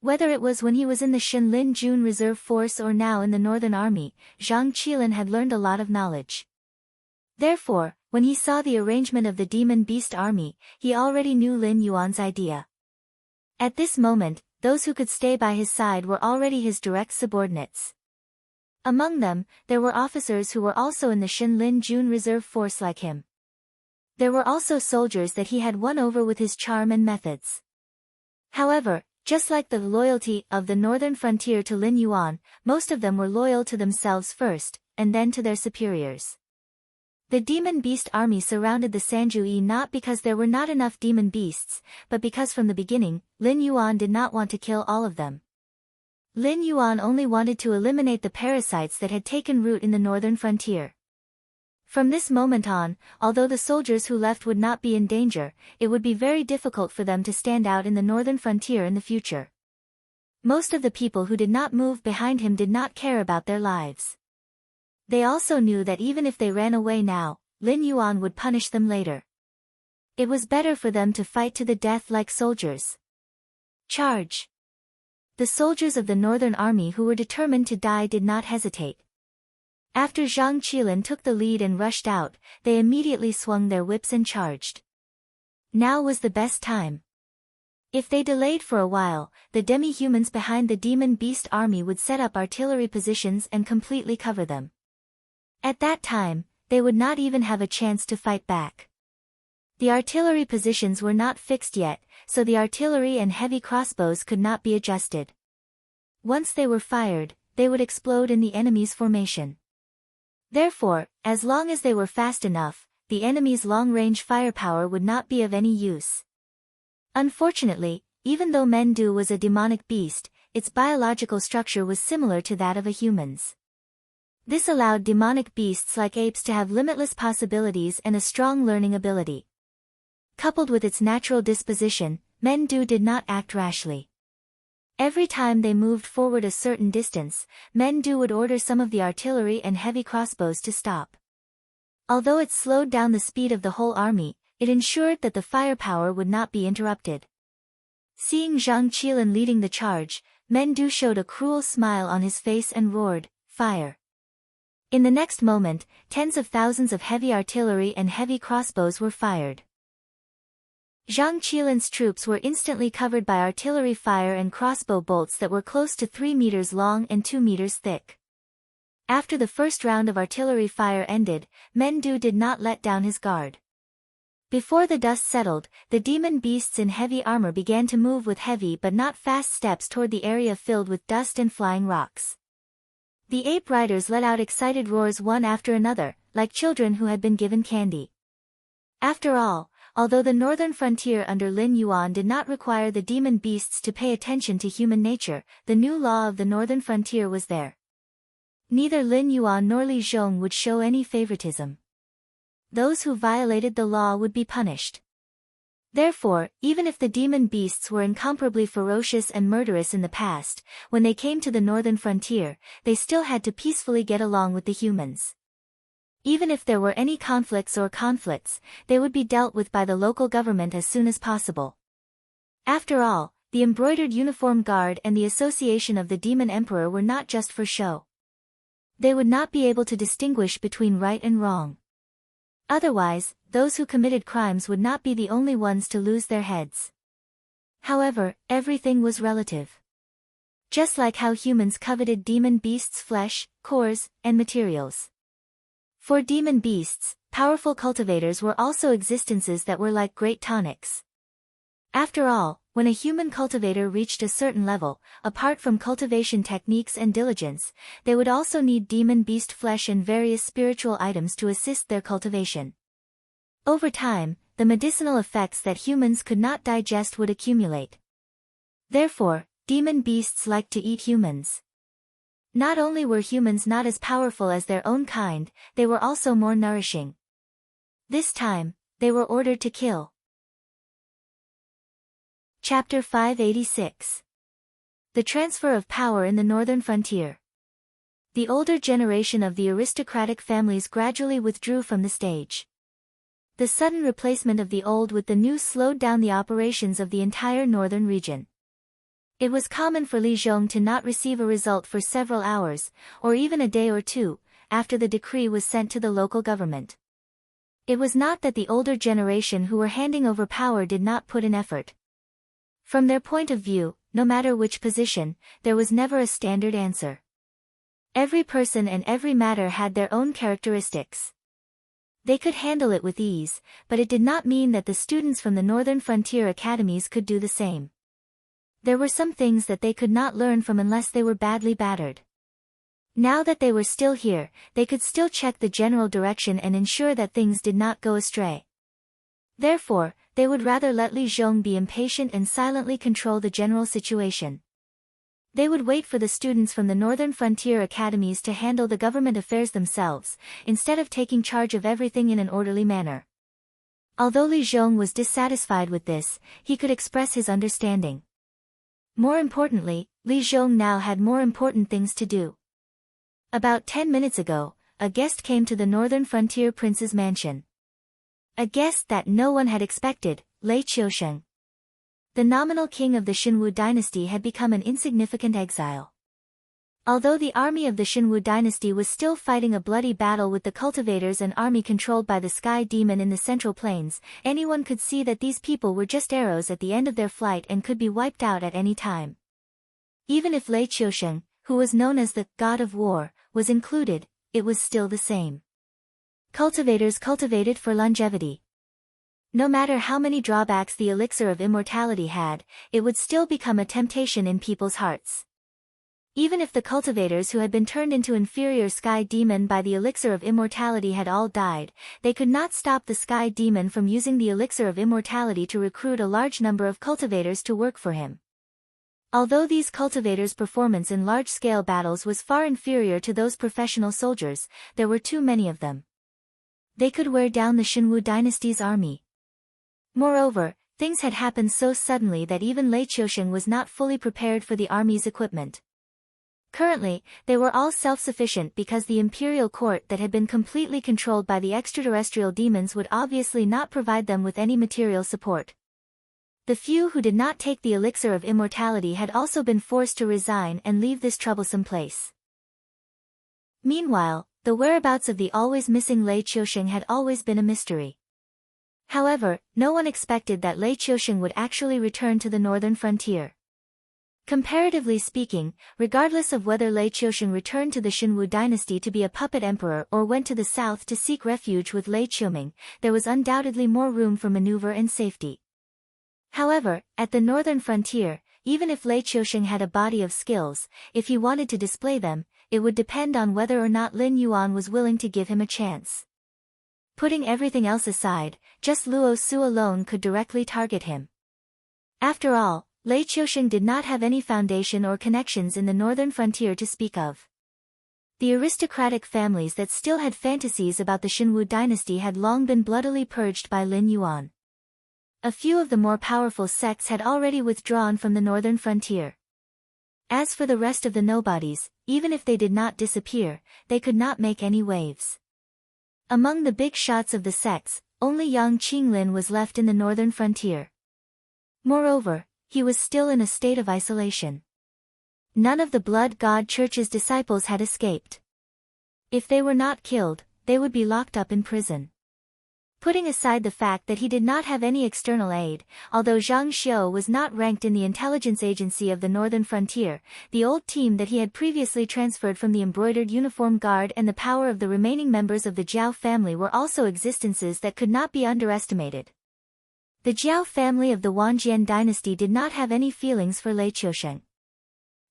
Whether it was when he was in the Shenlin Jun Reserve Force or now in the Northern Army, Zhang Qilin had learned a lot of knowledge. Therefore, when he saw the arrangement of the Demon Beast Army, he already knew Lin Yuan's idea. At this moment, those who could stay by his side were already his direct subordinates. Among them, there were officers who were also in the Shenlin Jun Reserve Force like him. There were also soldiers that he had won over with his charm and methods. However, just like the loyalty of the northern frontier to Lin Yuan, most of them were loyal to themselves first, and then to their superiors. The demon beast army surrounded the Sanjui not because there were not enough demon beasts, but because from the beginning, Lin Yuan did not want to kill all of them. Lin Yuan only wanted to eliminate the parasites that had taken root in the northern frontier. From this moment on, although the soldiers who left would not be in danger, it would be very difficult for them to stand out in the northern frontier in the future. Most of the people who did not move behind him did not care about their lives. They also knew that even if they ran away now, Lin Yuan would punish them later. It was better for them to fight to the death like soldiers. Charge! the soldiers of the Northern Army who were determined to die did not hesitate. After Zhang Qilin took the lead and rushed out, they immediately swung their whips and charged. Now was the best time. If they delayed for a while, the demi-humans behind the demon beast army would set up artillery positions and completely cover them. At that time, they would not even have a chance to fight back. The artillery positions were not fixed yet, so the artillery and heavy crossbows could not be adjusted. Once they were fired, they would explode in the enemy's formation. Therefore, as long as they were fast enough, the enemy's long-range firepower would not be of any use. Unfortunately, even though Mendu was a demonic beast, its biological structure was similar to that of a human's. This allowed demonic beasts like apes to have limitless possibilities and a strong learning ability. Coupled with its natural disposition, Mendu did not act rashly. Every time they moved forward a certain distance, Mendu would order some of the artillery and heavy crossbows to stop. Although it slowed down the speed of the whole army, it ensured that the firepower would not be interrupted. Seeing Zhang Qilin leading the charge, Mendu showed a cruel smile on his face and roared, "Fire!" In the next moment, tens of thousands of heavy artillery and heavy crossbows were fired. Zhang Qilin's troops were instantly covered by artillery fire and crossbow bolts that were close to 3 meters long and 2 meters thick. After the first round of artillery fire ended, Mendu did not let down his guard. Before the dust settled, the demon beasts in heavy armor began to move with heavy but not fast steps toward the area filled with dust and flying rocks. The ape riders let out excited roars one after another, like children who had been given candy. After all, although the northern frontier under Lin Yuan did not require the demon beasts to pay attention to human nature, the new law of the northern frontier was there. Neither Lin Yuan nor Li Zhong would show any favoritism. Those who violated the law would be punished. Therefore, even if the demon beasts were incomparably ferocious and murderous in the past, when they came to the northern frontier, they still had to peacefully get along with the humans. Even if there were any conflicts, they would be dealt with by the local government as soon as possible. After all, the embroidered uniform guard and the association of the demon emperor were not just for show. They would not be able to distinguish between right and wrong. Otherwise, those who committed crimes would not be the only ones to lose their heads. However, everything was relative. Just like how humans coveted demon beasts' flesh, cores, and materials. For demon beasts, powerful cultivators were also existences that were like great tonics. After all, when a human cultivator reached a certain level, apart from cultivation techniques and diligence, they would also need demon beast flesh and various spiritual items to assist their cultivation. Over time, the medicinal effects that humans could not digest would accumulate. Therefore, demon beasts liked to eat humans. Not only were humans not as powerful as their own kind, they were also more nourishing. This time, they were ordered to kill. Chapter 586. The Transfer of Power in the Northern Frontier. The older generation of the aristocratic families gradually withdrew from the stage. The sudden replacement of the old with the new slowed down the operations of the entire northern region. It was common for Li Zhong to not receive a result for several hours, or even a day or two, after the decree was sent to the local government. It was not that the older generation who were handing over power did not put in effort. From their point of view, no matter which position, there was never a standard answer. Every person and every matter had their own characteristics. They could handle it with ease, but it did not mean that the students from the northern frontier academies could do the same. There were some things that they could not learn from unless they were badly battered. Now that they were still here, they could still check the general direction and ensure that things did not go astray. Therefore, they would rather let Li Zhong be impatient and silently control the general situation. They would wait for the students from the northern frontier academies to handle the government affairs themselves, instead of taking charge of everything in an orderly manner. Although Li Zhong was dissatisfied with this, he could express his understanding. More importantly, Li Zhong now had more important things to do. About 10 minutes ago, a guest came to the northern frontier prince's mansion. A guest that no one had expected, Lei Qiusheng. The nominal king of the Xinwu dynasty had become an insignificant exile. Although the army of the Xinwu dynasty was still fighting a bloody battle with the cultivators and army controlled by the sky demon in the central plains, anyone could see that these people were just arrows at the end of their flight and could be wiped out at any time. Even if Lei Qiusheng, who was known as the god of war, was included, it was still the same. Cultivators cultivated for longevity. No matter how many drawbacks the elixir of immortality had, it would still become a temptation in people's hearts. Even if the cultivators who had been turned into inferior sky demon by the elixir of immortality had all died, they could not stop the sky demon from using the elixir of immortality to recruit a large number of cultivators to work for him. Although these cultivators' performance in large-scale battles was far inferior to those professional soldiers, there were too many of them. They could wear down the Xinwu dynasty's army. Moreover, things had happened so suddenly that even Lei Qiusheng was not fully prepared for the army's equipment. Currently, they were all self-sufficient because the imperial court that had been completely controlled by the extraterrestrial demons would obviously not provide them with any material support. The few who did not take the elixir of immortality had also been forced to resign and leave this troublesome place. Meanwhile, the whereabouts of the always missing Lei Qiusheng had always been a mystery. However, no one expected that Lei Qiusheng would actually return to the northern frontier. Comparatively speaking, regardless of whether Lei Qiusheng returned to the Xinwu dynasty to be a puppet emperor or went to the south to seek refuge with Lei Qiuming, there was undoubtedly more room for maneuver and safety. However, at the northern frontier, even if Lei Qiusheng had a body of skills, if he wanted to display them, it would depend on whether or not Lin Yuan was willing to give him a chance. Putting everything else aside, just Luo Su alone could directly target him. After all, Lei Qiusheng did not have any foundation or connections in the northern frontier to speak of. The aristocratic families that still had fantasies about the Xinwu dynasty had long been bloodily purged by Lin Yuan. A few of the more powerful sects had already withdrawn from the northern frontier. As for the rest of the nobodies, even if they did not disappear, they could not make any waves. Among the big shots of the sects, only Yang Qinglin was left in the northern frontier. Moreover, he was still in a state of isolation. None of the Blood God Church's disciples had escaped. If they were not killed, they would be locked up in prison. Putting aside the fact that he did not have any external aid, although Zhang Xiu was not ranked in the intelligence agency of the northern frontier, the old team that he had previously transferred from the embroidered uniform guard and the power of the remaining members of the Jiao family were also existences that could not be underestimated. The Jiao family of the Wanjian dynasty did not have any feelings for Lei Qiusheng.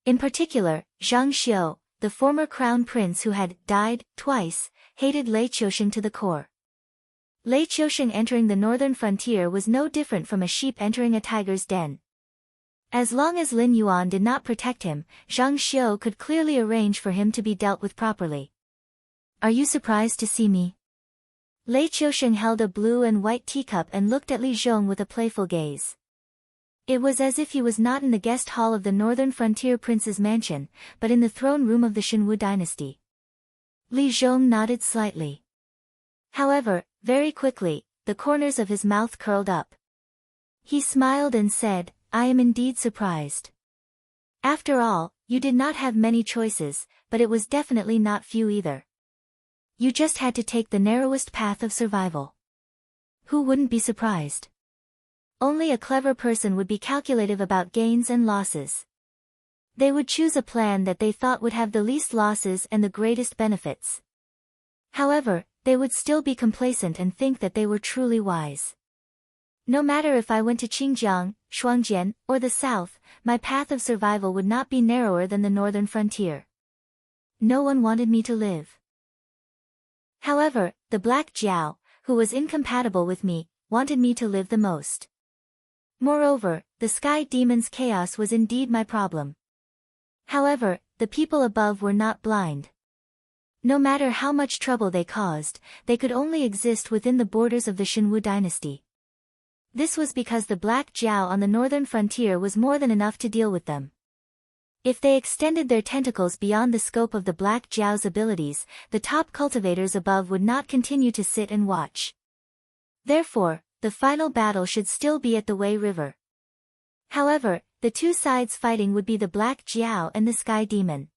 In particular, Zhang Xiu, the former crown prince who had died twice, hated Lei Qiusheng to the core. Lei Qiusheng entering the northern frontier was no different from a sheep entering a tiger's den. As long as Lin Yuan did not protect him, Zhang Xiu could clearly arrange for him to be dealt with properly. "Are you surprised to see me?" Lei Qiusheng held a blue and white teacup and looked at Li Zhong with a playful gaze. It was as if he was not in the guest hall of the northern frontier prince's mansion, but in the throne room of the Xinwu dynasty. Li Zhong nodded slightly. However, very quickly, the corners of his mouth curled up. He smiled and said, "I am indeed surprised. After all, you did not have many choices, but it was definitely not few either. You just had to take the narrowest path of survival." Who wouldn't be surprised? Only a clever person would be calculative about gains and losses. They would choose a plan that they thought would have the least losses and the greatest benefits. However, they would still be complacent and think that they were truly wise. No matter if I went to Xinjiang, Shuangjian, or the south, my path of survival would not be narrower than the northern frontier. No one wanted me to live. However, the Black Jiao, who was incompatible with me, wanted me to live the most. Moreover, the sky demon's chaos was indeed my problem. However, the people above were not blind. No matter how much trouble they caused, they could only exist within the borders of the Xinwu dynasty. This was because the Black Jiao on the northern frontier was more than enough to deal with them. If they extended their tentacles beyond the scope of the Black Jiao's abilities, the top cultivators above would not continue to sit and watch. Therefore, the final battle should still be at the Wei River. However, the two sides fighting would be the Black Jiao and the Sky Demon.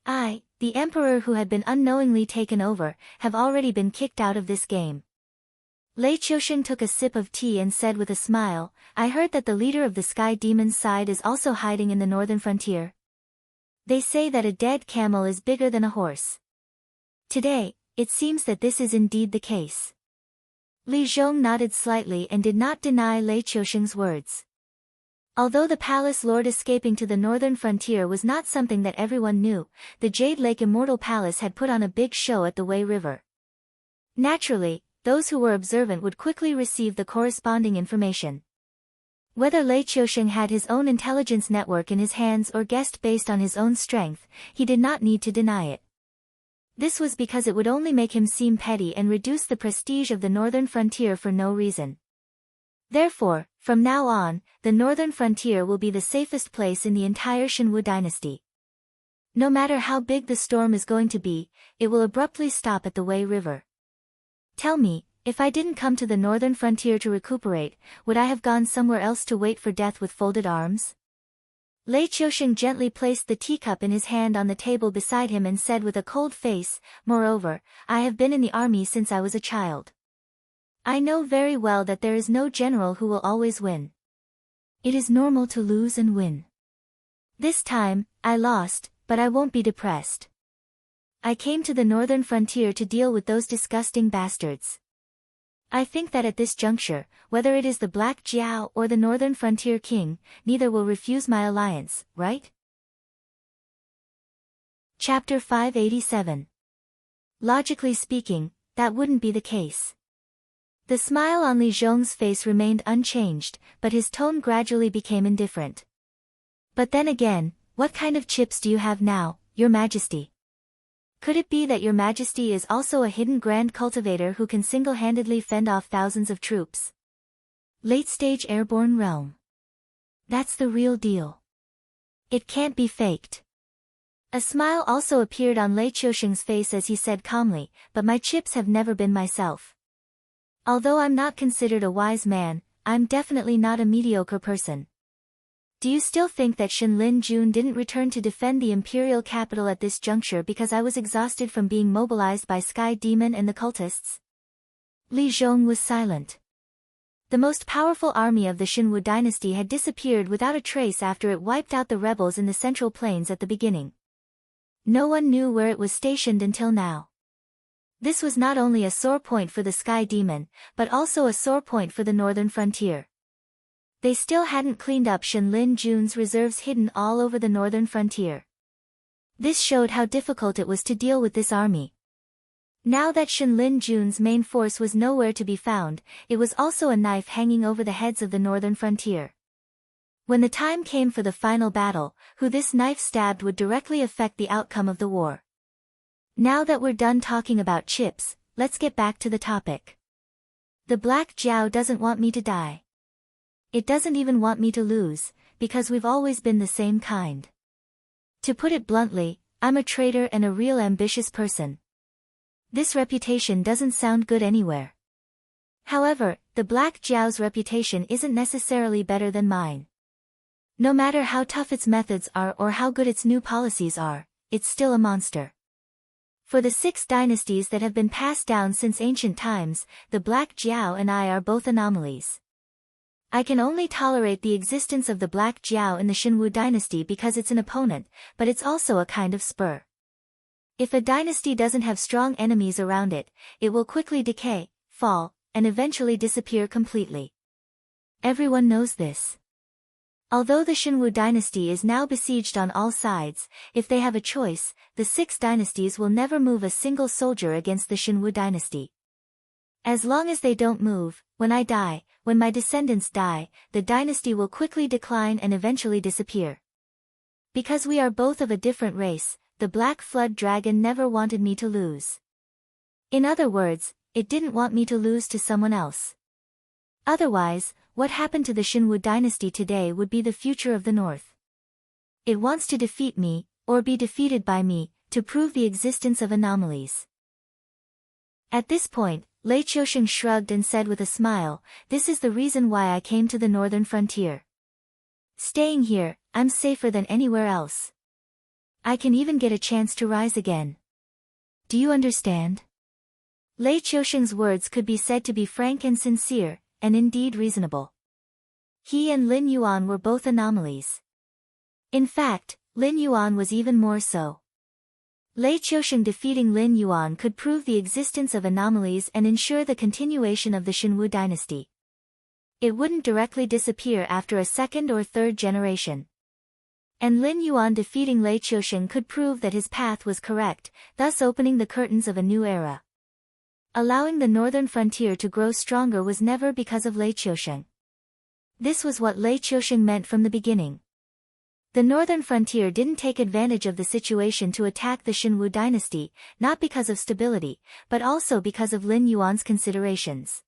I, the Emperor who had been unknowingly taken over, have already been kicked out of this game. Lei Qiusheng took a sip of tea and said with a smile, I heard that the leader of the Sky Demon's side is also hiding in the northern frontier. They say that a dead camel is bigger than a horse. Today, it seems that this is indeed the case. Li Zhong nodded slightly and did not deny Lei Qiusheng's words. Although the palace lord escaping to the northern frontier was not something that everyone knew, the Jade Lake Immortal Palace had put on a big show at the Wei River. Naturally, those who were observant would quickly receive the corresponding information. Whether Lei Qiusheng had his own intelligence network in his hands or guessed based on his own strength, he did not need to deny it. This was because it would only make him seem petty and reduce the prestige of the northern frontier for no reason. Therefore, from now on, the northern frontier will be the safest place in the entire Shenwu dynasty. No matter how big the storm is going to be, it will abruptly stop at the Wei River. Tell me, if I didn't come to the northern frontier to recuperate, would I have gone somewhere else to wait for death with folded arms? Lei Qiusheng gently placed the teacup in his hand on the table beside him and said with a cold face, moreover, I have been in the army since I was a child. I know very well that there is no general who will always win. It is normal to lose and win. This time, I lost, but I won't be depressed. I came to the northern frontier to deal with those disgusting bastards. I think that at this juncture, whether it is the Black Jiao or the northern frontier king, neither will refuse my alliance, right? Chapter 587. Logically speaking, that wouldn't be the case. The smile on Li Zhong's face remained unchanged, but his tone gradually became indifferent. But then again, what kind of chips do you have now, Your Majesty? Could it be that Your Majesty is also a hidden grand cultivator who can single-handedly fend off thousands of troops? Late-stage airborne realm. That's the real deal. It can't be faked. A smile also appeared on Lei Qiusheng's face as he said calmly, but my chips have never been myself. Although I'm not considered a wise man, I'm definitely not a mediocre person. Do you still think that Shenlin Jun didn't return to defend the imperial capital at this juncture because I was exhausted from being mobilized by Sky Demon and the cultists? Li Zhong was silent. The most powerful army of the Shenwu dynasty had disappeared without a trace after it wiped out the rebels in the Central Plains at the beginning. No one knew where it was stationed until now. This was not only a sore point for the Sky Demon, but also a sore point for the northern frontier. They still hadn't cleaned up Shenlin Jun's reserves hidden all over the northern frontier. This showed how difficult it was to deal with this army. Now that Shenlin Jun's main force was nowhere to be found, it was also a knife hanging over the heads of the northern frontier. When the time came for the final battle, who this knife stabbed would directly affect the outcome of the war. Now that we're done talking about chips, let's get back to the topic. The Black Jiao doesn't want me to die. It doesn't even want me to lose, because we've always been the same kind. To put it bluntly, I'm a traitor and a real ambitious person. This reputation doesn't sound good anywhere. However, the Black Jiao's reputation isn't necessarily better than mine. No matter how tough its methods are or how good its new policies are, it's still a monster. For the 6 dynasties that have been passed down since ancient times, the Black Jiao and I are both anomalies. I can only tolerate the existence of the Black Jiao in the Shenwu dynasty because it's an opponent, but it's also a kind of spur. If a dynasty doesn't have strong enemies around it, it will quickly decay, fall, and eventually disappear completely. Everyone knows this. Although the Shenwu dynasty is now besieged on all sides, if they have a choice, the 6 dynasties will never move a single soldier against the Shenwu dynasty. As long as they don't move, when I die, when my descendants die, the dynasty will quickly decline and eventually disappear. Because we are both of a different race, the Black Flood Dragon never wanted me to lose. In other words, it didn't want me to lose to someone else. Otherwise, what happened to the Shenwu dynasty today would be the future of the North. It wants to defeat me, or be defeated by me, to prove the existence of anomalies. At this point, Lei Qiusheng shrugged and said with a smile, "This is the reason why I came to the northern frontier. Staying here, I'm safer than anywhere else. I can even get a chance to rise again. Do you understand? Lei Qiusheng's words could be said to be frank and sincere, and indeed reasonable. He and Lin Yuan were both anomalies. In fact, Lin Yuan was even more so. Lei Qiusheng defeating Lin Yuan could prove the existence of anomalies and ensure the continuation of the Xinwu dynasty. It wouldn't directly disappear after a second or third generation. And Lin Yuan defeating Lei Qiusheng could prove that his path was correct, thus opening the curtains of a new era. Allowing the northern frontier to grow stronger was never because of Lei Qiusheng. This was what Lei Qiusheng meant from the beginning. The northern frontier didn't take advantage of the situation to attack the Xinwu dynasty, not because of stability, but also because of Lin Yuan's considerations.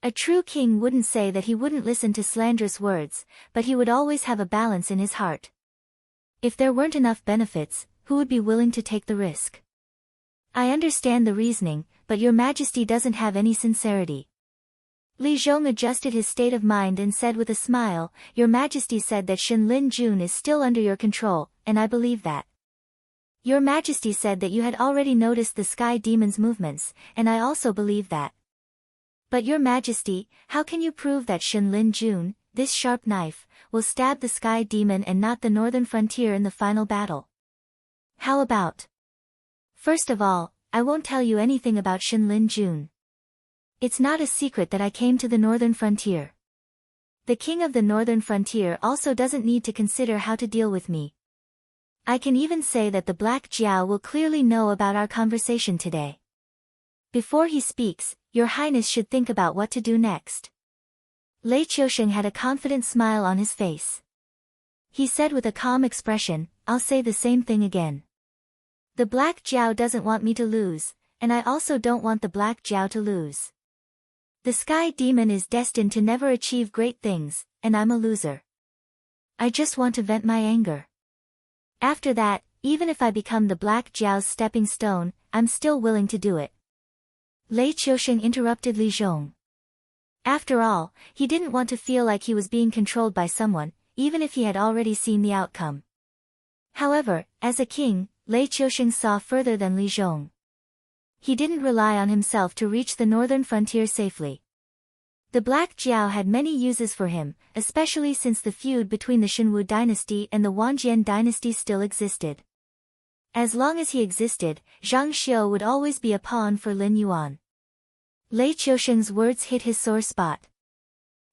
A true king wouldn't say that he wouldn't listen to slanderous words, but he would always have a balance in his heart. If there weren't enough benefits, who would be willing to take the risk? I understand the reasoning, but your majesty doesn't have any sincerity. Li Zhong adjusted his state of mind and said with a smile, Your Majesty said that Lin Jun is still under your control, and I believe that. Your Majesty said that you had already noticed the sky demon's movements, and I also believe that. But Your Majesty, how can you prove that Lin Jun, this sharp knife, will stab the sky demon and not the northern frontier in the final battle? How about? First of all, I won't tell you anything about Lin Jun. It's not a secret that I came to the northern frontier. The king of the northern frontier also doesn't need to consider how to deal with me. I can even say that the Black Jiao will clearly know about our conversation today. Before he speaks, Your Highness should think about what to do next. Lei Qiusheng had a confident smile on his face. He said with a calm expression, I'll say the same thing again. The Black Jiao doesn't want me to lose, and I also don't want the Black Jiao to lose. The sky demon is destined to never achieve great things, and I'm a loser. I just want to vent my anger. After that, even if I become the Black Jiao's stepping stone, I'm still willing to do it. Lei Qiusheng interrupted Li Zhong. After all, he didn't want to feel like he was being controlled by someone, even if he had already seen the outcome. However, as a king, Lei Qiusheng saw further than Li Zhong. He didn't rely on himself to reach the northern frontier safely. The Black Jiao had many uses for him, especially since the feud between the Xinwu dynasty and the Wanjian dynasty still existed. As long as he existed, Zhang Xiu would always be a pawn for Lin Yuan. Lei Qiusheng's words hit his sore spot.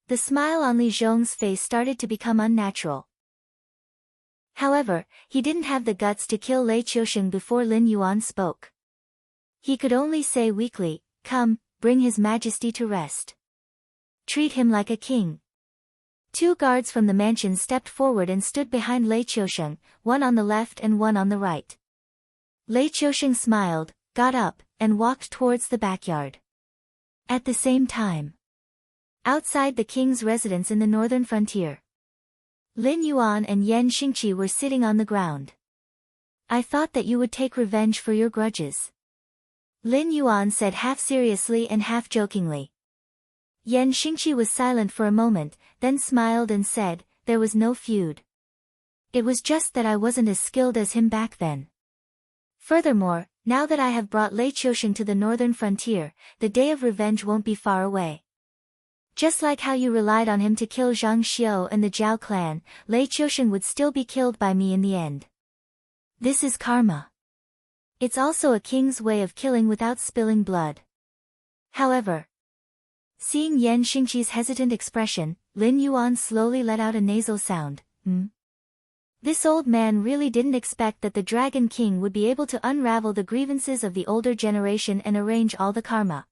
The smile on Li Zhong's face started to become unnatural. However, he didn't have the guts to kill Lei Qiusheng before Lin Yuan spoke. He could only say weakly, Come, bring His Majesty to rest. Treat him like a king. 2 guards from the mansion stepped forward and stood behind Lei Qiusheng, one on the left and one on the right. Lei Qiusheng smiled, got up, and walked towards the backyard. At the same time, outside the king's residence in the northern frontier, Lin Yuan and Yan Xingqi were sitting on the ground. I thought that you would take revenge for your grudges. Lin Yuan said half seriously and half jokingly. Yan Xingqi was silent for a moment, then smiled and said, There was no feud. It was just that I wasn't as skilled as him back then. Furthermore, now that I have brought Lei Qiusheng to the northern frontier, the day of revenge won't be far away. Just like how you relied on him to kill Zhang Xiu and the Zhao clan, Lei Qiusheng would still be killed by me in the end. This is karma. It's also a king's way of killing without spilling blood. However, seeing Yan Xingqi's hesitant expression, Lin Yuan slowly let out a nasal sound, This old man really didn't expect that the Dragon King would be able to unravel the grievances of the older generation and arrange all the karma.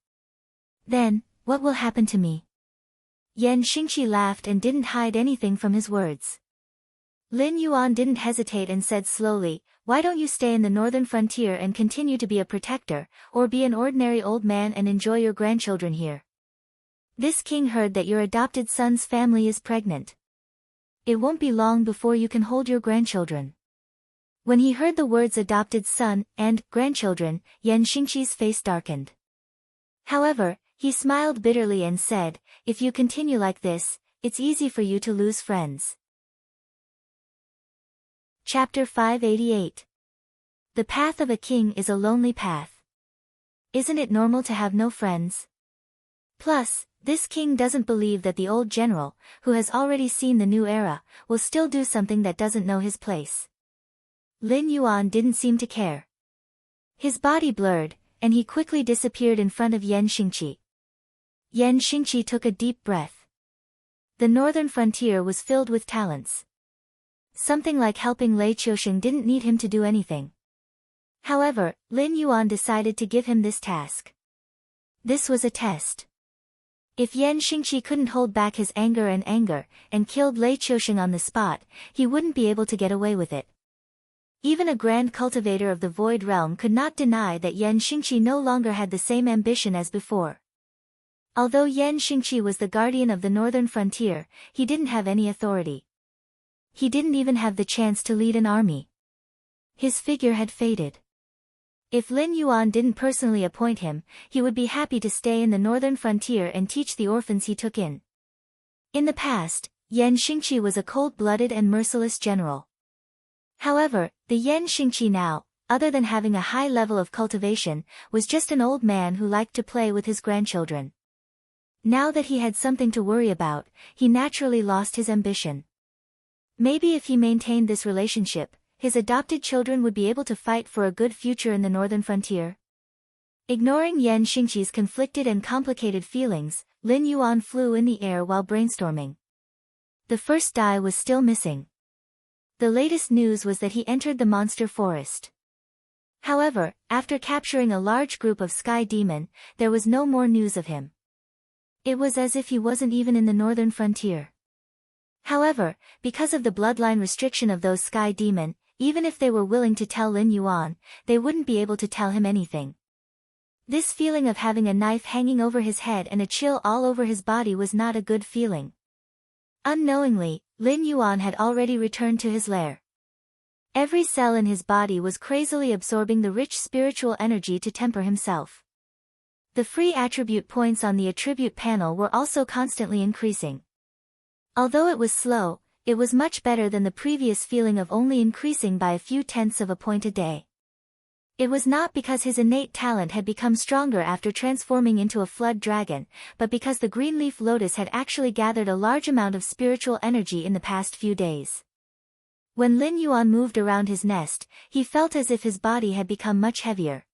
Then, what will happen to me? Yan Xingqi laughed and didn't hide anything from his words. Lin Yuan didn't hesitate and said slowly, Why don't you stay in the northern frontier and continue to be a protector, or be an ordinary old man and enjoy your grandchildren here? This king heard that your adopted son's family is pregnant. It won't be long before you can hold your grandchildren. When he heard the words adopted son and grandchildren, Yan Xingqi's face darkened. However, he smiled bitterly and said, If you continue like this, it's easy for you to lose friends. Chapter 588. The path of a king is a lonely path. Isn't it normal to have no friends? Plus, this king doesn't believe that the old general, who has already seen the new era, will still do something that doesn't know his place. Lin Yuan didn't seem to care. His body blurred, and he quickly disappeared in front of Yan Xingqi. Yan Xingqi took a deep breath. The northern frontier was filled with talents. Something like helping Lei Qiusheng didn't need him to do anything. However, Lin Yuan decided to give him this task. This was a test. If Yan Xingqi couldn't hold back his anger and killed Lei Qiusheng on the spot, he wouldn't be able to get away with it. Even a grand cultivator of the Void Realm could not deny that Yan Xingqi no longer had the same ambition as before. Although Yan Xingqi was the guardian of the northern frontier, he didn't have any authority. He didn't even have the chance to lead an army. His figure had faded. If Lin Yuan didn't personally appoint him, he would be happy to stay in the northern frontier and teach the orphans he took in. In the past, Yan Xingqi was a cold-blooded and merciless general. However, the Yan Xingqi now, other than having a high level of cultivation, was just an old man who liked to play with his grandchildren. Now that he had something to worry about, he naturally lost his ambition. Maybe if he maintained this relationship, his adopted children would be able to fight for a good future in the northern frontier. Ignoring Yan Xingqi's conflicted and complicated feelings, Lin Yuan flew in the air while brainstorming. The first die was still missing. The latest news was that he entered the monster forest. However, after capturing a large group of sky demon, there was no more news of him. It was as if he wasn't even in the northern frontier. However, because of the bloodline restriction of those sky demon, even if they were willing to tell Lin Yuan, they wouldn't be able to tell him anything. This feeling of having a knife hanging over his head and a chill all over his body was not a good feeling. Unknowingly, Lin Yuan had already returned to his lair. Every cell in his body was crazily absorbing the rich spiritual energy to temper himself. The free attribute points on the attribute panel were also constantly increasing. Although it was slow, it was much better than the previous feeling of only increasing by a few tenths of a point a day. It was not because his innate talent had become stronger after transforming into a flood dragon, but because the green leaf lotus had actually gathered a large amount of spiritual energy in the past few days. When Lin Yuan moved around his nest, he felt as if his body had become much heavier.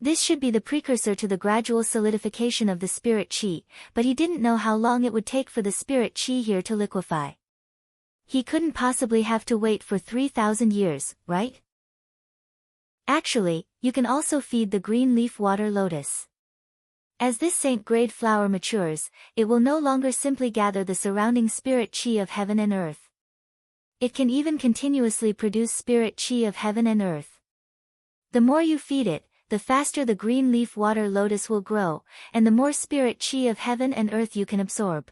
This should be the precursor to the gradual solidification of the spirit qi, but he didn't know how long it would take for the spirit qi here to liquefy. He couldn't possibly have to wait for 3,000 years, right? Actually, you can also feed the green leaf water lotus. As this saint-grade flower matures, it will no longer simply gather the surrounding spirit qi of heaven and earth. It can even continuously produce spirit qi of heaven and earth. The more you feed it, the faster the green leaf water lotus will grow, and the more spirit qi of heaven and earth you can absorb.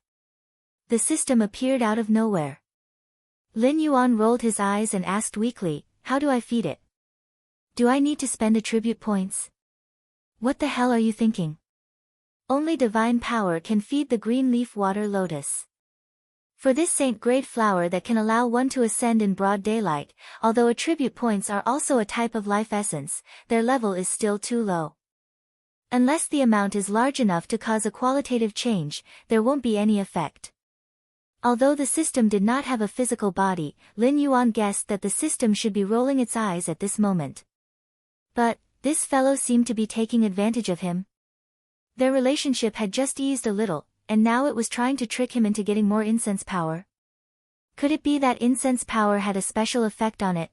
The system appeared out of nowhere. Lin Yuan rolled his eyes and asked weakly, "How do I feed it? Do I need to spend attribute points? What the hell are you thinking? Only divine power can feed the green leaf water lotus. For this saint-grade flower that can allow one to ascend in broad daylight, although attribute points are also a type of life essence, their level is still too low. Unless the amount is large enough to cause a qualitative change, there won't be any effect." Although the system did not have a physical body, Lin Yuan guessed that the system should be rolling its eyes at this moment. But, this fellow seemed to be taking advantage of him. Their relationship had just eased a little, and now it was trying to trick him into getting more incense power. Could it be that incense power had a special effect on it?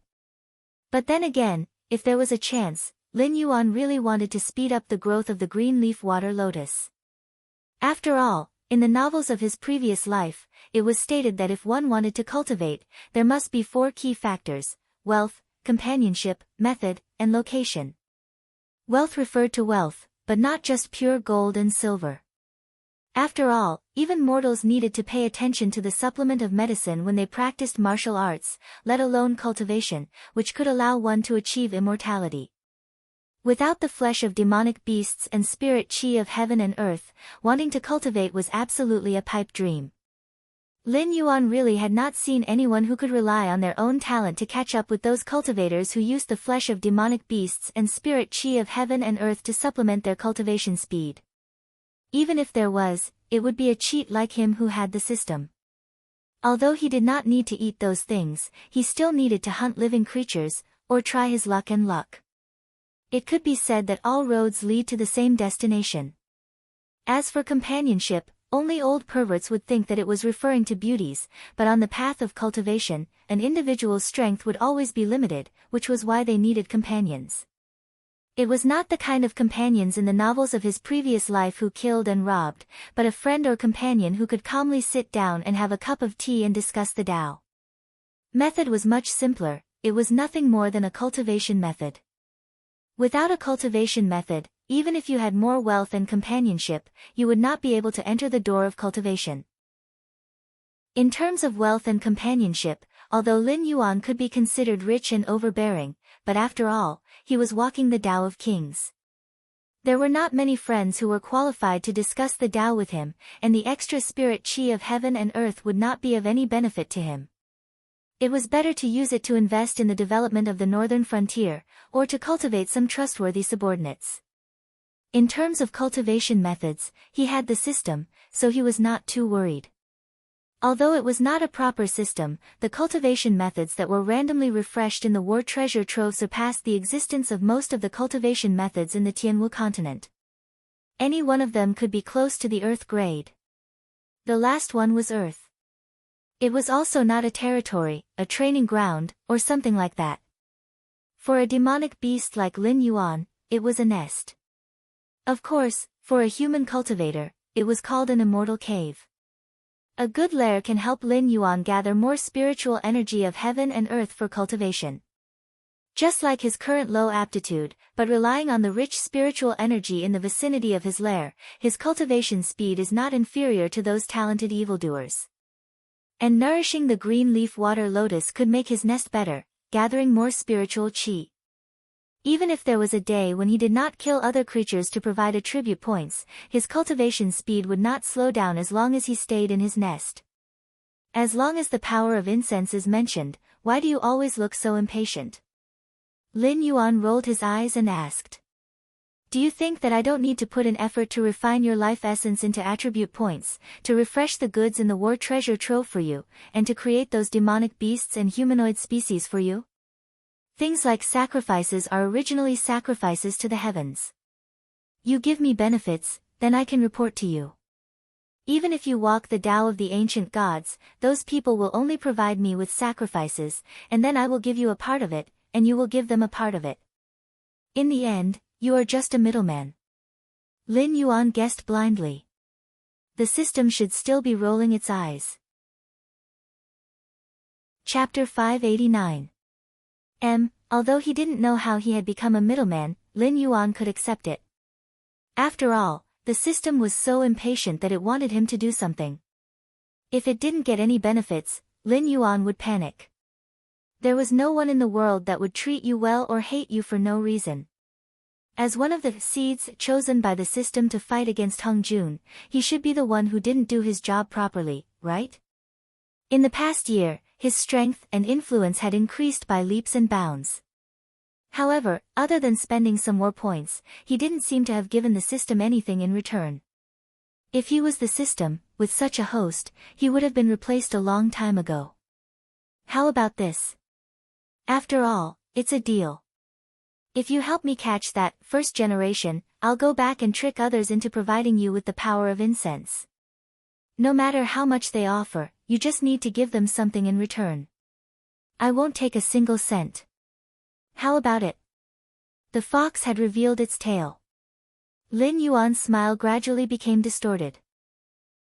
But then again, if there was a chance, Lin Yuan really wanted to speed up the growth of the green leaf water lotus. After all, in the novels of his previous life, it was stated that if one wanted to cultivate, there must be 4 key factors: wealth, companionship, method, and location. Wealth referred to wealth, but not just pure gold and silver. After all, even mortals needed to pay attention to the supplement of medicine when they practiced martial arts, let alone cultivation, which could allow one to achieve immortality. Without the flesh of demonic beasts and spirit qi of heaven and earth, wanting to cultivate was absolutely a pipe dream. Lin Yuan really had not seen anyone who could rely on their own talent to catch up with those cultivators who used the flesh of demonic beasts and spirit chi of heaven and earth to supplement their cultivation speed. Even if there was, it would be a cheat like him who had the system. Although he did not need to eat those things, he still needed to hunt living creatures, or try his luck and luck. It could be said that all roads lead to the same destination. As for companionship, only old perverts would think that it was referring to beauties, but on the path of cultivation, an individual's strength would always be limited, which was why they needed companions. It was not the kind of companions in the novels of his previous life who killed and robbed, but a friend or companion who could calmly sit down and have a cup of tea and discuss the Tao. Method was much simpler, it was nothing more than a cultivation method. Without a cultivation method, even if you had more wealth and companionship, you would not be able to enter the door of cultivation. In terms of wealth and companionship, although Lin Yuan could be considered rich and overbearing, but after all, he was walking the Tao of Kings. There were not many friends who were qualified to discuss the Tao with him, and the extra spirit chi of heaven and earth would not be of any benefit to him. It was better to use it to invest in the development of the northern frontier, or to cultivate some trustworthy subordinates. In terms of cultivation methods, he had the system, so he was not too worried. Although it was not a proper system, the cultivation methods that were randomly refreshed in the war treasure trove surpassed the existence of most of the cultivation methods in the Tianwu continent. Any one of them could be close to the Earth grade. The last one was Earth. It was also not a territory, a training ground, or something like that. For a demonic beast like Lin Yuan, it was a nest. Of course, for a human cultivator, it was called an immortal cave. A good lair can help Lin Yuan gather more spiritual energy of heaven and earth for cultivation. Just like his current low aptitude, but relying on the rich spiritual energy in the vicinity of his lair, his cultivation speed is not inferior to those talented evildoers. And nourishing the green leaf water lotus could make his nest better, gathering more spiritual chi. Even if there was a day when he did not kill other creatures to provide attribute points, his cultivation speed would not slow down as long as he stayed in his nest. As long as the power of incense is mentioned, why do you always look so impatient? Lin Yuan rolled his eyes and asked. Do you think that I don't need to put an effort to refine your life essence into attribute points, to refresh the goods in the war treasure trove for you, and to create those demonic beasts and humanoid species for you? Things like sacrifices are originally sacrifices to the heavens. You give me benefits, then I can report to you. Even if you walk the Tao of the ancient gods, those people will only provide me with sacrifices, and then I will give you a part of it, and you will give them a part of it. In the end, you are just a middleman. Lin Yuan guessed blindly. The system should still be rolling its eyes. Chapter 589. Although he didn't know how he had become a middleman, Lin Yuan could accept it. After all, the system was so impatient that it wanted him to do something. If it didn't get any benefits, Lin Yuan would panic. There was no one in the world that would treat you well or hate you for no reason. As one of the seeds chosen by the system to fight against Hung Jun, he should be the one who didn't do his job properly, right? In the past year, his strength and influence had increased by leaps and bounds. However, other than spending some more points, he didn't seem to have given the system anything in return. If he was the system, with such a host, he would have been replaced a long time ago. How about this? After all, it's a deal. If you help me catch that first generation, I'll go back and trick others into providing you with the power of incense. No matter how much they offer, you just need to give them something in return. I won't take a single cent. How about it? The fox had revealed its tail. Lin Yuan's smile gradually became distorted.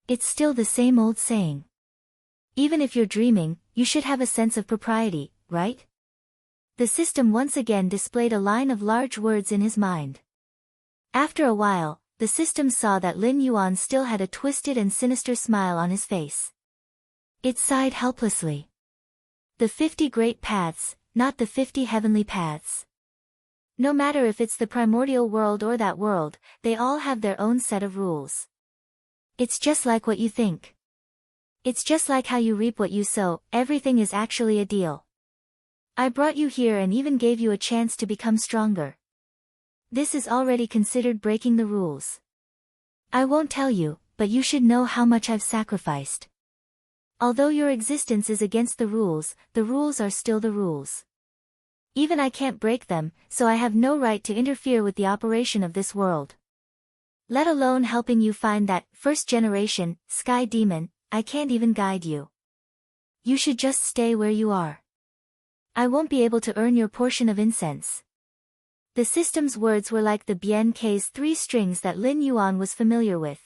It's still the same old saying. Even if you're dreaming, you should have a sense of propriety, right? The system once again displayed a line of large words in his mind. After a while, the system saw that Lin Yuan still had a twisted and sinister smile on his face. It sighed helplessly. The 50 great paths, not the 50 heavenly paths. No matter if it's the primordial world or that world, they all have their own set of rules. It's just like what you think. It's just like how you reap what you sow, everything is actually a deal. I brought you here and even gave you a chance to become stronger. This is already considered breaking the rules. I won't tell you, but you should know how much I've sacrificed. Although your existence is against the rules are still the rules. Even I can't break them, so I have no right to interfere with the operation of this world. Let alone helping you find that first-generation sky demon. I can't even guide you. You should just stay where you are. I won't be able to earn your portion of incense. The system's words were like the Bien K's 3 strings that Lin Yuan was familiar with.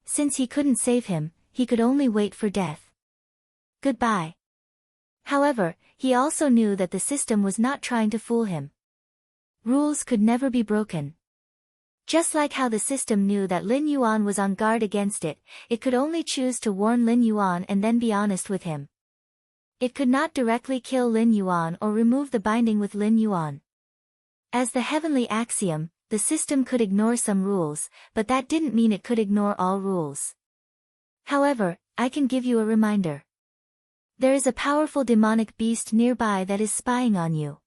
Since he couldn't save him, he could only wait for death. Goodbye. However, he also knew that the system was not trying to fool him. Rules could never be broken. Just like how the system knew that Lin Yuan was on guard against it, it could only choose to warn Lin Yuan and then be honest with him. It could not directly kill Lin Yuan or remove the binding with Lin Yuan. As the heavenly axiom, the system could ignore some rules, but that didn't mean it could ignore all rules. However, I can give you a reminder. There is a powerful demonic beast nearby that is spying on you.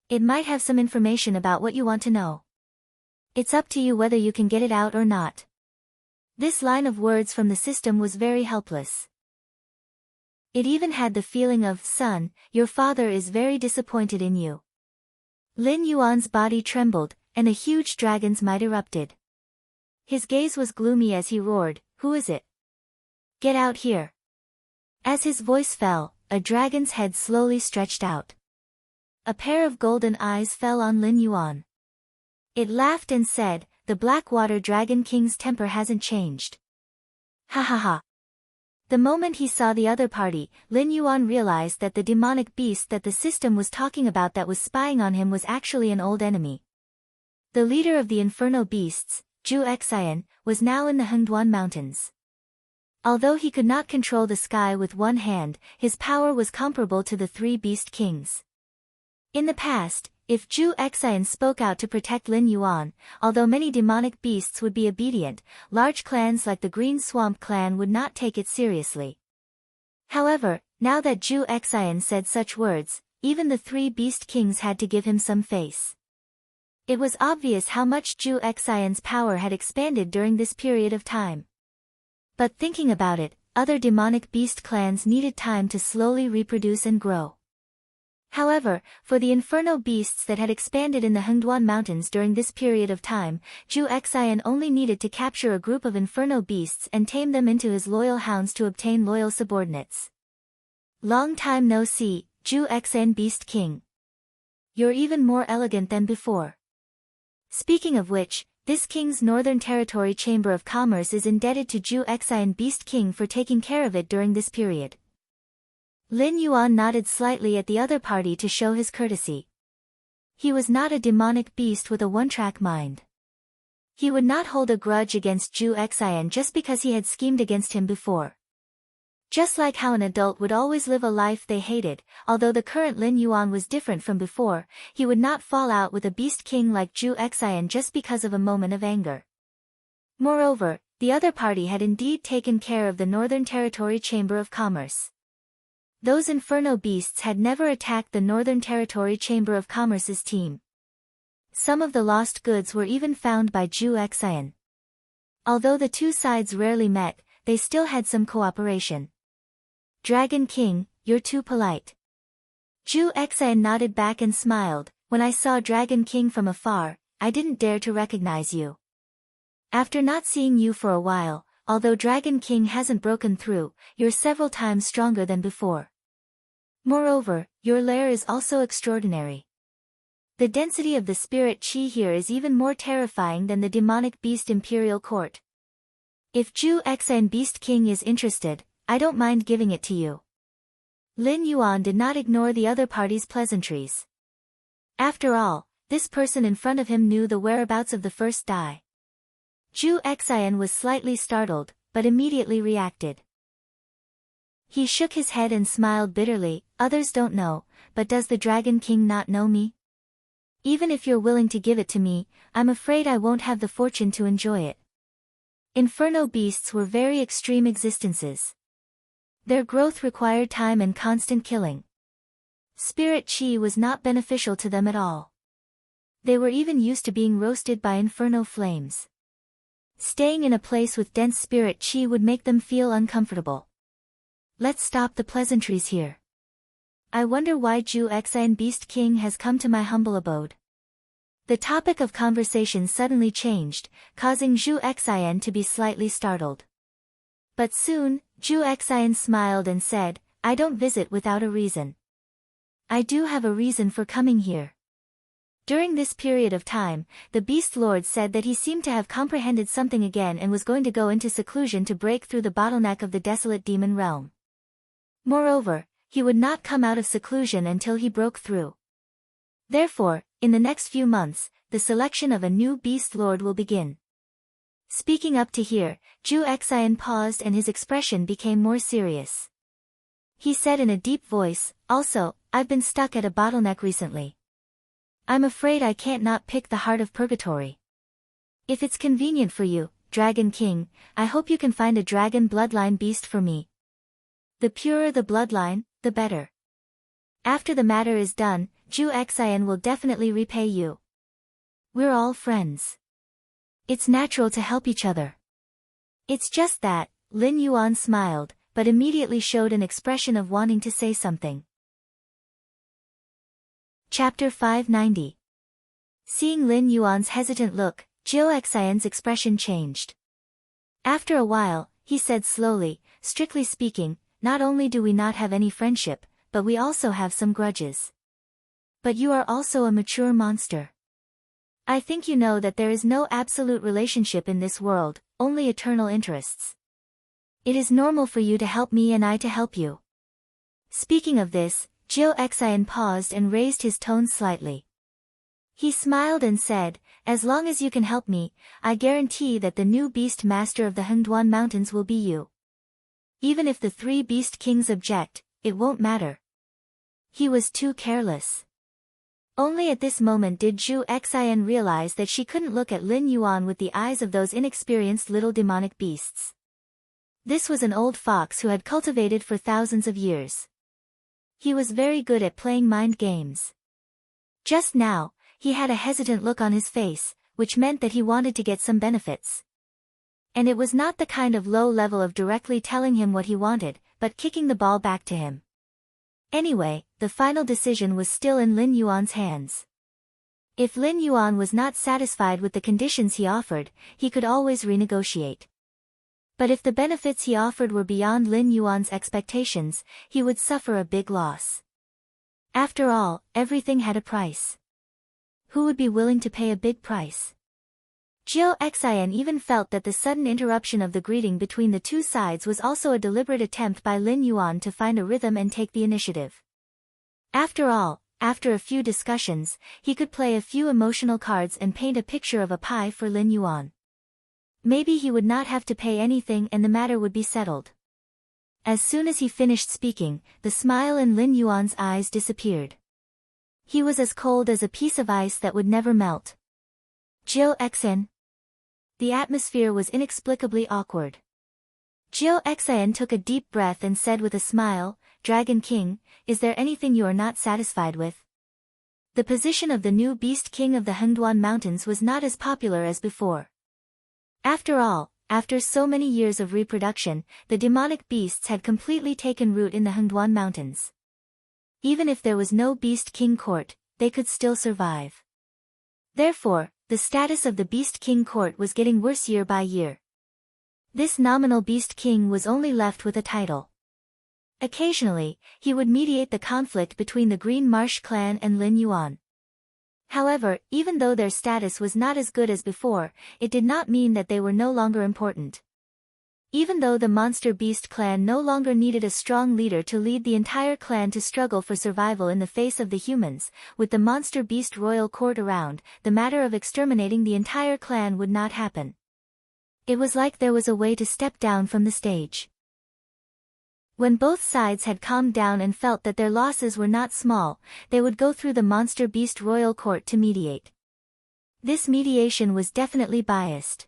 It might have some information about what you want to know. It's up to you whether you can get it out or not. This line of words from the system was very helpless. It even had the feeling of, son, your father is very disappointed in you. Lin Yuan's body trembled, and a huge dragon's might erupted. His gaze was gloomy as he roared, who is it? Get out here. As his voice fell, a dragon's head slowly stretched out. A pair of golden eyes fell on Lin Yuan. It laughed and said, the Blackwater Dragon King's temper hasn't changed. Ha ha ha. The moment he saw the other party, Lin Yuan realized that the demonic beast that the system was talking about that was spying on him was actually an old enemy. The leader of the Inferno Beasts, Zhu Xian, was now in the Hengduan Mountains. Although he could not control the sky with one hand, his power was comparable to the 3 Beast Kings. In the past, if Zhu Xian spoke out to protect Lin Yuan, although many demonic beasts would be obedient, large clans like the Green Swamp clan would not take it seriously. However, now that Zhu Xian said such words, even the 3 Beast Kings had to give him some face. It was obvious how much Zhu Xian's power had expanded during this period of time. But thinking about it, other demonic beast clans needed time to slowly reproduce and grow. However, for the inferno beasts that had expanded in the Hengduan Mountains during this period of time, Zhu Xian only needed to capture a group of inferno beasts and tame them into his loyal hounds to obtain loyal subordinates. Long time no see, Zhu Xian Beast King. You're even more elegant than before. Speaking of which, this king's Northern Territory Chamber of Commerce is indebted to Zhu Xian Beast King for taking care of it during this period. Lin Yuan nodded slightly at the other party to show his courtesy. He was not a demonic beast with a one-track mind. He would not hold a grudge against Zhu Xian just because he had schemed against him before. Just like how an adult would always live a life they hated, although the current Lin Yuan was different from before, he would not fall out with a beast king like Zhu Xian just because of a moment of anger. Moreover, the other party had indeed taken care of the Northern Territory Chamber of Commerce. Those inferno beasts had never attacked the Northern Territory Chamber of Commerce's team. Some of the lost goods were even found by Zhu Xian. Although the two sides rarely met, they still had some cooperation. Dragon King, you're too polite. Zhu Xian nodded back and smiled. When I saw Dragon King from afar, I didn't dare to recognize you. After not seeing you for a while, although Dragon King hasn't broken through, you're several times stronger than before. Moreover, your lair is also extraordinary. The density of the spirit chi here is even more terrifying than the demonic beast Imperial Court. If Zhu Xian Beast King is interested, I don't mind giving it to you. Lin Yuan did not ignore the other party's pleasantries. After all, this person in front of him knew the whereabouts of the first die. Zhu Xian was slightly startled, but immediately reacted. He shook his head and smiled bitterly. Others don't know, but does the Dragon King not know me? Even if you're willing to give it to me, I'm afraid I won't have the fortune to enjoy it. Inferno beasts were very extreme existences. Their growth required time and constant killing. Spirit chi was not beneficial to them at all. They were even used to being roasted by inferno flames. Staying in a place with dense spirit chi would make them feel uncomfortable. Let's stop the pleasantries here. I wonder why Zhu Xian Beast King has come to my humble abode. The topic of conversation suddenly changed, causing Zhu Xian to be slightly startled. But soon, Zhu Xian smiled and said, I don't visit without a reason. I do have a reason for coming here. During this period of time, the Beast Lord said that he seemed to have comprehended something again and was going to go into seclusion to break through the bottleneck of the desolate demon realm. Moreover, he would not come out of seclusion until he broke through. Therefore, in the next few months, the selection of a new Beast Lord will begin. Speaking up to here, Zhu Xian paused and his expression became more serious. He said in a deep voice, also, I've been stuck at a bottleneck recently. I'm afraid I can't not pick the heart of purgatory. If it's convenient for you, Dragon King, I hope you can find a dragon bloodline beast for me. The purer the bloodline, the better. After the matter is done, Zhu Xian will definitely repay you. We're all friends. It's natural to help each other. It's just that, Lin Yuan smiled, but immediately showed an expression of wanting to say something. Chapter 590. Seeing Lin Yuan's hesitant look, Zhu Xian's expression changed. After a while, he said slowly, strictly speaking, not only do we not have any friendship, but we also have some grudges. But you are also a mature monster. I think you know that there is no absolute relationship in this world, only eternal interests. It is normal for you to help me and I to help you. Speaking of this, Zhu Xian paused and raised his tone slightly. He smiled and said, as long as you can help me, I guarantee that the new beast master of the Hengduan Mountains will be you. Even if the 3 beast kings object, it won't matter. He was too careless. Only at this moment did Zhu Xian realize that she couldn't look at Lin Yuan with the eyes of those inexperienced little demonic beasts. This was an old fox who had cultivated for thousands of years. He was very good at playing mind games. Just now, he had a hesitant look on his face, which meant that he wanted to get some benefits. And it was not the kind of low level of directly telling him what he wanted, but kicking the ball back to him. Anyway, the final decision was still in Lin Yuan's hands. If Lin Yuan was not satisfied with the conditions he offered, he could always renegotiate. But if the benefits he offered were beyond Lin Yuan's expectations, he would suffer a big loss. After all, everything had a price. Who would be willing to pay a big price? Zhu Xian even felt that the sudden interruption of the greeting between the two sides was also a deliberate attempt by Lin Yuan to find a rhythm and take the initiative. After all, after a few discussions, he could play a few emotional cards and paint a picture of a pie for Lin Yuan. Maybe he would not have to pay anything and the matter would be settled. As soon as he finished speaking, the smile in Lin Yuan's eyes disappeared. He was as cold as a piece of ice that would never melt. Zhu Xian. The atmosphere was inexplicably awkward. Zhu Xian took a deep breath and said with a smile, Dragon King, is there anything you are not satisfied with? The position of the new Beast King of the Hengduan Mountains was not as popular as before. After all, after so many years of reproduction, the demonic beasts had completely taken root in the Hengduan Mountains. Even if there was no Beast King court, they could still survive. Therefore, the status of the Beast King court was getting worse year by year. This nominal Beast King was only left with a title. Occasionally, he would mediate the conflict between the Green Marsh clan and Lin Yuan. However, even though their status was not as good as before, it did not mean that they were no longer important. Even though the Monster Beast clan no longer needed a strong leader to lead the entire clan to struggle for survival in the face of the humans, with the Monster Beast royal court around, the matter of exterminating the entire clan would not happen. It was like there was a way to step down from the stage. When both sides had calmed down and felt that their losses were not small, they would go through the Monster Beast royal court to mediate. This mediation was definitely biased.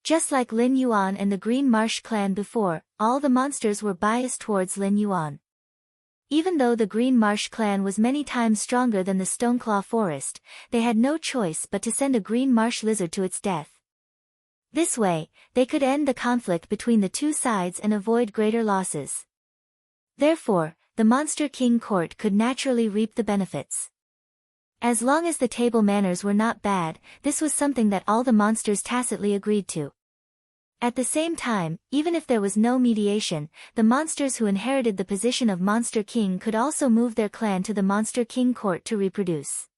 Just like Lin Yuan and the Green Marsh clan before, all the monsters were biased towards Lin Yuan. Even though the Green Marsh clan was many times stronger than the Stoneclaw Forest, they had no choice but to send a Green Marsh lizard to its death. This way, they could end the conflict between the two sides and avoid greater losses. Therefore, the Monster King court could naturally reap the benefits. As long as the table manners were not bad, this was something that all the monsters tacitly agreed to. At the same time, even if there was no mediation, the monsters who inherited the position of Monster King could also move their clan to the Monster King court to reproduce.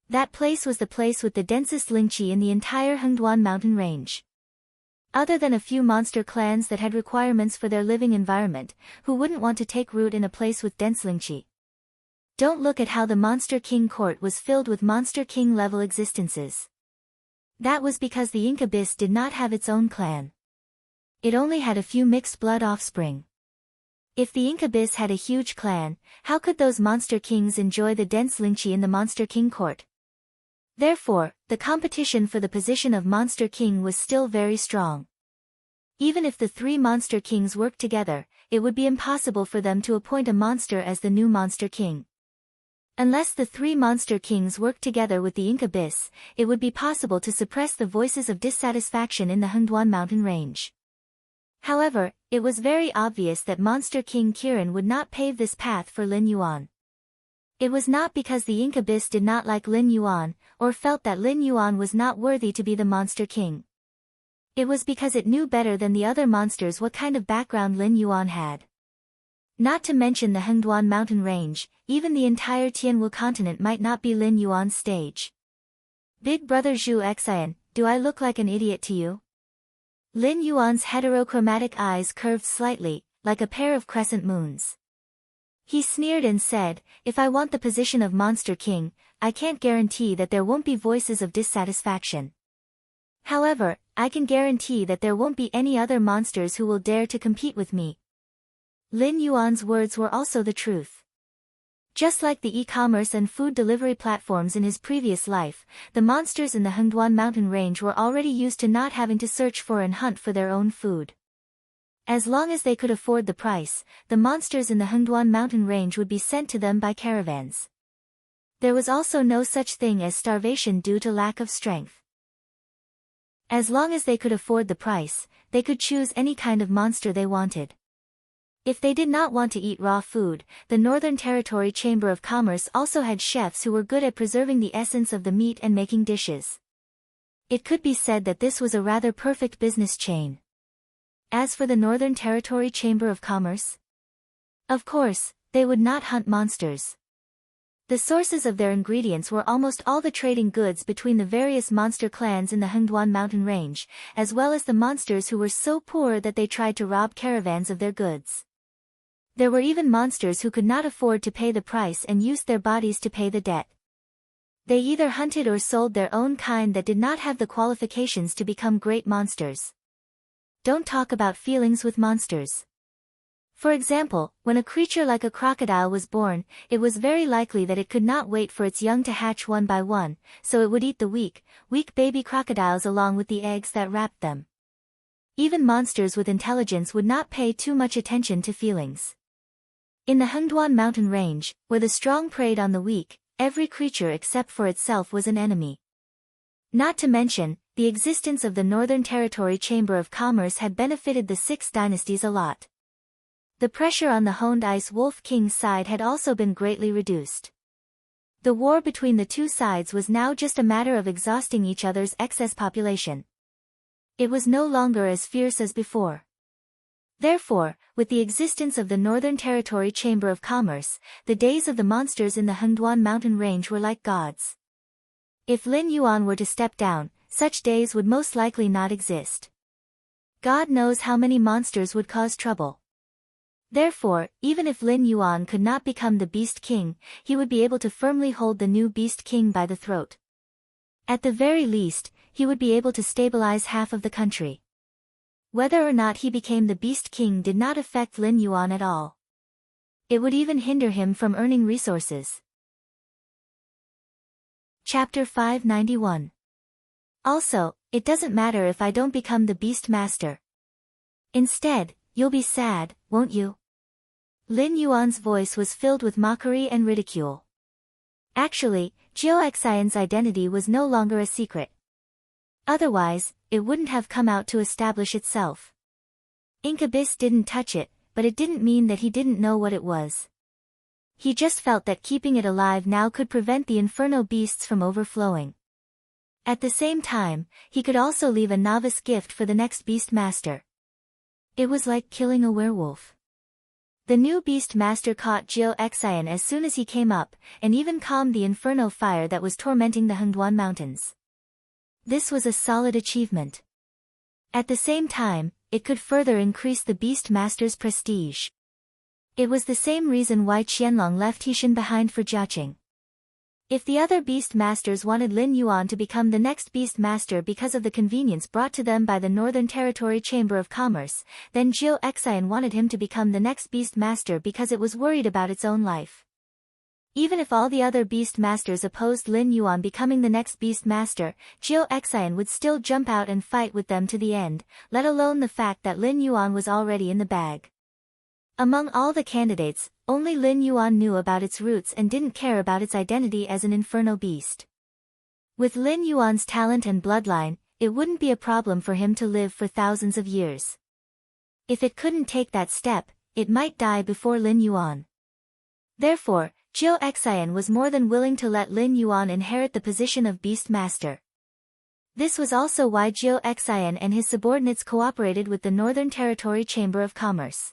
That place was the place with the densest lingqi in the entire Hengduan mountain range. Other than a few monster clans that had requirements for their living environment, who wouldn't want to take root in a place with dense lingqi? Don't look at how the Monster King court was filled with Monster King level existences. That was because the Incubus did not have its own clan. It only had a few mixed blood offspring. If the Incubus had a huge clan, how could those Monster Kings enjoy the dense lingqi in the Monster King court? Therefore, the competition for the position of Monster King was still very strong. Even if the three Monster Kings worked together, it would be impossible for them to appoint a monster as the new Monster King. Unless the three Monster Kings worked together with the Incubus, it would be possible to suppress the voices of dissatisfaction in the Hengduan mountain range. However, it was very obvious that Monster King Kirin would not pave this path for Lin Yuan. It was not because the Incubus did not like Lin Yuan, or felt that Lin Yuan was not worthy to be the Monster King. It was because it knew better than the other monsters what kind of background Lin Yuan had. Not to mention the Hengduan mountain range, even the entire Tianwu continent might not be Lin Yuan's stage. Big brother Zhu Xian, do I look like an idiot to you? Lin Yuan's heterochromatic eyes curved slightly, like a pair of crescent moons. He sneered and said, if I want the position of Monster King, I can't guarantee that there won't be voices of dissatisfaction. However, I can guarantee that there won't be any other monsters who will dare to compete with me. Lin Yuan's words were also the truth. Just like the e-commerce and food delivery platforms in his previous life, the monsters in the Hengduan mountain range were already used to not having to search for and hunt for their own food. As long as they could afford the price, the monsters in the Hengduan mountain range would be sent to them by caravans. There was also no such thing as starvation due to lack of strength. As long as they could afford the price, they could choose any kind of monster they wanted. If they did not want to eat raw food, the Northern Territory Chamber of Commerce also had chefs who were good at preserving the essence of the meat and making dishes. It could be said that this was a rather perfect business chain. As for the Northern Territory Chamber of Commerce, of course, they would not hunt monsters. The sources of their ingredients were almost all the trading goods between the various monster clans in the Hengduan mountain range, as well as the monsters who were so poor that they tried to rob caravans of their goods. There were even monsters who could not afford to pay the price and used their bodies to pay the debt. They either hunted or sold their own kind that did not have the qualifications to become great monsters. Don't talk about feelings with monsters. For example, when a creature like a crocodile was born, it was very likely that it could not wait for its young to hatch one by one, so it would eat the weak baby crocodiles along with the eggs that wrapped them. Even monsters with intelligence would not pay too much attention to feelings. In the Hengduan mountain range, where the strong preyed on the weak, every creature except for itself was an enemy. Not to mention, the existence of the Northern Territory Chamber of Commerce had benefited the 6 dynasties a lot. The pressure on the Honed Ice Wolf King's side had also been greatly reduced. The war between the two sides was now just a matter of exhausting each other's excess population. It was no longer as fierce as before. Therefore, with the existence of the Northern Territory Chamber of Commerce, the days of the monsters in the Hengduan mountain range were like gods. If Lin Yuan were to step down, such days would most likely not exist. God knows how many monsters would cause trouble. Therefore, even if Lin Yuan could not become the Beast King, he would be able to firmly hold the new Beast King by the throat. At the very least, he would be able to stabilize half of the country. Whether or not he became the Beast King did not affect Lin Yuan at all. It would even hinder him from earning resources. Chapter 591. Also, it doesn't matter if I don't become the Beast Master. Instead, you'll be sad, won't you? Lin Yuan's voice was filled with mockery and ridicule. Actually, Jiao Xian's identity was no longer a secret. Otherwise, it wouldn't have come out to establish itself. Ink Abyss didn't touch it, but it didn't mean that he didn't know what it was. He just felt that keeping it alive now could prevent the inferno beasts from overflowing. At the same time, he could also leave a novice gift for the next Beast Master. It was like killing a werewolf. The new Beast Master caught Jiao Xian as soon as he came up, and even calmed the inferno fire that was tormenting the Hengduan Mountains. This was a solid achievement. At the same time, it could further increase the Beast Master's prestige. It was the same reason why Qianlong left Heishan behind for Jiaqing. If the other Beast Masters wanted Lin Yuan to become the next Beast Master because of the convenience brought to them by the Northern Territory Chamber of Commerce, then Jiao Xian wanted him to become the next Beast Master because it was worried about its own life. Even if all the other Beast Masters opposed Lin Yuan becoming the next Beast Master, Jiao Xian would still jump out and fight with them to the end, let alone the fact that Lin Yuan was already in the bag. Among all the candidates, only Lin Yuan knew about its roots and didn't care about its identity as an inferno beast. With Lin Yuan's talent and bloodline, it wouldn't be a problem for him to live for thousands of years. If it couldn't take that step, it might die before Lin Yuan. Therefore, Jiao Xian was more than willing to let Lin Yuan inherit the position of Beast Master. This was also why Jiao Xian and his subordinates cooperated with the Northern Territory Chamber of Commerce.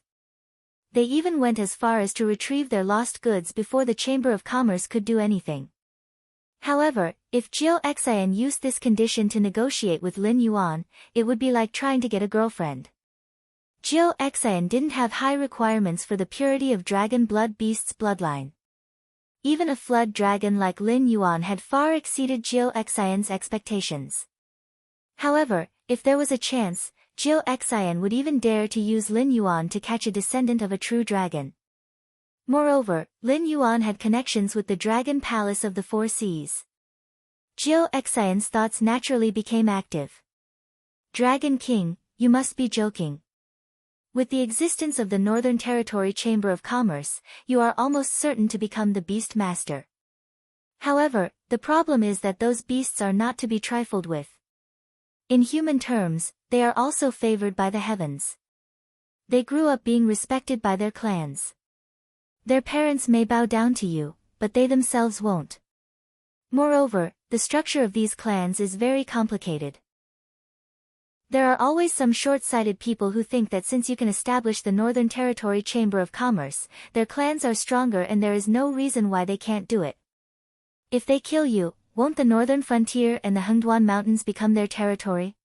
They even went as far as to retrieve their lost goods before the Chamber of Commerce could do anything. However, if Jiao Xian used this condition to negotiate with Lin Yuan, it would be like trying to get a girlfriend. Jiao Xian didn't have high requirements for the purity of dragon blood beast's bloodline. Even a flood dragon like Lin Yuan had far exceeded Jiao Xian's expectations. However, if there was a chance, Jiao Xian would even dare to use Lin Yuan to catch a descendant of a true dragon. Moreover, Lin Yuan had connections with the Dragon Palace of the Four Seas. Jiao Xian's thoughts naturally became active. Dragon King, you must be joking. With the existence of the Northern Territory Chamber of Commerce, you are almost certain to become the Beast Master. However, the problem is that those beasts are not to be trifled with. In human terms, they are also favored by the heavens. They grew up being respected by their clans. Their parents may bow down to you, but they themselves won't. Moreover, the structure of these clans is very complicated. There are always some short-sighted people who think that since you can establish the Northern Territory Chamber of Commerce, their clans are stronger and there is no reason why they can't do it. If they kill you, won't the northern frontier and the Hengduan Mountains become their territory?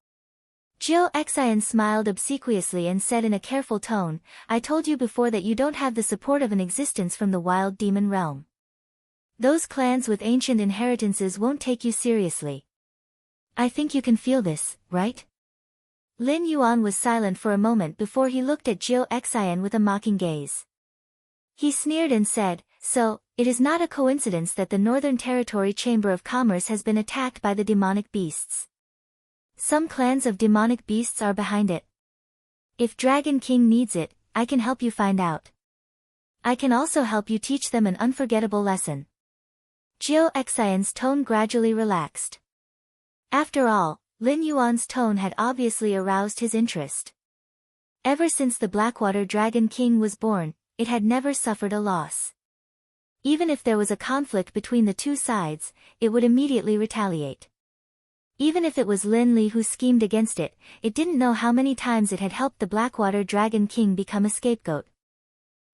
Jiao Xian smiled obsequiously and said in a careful tone, I told you before that you don't have the support of an existence from the wild demon realm. Those clans with ancient inheritances won't take you seriously. I think you can feel this, right? Lin Yuan was silent for a moment before he looked at Jiao Xian with a mocking gaze. He sneered and said, So, it is not a coincidence that the Northern Territory Chamber of Commerce has been attacked by the demonic beasts. Some clans of demonic beasts are behind it. If Dragon King needs it, I can help you find out. I can also help you teach them an unforgettable lesson. Jiao Xian's tone gradually relaxed. After all, Lin Yuan's tone had obviously aroused his interest. Ever since the Blackwater Dragon King was born, it had never suffered a loss. Even if there was a conflict between the two sides, it would immediately retaliate. Even if it was Lin Li who schemed against it, it didn't know how many times it had helped the Blackwater Dragon King become a scapegoat.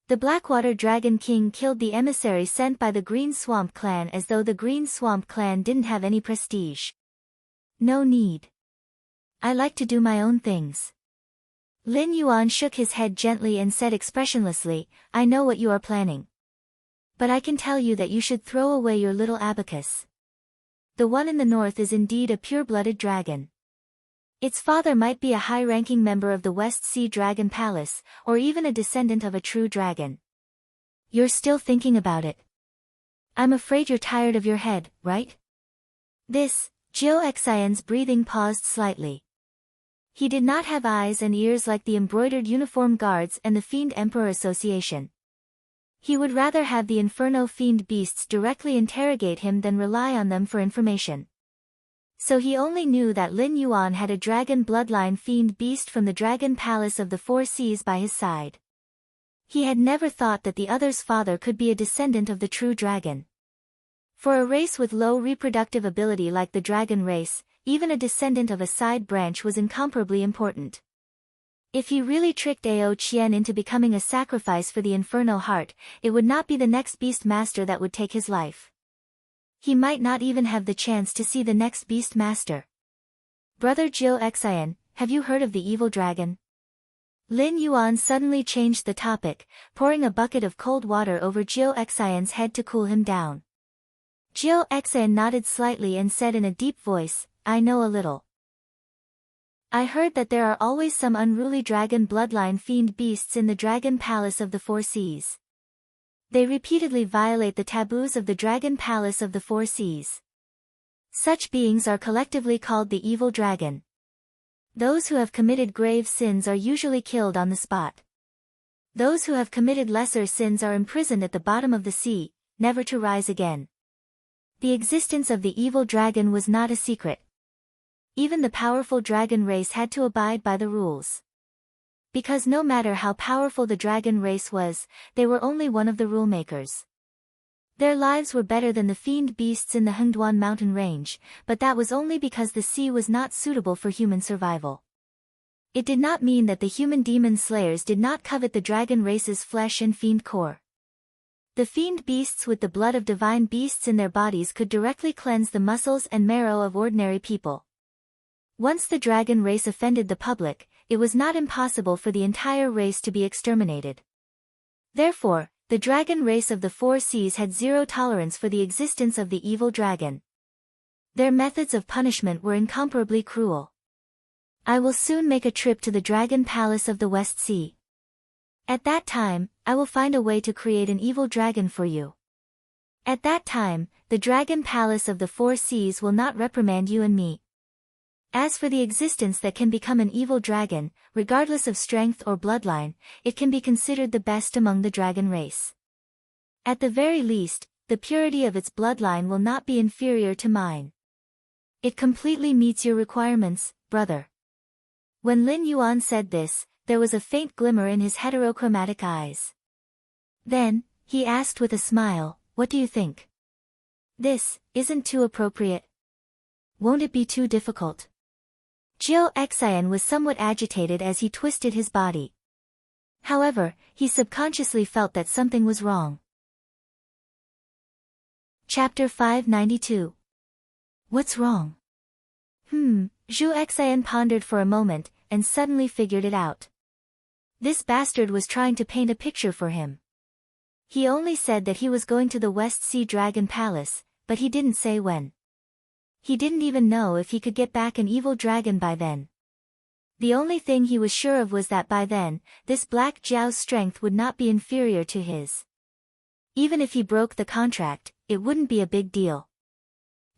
The Blackwater Dragon King killed the emissary sent by the Green Swamp clan as though the Green Swamp clan didn't have any prestige. No need. I like to do my own things. Lin Yuan shook his head gently and said expressionlessly, I know what you are planning. But I can tell you that you should throw away your little abacus. The one in the north is indeed a pure-blooded dragon. Its father might be a high-ranking member of the West Sea Dragon Palace, or even a descendant of a true dragon. You're still thinking about it. I'm afraid you're tired of your head, right? This, Jiao Xian's breathing paused slightly. He did not have eyes and ears like the embroidered uniform guards and the Fiend Emperor Association. He would rather have the Inferno Fiend beasts directly interrogate him than rely on them for information. So he only knew that Lin Yuan had a dragon bloodline fiend beast from the Dragon Palace of the Four Seas by his side. He had never thought that the other's father could be a descendant of the true dragon. For a race with low reproductive ability like the dragon race, even a descendant of a side branch was incomparably important. If he really tricked Ao Qian into becoming a sacrifice for the Inferno Heart, it would not be the next beast master that would take his life. He might not even have the chance to see the next beast master. Brother Jiao Xian, have you heard of the evil dragon? Lin Yuan suddenly changed the topic, pouring a bucket of cold water over Jiao Xian's head to cool him down. Jiao Xian nodded slightly and said in a deep voice, I know a little. I heard that there are always some unruly dragon bloodline fiend beasts in the Dragon Palace of the Four Seas. They repeatedly violate the taboos of the Dragon Palace of the Four Seas. Such beings are collectively called the evil dragon. Those who have committed grave sins are usually killed on the spot. Those who have committed lesser sins are imprisoned at the bottom of the sea, never to rise again. The existence of the evil dragon was not a secret. Even the powerful dragon race had to abide by the rules. Because no matter how powerful the dragon race was, they were only one of the rule makers. Their lives were better than the fiend beasts in the Hengduan mountain range, but that was only because the sea was not suitable for human survival. It did not mean that the human demon slayers did not covet the dragon race's flesh and fiend core. The fiend beasts with the blood of divine beasts in their bodies could directly cleanse the muscles and marrow of ordinary people. Once the dragon race offended the public, it was not impossible for the entire race to be exterminated. Therefore, the dragon race of the Four Seas had zero tolerance for the existence of the evil dragon. Their methods of punishment were incomparably cruel. I will soon make a trip to the Dragon Palace of the West Sea. At that time, I will find a way to create an evil dragon for you. At that time, the Dragon Palace of the Four Seas will not reprimand you and me. As for the existence that can become an evil dragon, regardless of strength or bloodline, it can be considered the best among the dragon race. At the very least, the purity of its bloodline will not be inferior to mine. It completely meets your requirements, brother. When Lin Yuan said this, there was a faint glimmer in his heterochromatic eyes. Then, he asked with a smile, what do you think? This isn't too appropriate. Won't it be too difficult? Jiao Xian was somewhat agitated as he twisted his body. However, he subconsciously felt that something was wrong. Chapter 592. What's wrong? Zhu Xian pondered for a moment, and suddenly figured it out. This bastard was trying to paint a picture for him. He only said that he was going to the West Sea Dragon Palace, but he didn't say when. He didn't even know if he could get back an evil dragon by then. The only thing he was sure of was that by then, this Black Jiao's strength would not be inferior to his. Even if he broke the contract, it wouldn't be a big deal.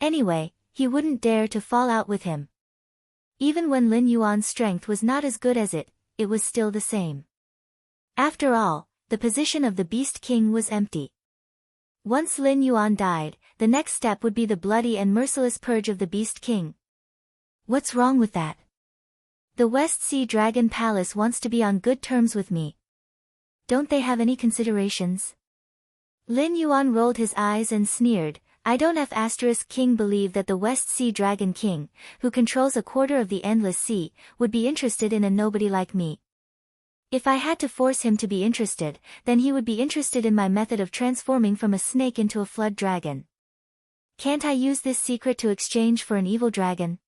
Anyway, he wouldn't dare to fall out with him. Even when Lin Yuan's strength was not as good as it was still the same. After all, the position of the Beast King was empty. Once Lin Yuan died, the next step would be the bloody and merciless purge of the Beast King. What's wrong with that? The West Sea Dragon Palace wants to be on good terms with me. Don't they have any considerations? Lin Yuan rolled his eyes and sneered, I don't have King believe that the West Sea Dragon King, who controls a quarter of the Endless Sea, would be interested in a nobody like me. If I had to force him to be interested, then he would be interested in my method of transforming from a snake into a flood dragon. Can't I use this secret to exchange for an evil dragon?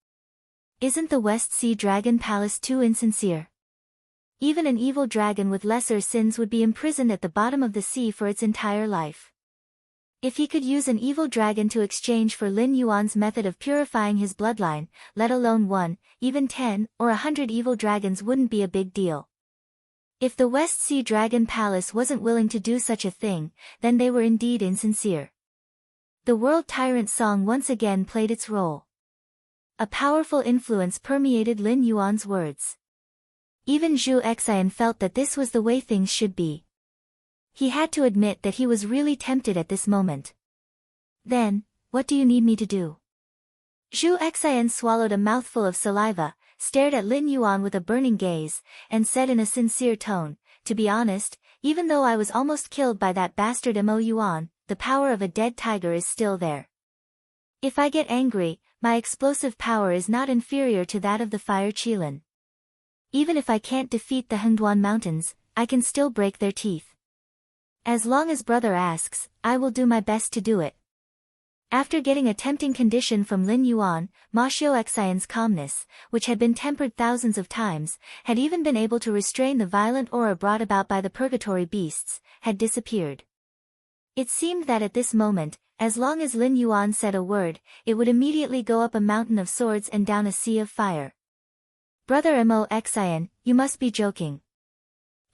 Isn't the West Sea Dragon Palace too insincere? Even an evil dragon with lesser sins would be imprisoned at the bottom of the sea for its entire life. If he could use an evil dragon to exchange for Lin Yuan's method of purifying his bloodline, let alone 1, even 10, or 100 evil dragons wouldn't be a big deal. If the West Sea Dragon Palace wasn't willing to do such a thing, then they were indeed insincere. The World Tyrant song once again played its role. A powerful influence permeated Lin Yuan's words. Even Zhu Xian felt that this was the way things should be. He had to admit that he was really tempted at this moment. Then, what do you need me to do? Zhu Xian swallowed a mouthful of saliva, stared at Lin Yuan with a burning gaze, and said in a sincere tone, to be honest, even though I was almost killed by that bastard Mo Yuan, the power of a dead tiger is still there. If I get angry, my explosive power is not inferior to that of the fire Qilin. Even if I can't defeat the Hengduan Mountains, I can still break their teeth. As long as brother asks, I will do my best to do it. After getting a tempting condition from Lin Yuan, Ma Xiaoxian's calmness, which had been tempered thousands of times, had even been able to restrain the violent aura brought about by the purgatory beasts, had disappeared. It seemed that at this moment, as long as Lin Yuan said a word, it would immediately go up a mountain of swords and down a sea of fire. Brother Mo Xian, you must be joking.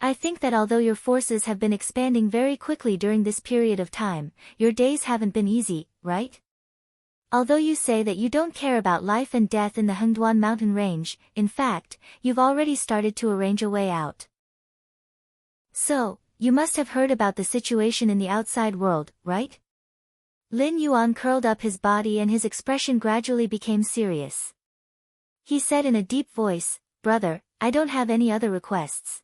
I think that although your forces have been expanding very quickly during this period of time, your days haven't been easy, right? Although you say that you don't care about life and death in the Hengduan mountain range, in fact, you've already started to arrange a way out. So, you must have heard about the situation in the outside world, right? Lin Yuan curled up his body and his expression gradually became serious. He said in a deep voice, Brother, I don't have any other requests.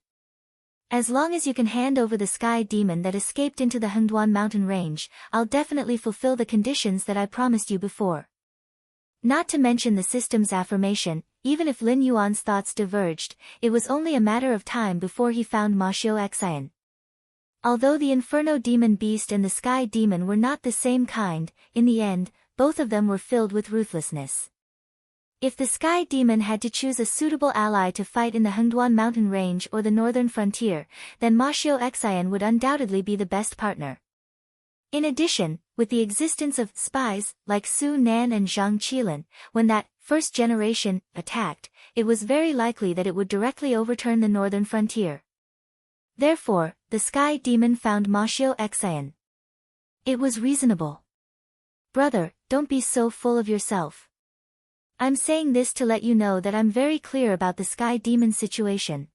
As long as you can hand over the sky demon that escaped into the Hengduan mountain range, I'll definitely fulfill the conditions that I promised you before. Not to mention the system's affirmation, even if Lin Yuan's thoughts diverged, it was only a matter of time before he found Ma Xiaoxian. Although the Inferno Demon Beast and the Sky Demon were not the same kind, in the end, both of them were filled with ruthlessness. If the Sky Demon had to choose a suitable ally to fight in the Hengduan mountain range or the northern frontier, then Ma Xiaoxian would undoubtedly be the best partner. In addition, with the existence of spies, like Su Nan and Zhang Qilin, when that first generation attacked, it was very likely that it would directly overturn the northern frontier. Therefore, the Sky Demon found Ma Xiaoxian. It was reasonable. Brother, don't be so full of yourself. I'm saying this to let you know that I'm very clear about the Sky Demon situation.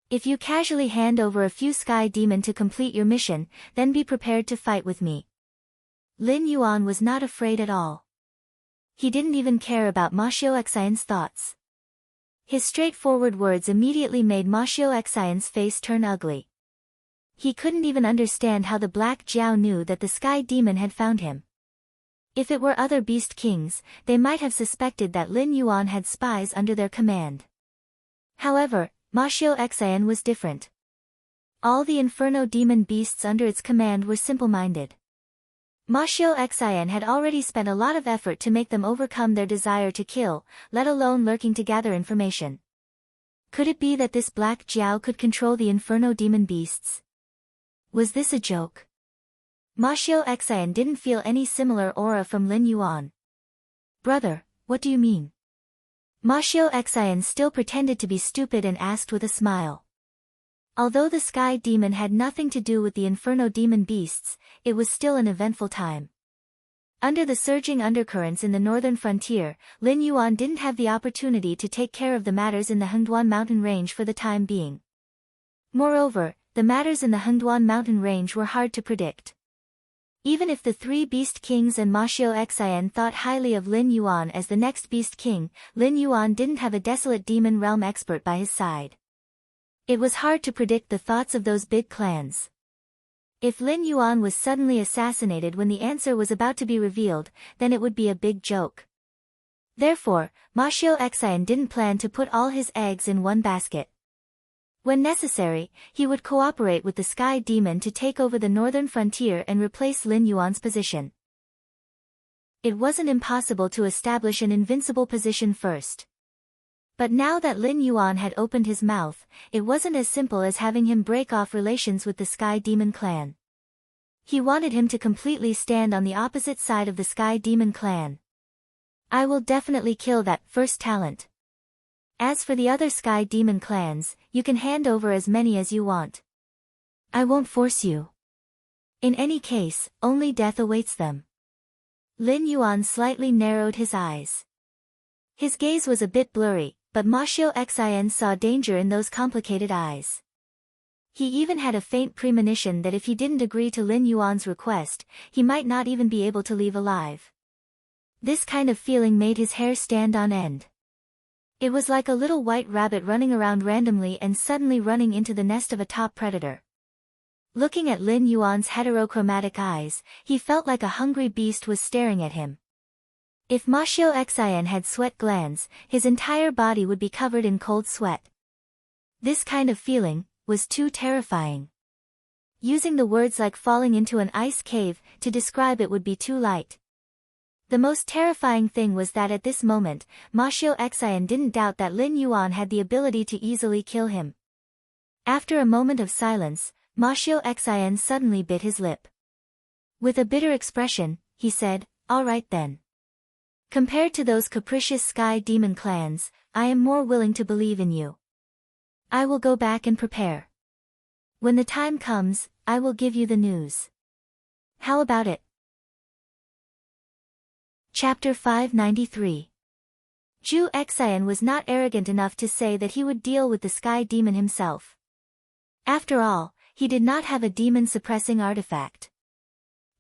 If you casually hand over a few Sky Demon to complete your mission, then be prepared to fight with me. Lin Yuan was not afraid at all. He didn't even care about Ma Xiaoxian's thoughts. His straightforward words immediately made Ma Xiaoxian's face turn ugly. He couldn't even understand how the Black Jiao knew that the Sky Demon had found him. If it were other beast kings, they might have suspected that Lin Yuan had spies under their command. However, Ma Xiaoxian was different. All the Inferno Demon beasts under its command were simple-minded. Ma Xiaoxian had already spent a lot of effort to make them overcome their desire to kill, let alone lurking to gather information. Could it be that this Black Jiao could control the Inferno Demon beasts? Was this a joke? Ma Xiaoxian didn't feel any similar aura from Lin Yuan. Brother, what do you mean? Ma Xiaoxian still pretended to be stupid and asked with a smile. Although the Sky Demon had nothing to do with the Inferno Demon beasts, it was still an eventful time. Under the surging undercurrents in the northern frontier, Lin Yuan didn't have the opportunity to take care of the matters in the Hengduan mountain range for the time being. Moreover, the matters in the Hengduan mountain range were hard to predict. Even if the three Beast Kings and Ma Xiaoxian thought highly of Lin Yuan as the next Beast King, Lin Yuan didn't have a desolate demon realm expert by his side. It was hard to predict the thoughts of those big clans. If Lin Yuan was suddenly assassinated when the answer was about to be revealed, then it would be a big joke. Therefore, Ma Xiaoxian didn't plan to put all his eggs in one basket. When necessary, he would cooperate with the Sky Demon to take over the northern frontier and replace Lin Yuan's position. It wasn't impossible to establish an invincible position first. But now that Lin Yuan had opened his mouth, it wasn't as simple as having him break off relations with the Sky Demon clan. He wanted him to completely stand on the opposite side of the Sky Demon clan. I will definitely kill that first talent. As for the other Sky Demon clans, you can hand over as many as you want. I won't force you. In any case, only death awaits them. Lin Yuan slightly narrowed his eyes. His gaze was a bit blurry, but Ma Xiu saw danger in those complicated eyes. He even had a faint premonition that if he didn't agree to Lin Yuan's request, he might not even be able to leave alive. This kind of feeling made his hair stand on end. It was like a little white rabbit running around randomly and suddenly running into the nest of a top predator. Looking at Lin Yuan's heterochromatic eyes, he felt like a hungry beast was staring at him. If Ma Xiu had sweat glands, his entire body would be covered in cold sweat. This kind of feeling was too terrifying. Using the words like falling into an ice cave to describe it would be too light. The most terrifying thing was that at this moment, Ma Xiu didn't doubt that Lin Yuan had the ability to easily kill him. After a moment of silence, Ma Xiu suddenly bit his lip. With a bitter expression, he said, "All right then. Compared to those capricious sky demon clans, I am more willing to believe in you. I will go back and prepare. When the time comes, I will give you the news. How about it?" Chapter 593. Zhu Xian was not arrogant enough to say that he would deal with the sky demon himself. After all, he did not have a demon-suppressing artifact.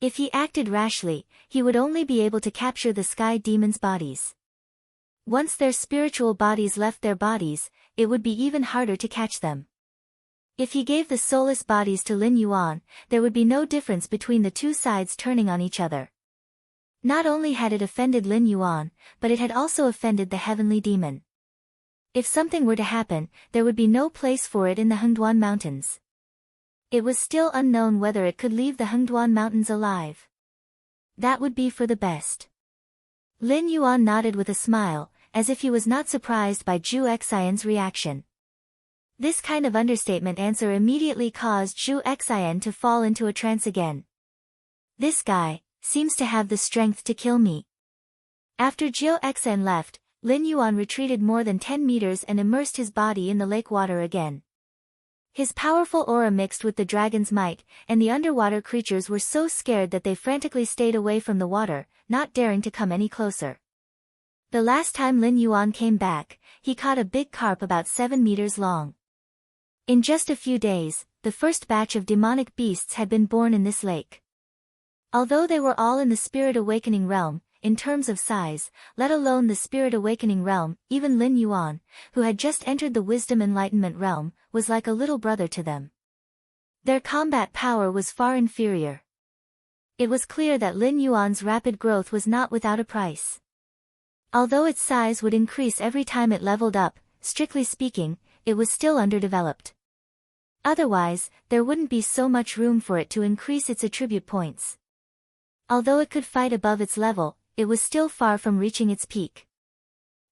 If he acted rashly, he would only be able to capture the sky demons' bodies. Once their spiritual bodies left their bodies, it would be even harder to catch them. If he gave the soulless bodies to Lin Yuan, there would be no difference between the two sides turning on each other. Not only had it offended Lin Yuan, but it had also offended the heavenly demon. If something were to happen, there would be no place for it in the Hengduan Mountains. It was still unknown whether it could leave the Hengduan Mountains alive. That would be for the best. Lin Yuan nodded with a smile, as if he was not surprised by Zhu Xian's reaction. This kind of understatement answer immediately caused Zhu Xian to fall into a trance again. This guy seems to have the strength to kill me. After Zhu Xian left, Lin Yuan retreated more than 10 meters and immersed his body in the lake water again. His powerful aura mixed with the dragon's might, and the underwater creatures were so scared that they frantically stayed away from the water, not daring to come any closer. The last time Lin Yuan came back, he caught a big carp about 7 meters long. In just a few days, the first batch of demonic beasts had been born in this lake. Although they were all in the Spirit Awakening realm, in terms of size, let alone the Spirit Awakening realm, even Lin Yuan, who had just entered the Wisdom Enlightenment realm, was like a little brother to them. Their combat power was far inferior. It was clear that Lin Yuan's rapid growth was not without a price. Although its size would increase every time it leveled up, strictly speaking, it was still underdeveloped. Otherwise, there wouldn't be so much room for it to increase its attribute points. Although it could fight above its level, it was still far from reaching its peak.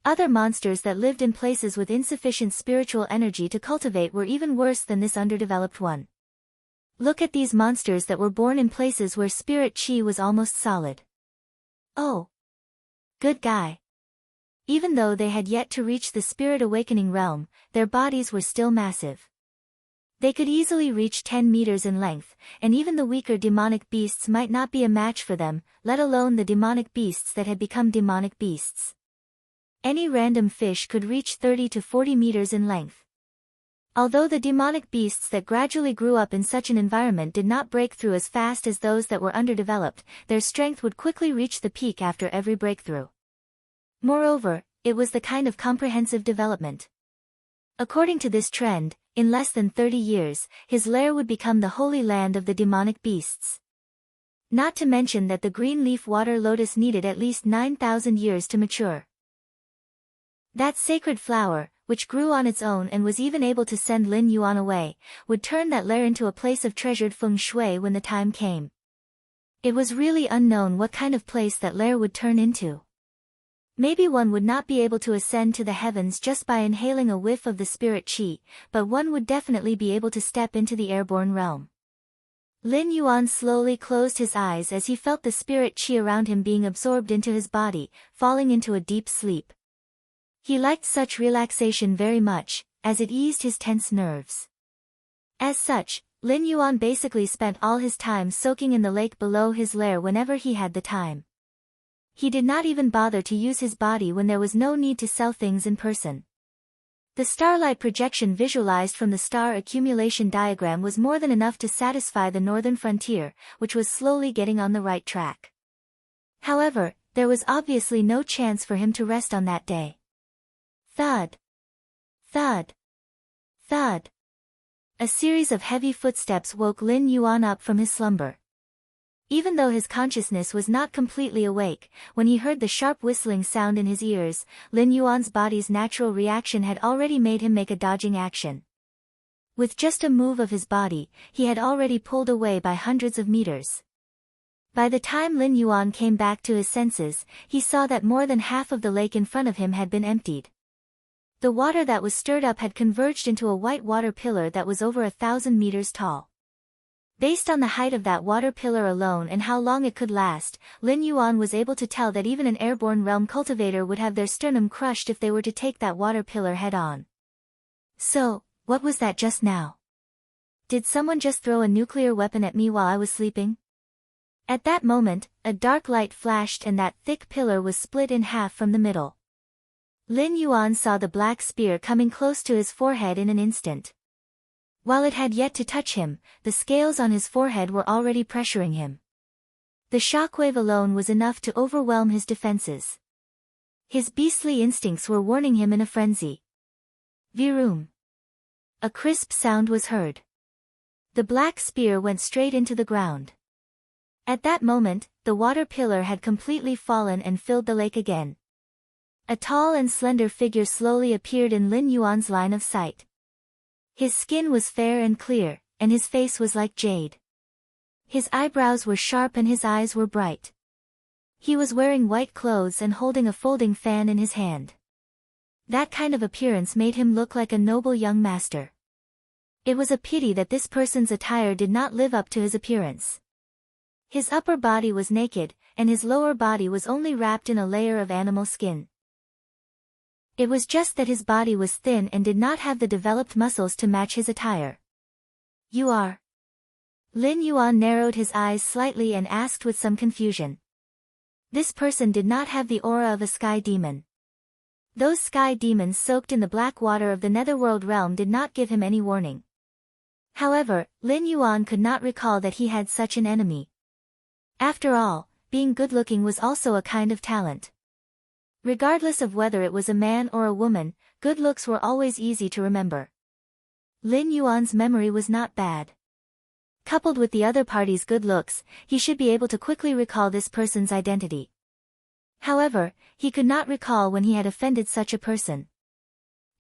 Other monsters that lived in places with insufficient spiritual energy to cultivate were even worse than this underdeveloped one. Look at these monsters that were born in places where spirit chi was almost solid. Oh! Good guy. Even though they had yet to reach the Spirit Awakening realm, their bodies were still massive. They could easily reach 10 meters in length, and even the weaker demonic beasts might not be a match for them, let alone the demonic beasts that had become demonic beasts. Any random fish could reach 30 to 40 meters in length. Although the demonic beasts that gradually grew up in such an environment did not break through as fast as those that were underdeveloped, their strength would quickly reach the peak after every breakthrough. Moreover, it was the kind of comprehensive development. According to this trend, in less than 30 years, his lair would become the holy land of the demonic beasts. Not to mention that the green leaf water lotus needed at least 9,000 years to mature. That sacred flower, which grew on its own and was even able to send Lin Yuan away, would turn that lair into a place of treasured feng shui when the time came. It was really unknown what kind of place that lair would turn into. Maybe one would not be able to ascend to the heavens just by inhaling a whiff of the spirit chi, but one would definitely be able to step into the airborne realm. Lin Yuan slowly closed his eyes as he felt the spirit chi around him being absorbed into his body, falling into a deep sleep. He liked such relaxation very much, as it eased his tense nerves. As such, Lin Yuan basically spent all his time soaking in the lake below his lair whenever he had the time. He did not even bother to use his body when there was no need to sell things in person. The starlight projection visualized from the star accumulation diagram was more than enough to satisfy the northern frontier, which was slowly getting on the right track. However, there was obviously no chance for him to rest on that day. Thud. Thud. Thud. A series of heavy footsteps woke Lin Yuan up from his slumber. Even though his consciousness was not completely awake, when he heard the sharp whistling sound in his ears, Lin Yuan's body's natural reaction had already made him make a dodging action. With just a move of his body, he had already pulled away by hundreds of meters. By the time Lin Yuan came back to his senses, he saw that more than half of the lake in front of him had been emptied. The water that was stirred up had converged into a white water pillar that was over 1,000 meters tall. Based on the height of that water pillar alone and how long it could last, Lin Yuan was able to tell that even an airborne realm cultivator would have their sternum crushed if they were to take that water pillar head-on. So, what was that just now? Did someone just throw a nuclear weapon at me while I was sleeping? At that moment, a dark light flashed and that thick pillar was split in half from the middle. Lin Yuan saw the black spear coming close to his forehead in an instant. While it had yet to touch him, the scales on his forehead were already pressuring him. The shockwave alone was enough to overwhelm his defenses. His beastly instincts were warning him in a frenzy. Viroom. A crisp sound was heard. The black spear went straight into the ground. At that moment, the water pillar had completely fallen and filled the lake again. A tall and slender figure slowly appeared in Lin Yuan's line of sight. His skin was fair and clear, and his face was like jade. His eyebrows were sharp and his eyes were bright. He was wearing white clothes and holding a folding fan in his hand. That kind of appearance made him look like a noble young master. It was a pity that this person's attire did not live up to his appearance. His upper body was naked, and his lower body was only wrapped in a layer of animal skin. It was just that his body was thin and did not have the developed muscles to match his attire. You are? Lin Yuan narrowed his eyes slightly and asked with some confusion. This person did not have the aura of a sky demon. Those sky demons soaked in the black water of the netherworld realm did not give him any warning. However, Lin Yuan could not recall that he had such an enemy. After all, being good-looking was also a kind of talent. Regardless of whether it was a man or a woman, good looks were always easy to remember. Lin Yuan's memory was not bad. Coupled with the other party's good looks, he should be able to quickly recall this person's identity. However, he could not recall when he had offended such a person.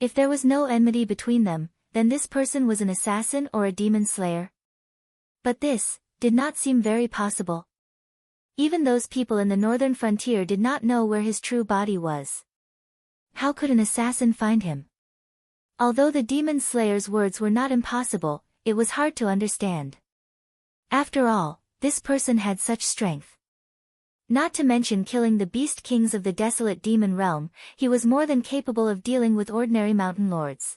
If there was no enmity between them, then this person was an assassin or a demon slayer. But this did not seem very possible. Even those people in the northern frontier did not know where his true body was. How could an assassin find him? Although the demon slayer's words were not impossible, it was hard to understand. After all, this person had such strength. Not to mention killing the beast kings of the desolate demon realm, he was more than capable of dealing with ordinary mountain lords.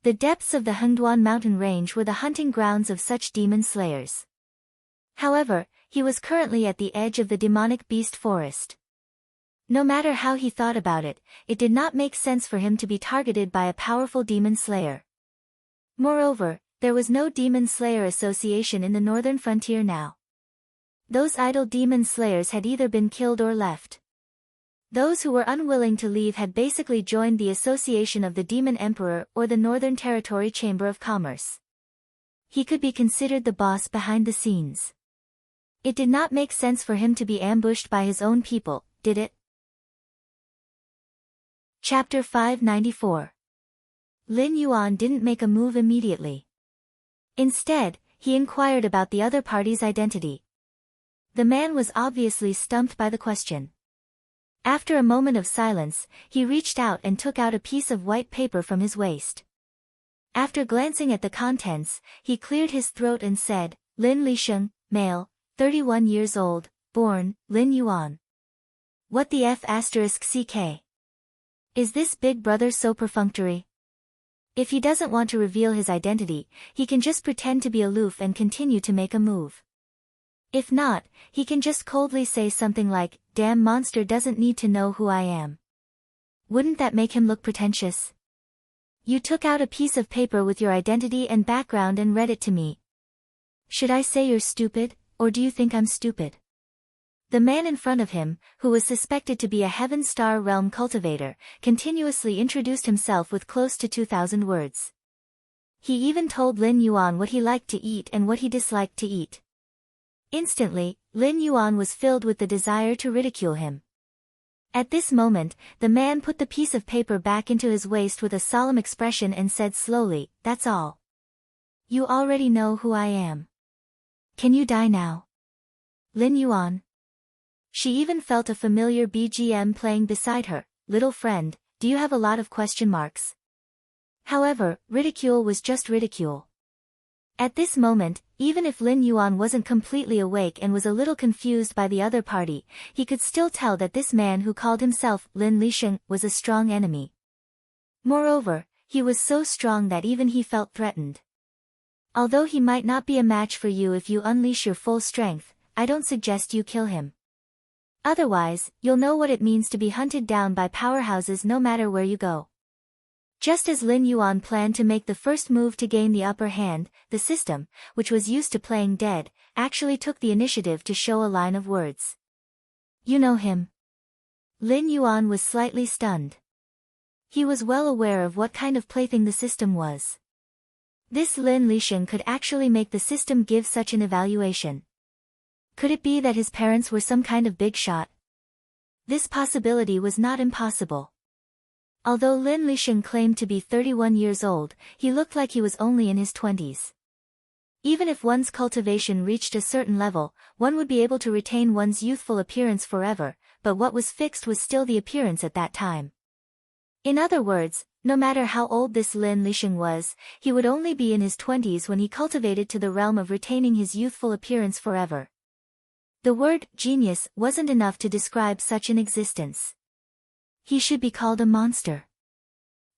The depths of the Hengduan mountain range were the hunting grounds of such demon slayers. However, he was currently at the edge of the demonic beast forest. No matter how he thought about it, it did not make sense for him to be targeted by a powerful demon slayer. Moreover, there was no demon slayer association in the northern frontier now. Those idle demon slayers had either been killed or left. Those who were unwilling to leave had basically joined the association of the Demon Emperor or the Northern Territory Chamber of Commerce. He could be considered the boss behind the scenes. It did not make sense for him to be ambushed by his own people, did it? Chapter 594. Lin Yuan didn't make a move immediately. Instead, he inquired about the other party's identity. The man was obviously stumped by the question. After a moment of silence, he reached out and took out a piece of white paper from his waist. After glancing at the contents, he cleared his throat and said, Lin Lisheng, male, 31 years old, born, Lin Yuan. What the F***CK? Is this big brother so perfunctory? If he doesn't want to reveal his identity, he can just pretend to be aloof and continue to make a move. If not, he can just coldly say something like, "Damn monster doesn't need to know who I am." Wouldn't that make him look pretentious? You took out a piece of paper with your identity and background and read it to me. Should I say you're stupid, or do you think I'm stupid? The man in front of him, who was suspected to be a Heaven Star Realm cultivator, continuously introduced himself with close to 2,000 words. He even told Lin Yuan what he liked to eat and what he disliked to eat. Instantly, Lin Yuan was filled with the desire to ridicule him. At this moment, the man put the piece of paper back into his waist with a solemn expression and said slowly, "That's all. You already know who I am. Can you die now?" Lin Yuan. She even felt a familiar BGM playing beside her. "Little friend, do you have a lot of question marks?" However, ridicule was just ridicule. At this moment, even if Lin Yuan wasn't completely awake and was a little confused by the other party, he could still tell that this man who called himself Lin Lisheng was a strong enemy. Moreover, he was so strong that even he felt threatened. Although he might not be a match for you if you unleash your full strength, I don't suggest you kill him. Otherwise, you'll know what it means to be hunted down by powerhouses no matter where you go. Just as Lin Yuan planned to make the first move to gain the upper hand, the system, which was used to playing dead, actually took the initiative to show a line of words. "You know him?" Lin Yuan was slightly stunned. He was well aware of what kind of plaything the system was. This Lin Lisheng could actually make the system give such an evaluation. Could it be that his parents were some kind of big shot? This possibility was not impossible. Although Lin Lisheng claimed to be 31 years old, he looked like he was only in his 20s. Even if one's cultivation reached a certain level, one would be able to retain one's youthful appearance forever, but what was fixed was still the appearance at that time. In other words, no matter how old this Lin Lisheng was, he would only be in his 20s when he cultivated to the realm of retaining his youthful appearance forever. The word genius wasn't enough to describe such an existence. He should be called a monster.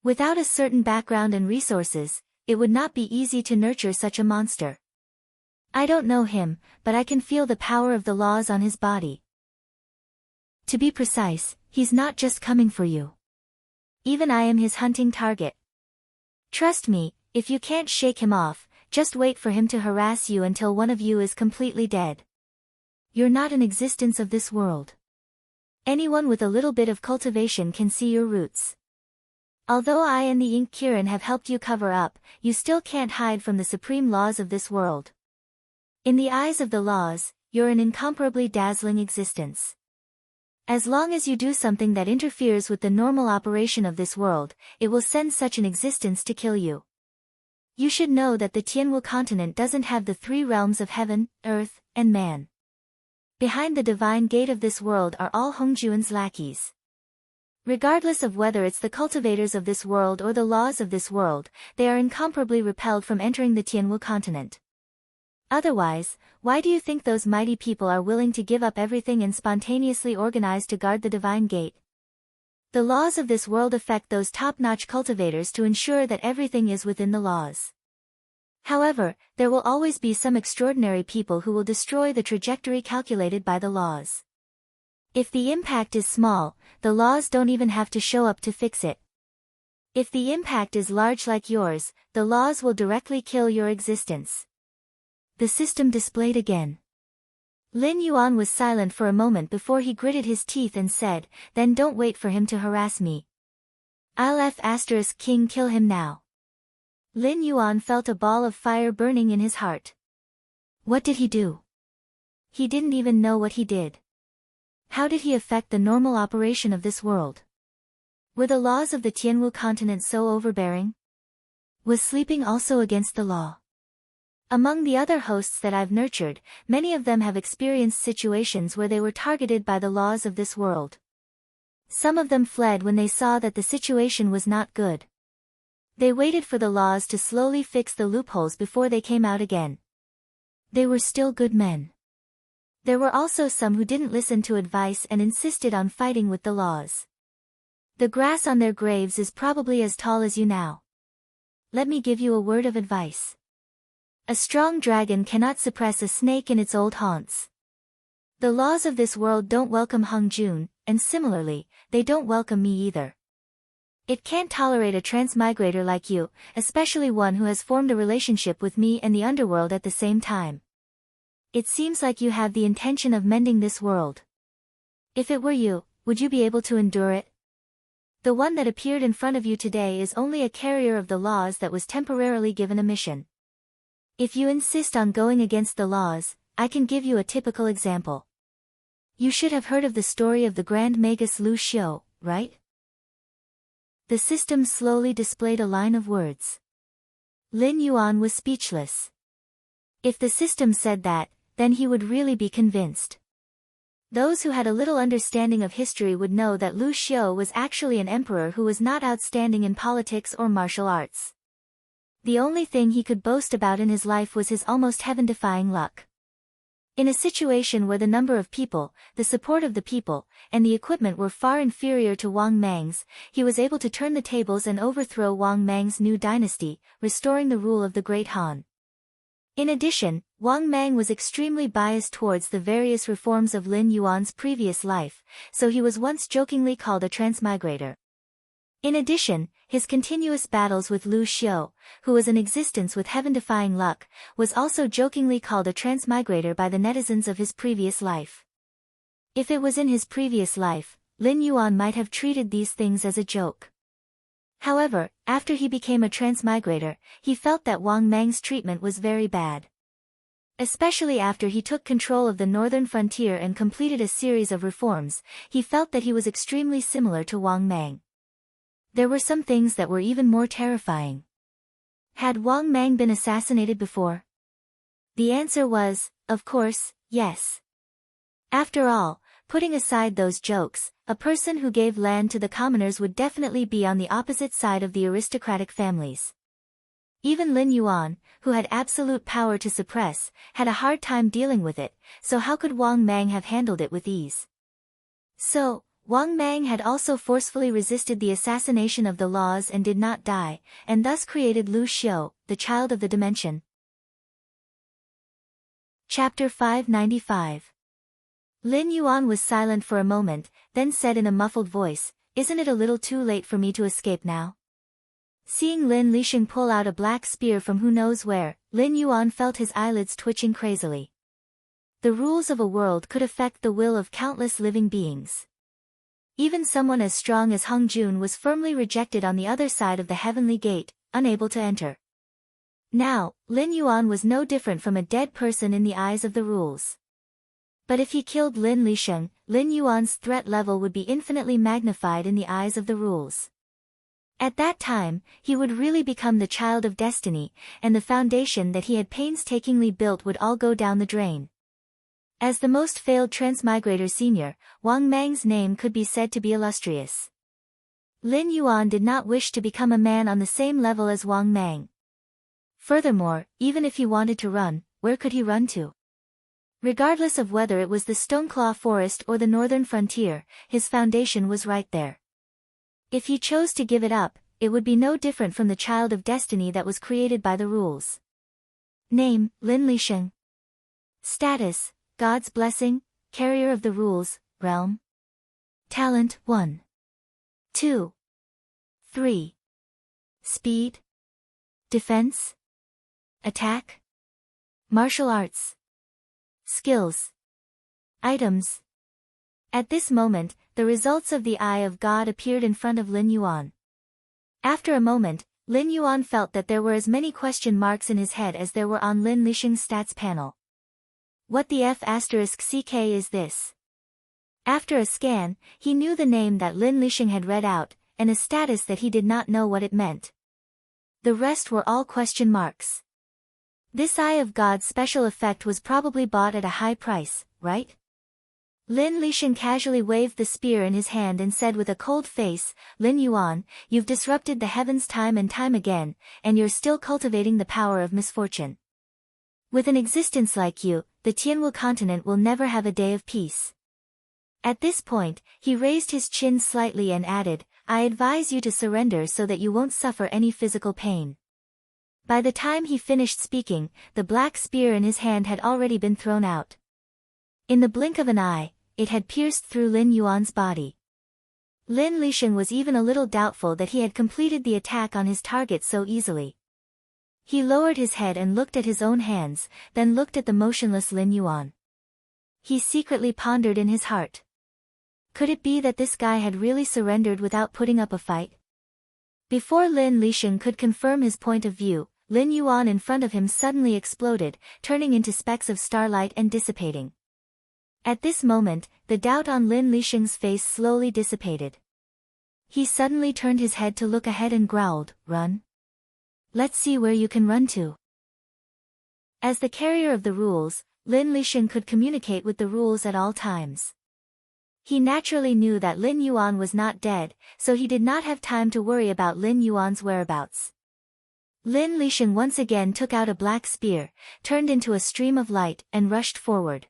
Without a certain background and resources, it would not be easy to nurture such a monster. I don't know him, but I can feel the power of the laws on his body. To be precise, he's not just coming for you. Even I am his hunting target. Trust me, if you can't shake him off, just wait for him to harass you until one of you is completely dead. You're not an existence of this world. Anyone with a little bit of cultivation can see your roots. Although I and the Ink Kirin have helped you cover up, you still can't hide from the supreme laws of this world. In the eyes of the laws, you're an incomparably dazzling existence. As long as you do something that interferes with the normal operation of this world, it will send such an existence to kill you. You should know that the Tianwu continent doesn't have the three realms of heaven, earth, and man. Behind the divine gate of this world are all Hongjuan's lackeys. Regardless of whether it's the cultivators of this world or the laws of this world, they are incomparably repelled from entering the Tianwu continent. Otherwise, why do you think those mighty people are willing to give up everything and spontaneously organize to guard the divine gate? The laws of this world affect those top-notch cultivators to ensure that everything is within the laws. However, there will always be some extraordinary people who will destroy the trajectory calculated by the laws. If the impact is small, the laws don't even have to show up to fix it. If the impact is large like yours, the laws will directly kill your existence. The system displayed again. Lin Yuan was silent for a moment before he gritted his teeth and said, "Then don't wait for him to harass me. I'll King kill him now." Lin Yuan felt a ball of fire burning in his heart. What did he do? He didn't even know what he did. How did he affect the normal operation of this world? Were the laws of the Tianwu continent so overbearing? Was sleeping also against the law? Among the other hosts that I've nurtured, many of them have experienced situations where they were targeted by the laws of this world. Some of them fled when they saw that the situation was not good. They waited for the laws to slowly fix the loopholes before they came out again. They were still good men. There were also some who didn't listen to advice and insisted on fighting with the laws. The grass on their graves is probably as tall as you now. Let me give you a word of advice. A strong dragon cannot suppress a snake in its old haunts. The laws of this world don't welcome Hung Jun, and similarly, they don't welcome me either. It can't tolerate a transmigrator like you, especially one who has formed a relationship with me and the underworld at the same time. It seems like you have the intention of mending this world. If it were you, would you be able to endure it? The one that appeared in front of you today is only a carrier of the laws that was temporarily given a mission. If you insist on going against the laws, I can give you a typical example. You should have heard of the story of the Grand Magus Lu Xiu, right? The system slowly displayed a line of words. Lin Yuan was speechless. If the system said that, then he would really be convinced. Those who had a little understanding of history would know that Lu Xiu was actually an emperor who was not outstanding in politics or martial arts. The only thing he could boast about in his life was his almost heaven-defying luck. In a situation where the number of people, the support of the people, and the equipment were far inferior to Wang Mang's, he was able to turn the tables and overthrow Wang Mang's new dynasty, restoring the rule of the Great Han. In addition, Wang Mang was extremely biased towards the various reforms of Lin Yuan's previous life, so he was once jokingly called a transmigrator. In addition, his continuous battles with Lu Xiu, who was in existence with heaven-defying luck, was also jokingly called a transmigrator by the netizens of his previous life. If it was in his previous life, Lin Yuan might have treated these things as a joke. However, after he became a transmigrator, he felt that Wang Mang's treatment was very bad. Especially after he took control of the northern frontier and completed a series of reforms, he felt that he was extremely similar to Wang Mang. There were some things that were even more terrifying. Had Wang Mang been assassinated before? The answer was, of course, yes. After all, putting aside those jokes, a person who gave land to the commoners would definitely be on the opposite side of the aristocratic families. Even Lin Yuan, who had absolute power to suppress, had a hard time dealing with it, so how could Wang Mang have handled it with ease? So, Wang Mang had also forcefully resisted the assassination of the laws and did not die, and thus created Lu Xiu, the child of the dimension. Chapter 595. Lin Yuan was silent for a moment, then said in a muffled voice, "Isn't it a little too late for me to escape now?" Seeing Lin Lixing pull out a black spear from who knows where, Lin Yuan felt his eyelids twitching crazily. The rules of a world could affect the will of countless living beings. Even someone as strong as Hung Jun was firmly rejected on the other side of the heavenly gate, unable to enter. Now, Lin Yuan was no different from a dead person in the eyes of the rules. But if he killed Lin Lixing, Lin Yuan's threat level would be infinitely magnified in the eyes of the rules. At that time, he would really become the child of destiny, and the foundation that he had painstakingly built would all go down the drain. As the most failed transmigrator senior, Wang Mang's name could be said to be illustrious. Lin Yuan did not wish to become a man on the same level as Wang Mang. Furthermore, even if he wanted to run, where could he run to? Regardless of whether it was the Stoneclaw Forest or the northern frontier, his foundation was right there. If he chose to give it up, it would be no different from the child of destiny that was created by the rules. Name, Lin Lixing. Status, God's blessing, carrier of the rules, realm. Talent, 1. 2. 3. Speed. Defense. Attack. Martial arts. Skills. Items. At this moment, the results of the Eye of God appeared in front of Lin Yuan. After a moment, Lin Yuan felt that there were as many question marks in his head as there were on Lin Lixing's stats panel. What the F***ck is this? After a scan, he knew the name that Lin Lixing had read out, and a status that he did not know what it meant. The rest were all question marks. This Eye of God's special effect was probably bought at a high price, right? Lin Lixing casually waved the spear in his hand and said with a cold face, "Lin Yuan, you've disrupted the heavens time and time again, and you're still cultivating the power of misfortune. With an existence like you, the Tianwu continent will never have a day of peace." At this point, he raised his chin slightly and added, "I advise you to surrender so that you won't suffer any physical pain." By the time he finished speaking, the black spear in his hand had already been thrown out. In the blink of an eye, it had pierced through Lin Yuan's body. Lin Lixing was even a little doubtful that he had completed the attack on his target so easily. He lowered his head and looked at his own hands, then looked at the motionless Lin Yuan. He secretly pondered in his heart. Could it be that this guy had really surrendered without putting up a fight? Before Lin Lixing could confirm his point of view, Lin Yuan in front of him suddenly exploded, turning into specks of starlight and dissipating. At this moment, the doubt on Lin Lixing's face slowly dissipated. He suddenly turned his head to look ahead and growled, "Run. Let's see where you can run to." As the carrier of the rules, Lin Lixing could communicate with the rules at all times. He naturally knew that Lin Yuan was not dead, so he did not have time to worry about Lin Yuan's whereabouts. Lin Lixing once again took out a black spear, turned into a stream of light, and rushed forward.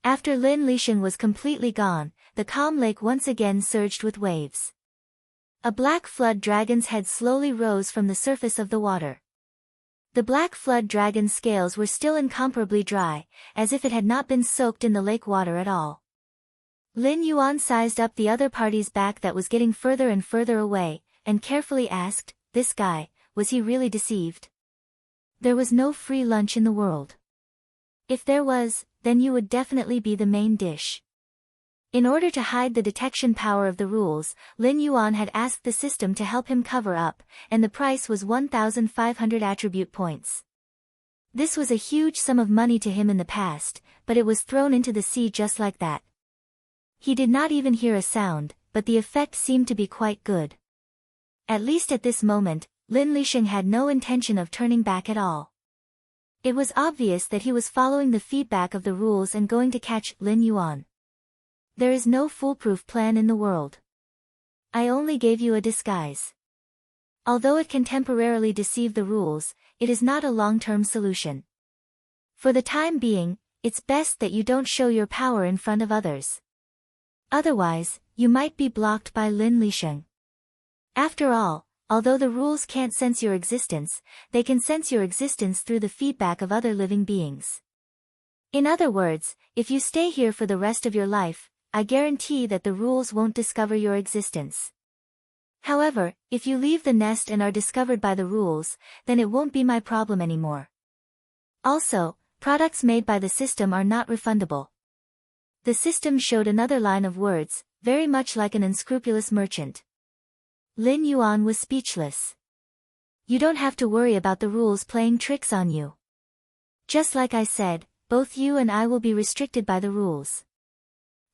After Lin Lixing was completely gone, the calm lake once again surged with waves. A black flood dragon's head slowly rose from the surface of the water. The black flood dragon's scales were still incomparably dry, as if it had not been soaked in the lake water at all. Lin Yuan sized up the other party's back that was getting further and further away, and carefully asked, "This guy, was he really deceived? There was no free lunch in the world. If there was, then you would definitely be the main dish." In order to hide the detection power of the rules, Lin Yuan had asked the system to help him cover up, and the price was 1,500 attribute points. This was a huge sum of money to him in the past, but it was thrown into the sea just like that. He did not even hear a sound, but the effect seemed to be quite good. At least at this moment, Lin Lixing had no intention of turning back at all. It was obvious that he was following the feedback of the rules and going to catch Lin Yuan. There is no foolproof plan in the world. I only gave you a disguise. Although it can temporarily deceive the rules, it is not a long-term solution. For the time being, it's best that you don't show your power in front of others. Otherwise, you might be blocked by Lin Lixing. After all, although the rules can't sense your existence, they can sense your existence through the feedback of other living beings. In other words, if you stay here for the rest of your life, I guarantee that the rules won't discover your existence. However, if you leave the nest and are discovered by the rules, then it won't be my problem anymore. Also, products made by the system are not refundable. The system showed another line of words, very much like an unscrupulous merchant. Lin Yuan was speechless. You don't have to worry about the rules playing tricks on you. Just like I said, both you and I will be restricted by the rules.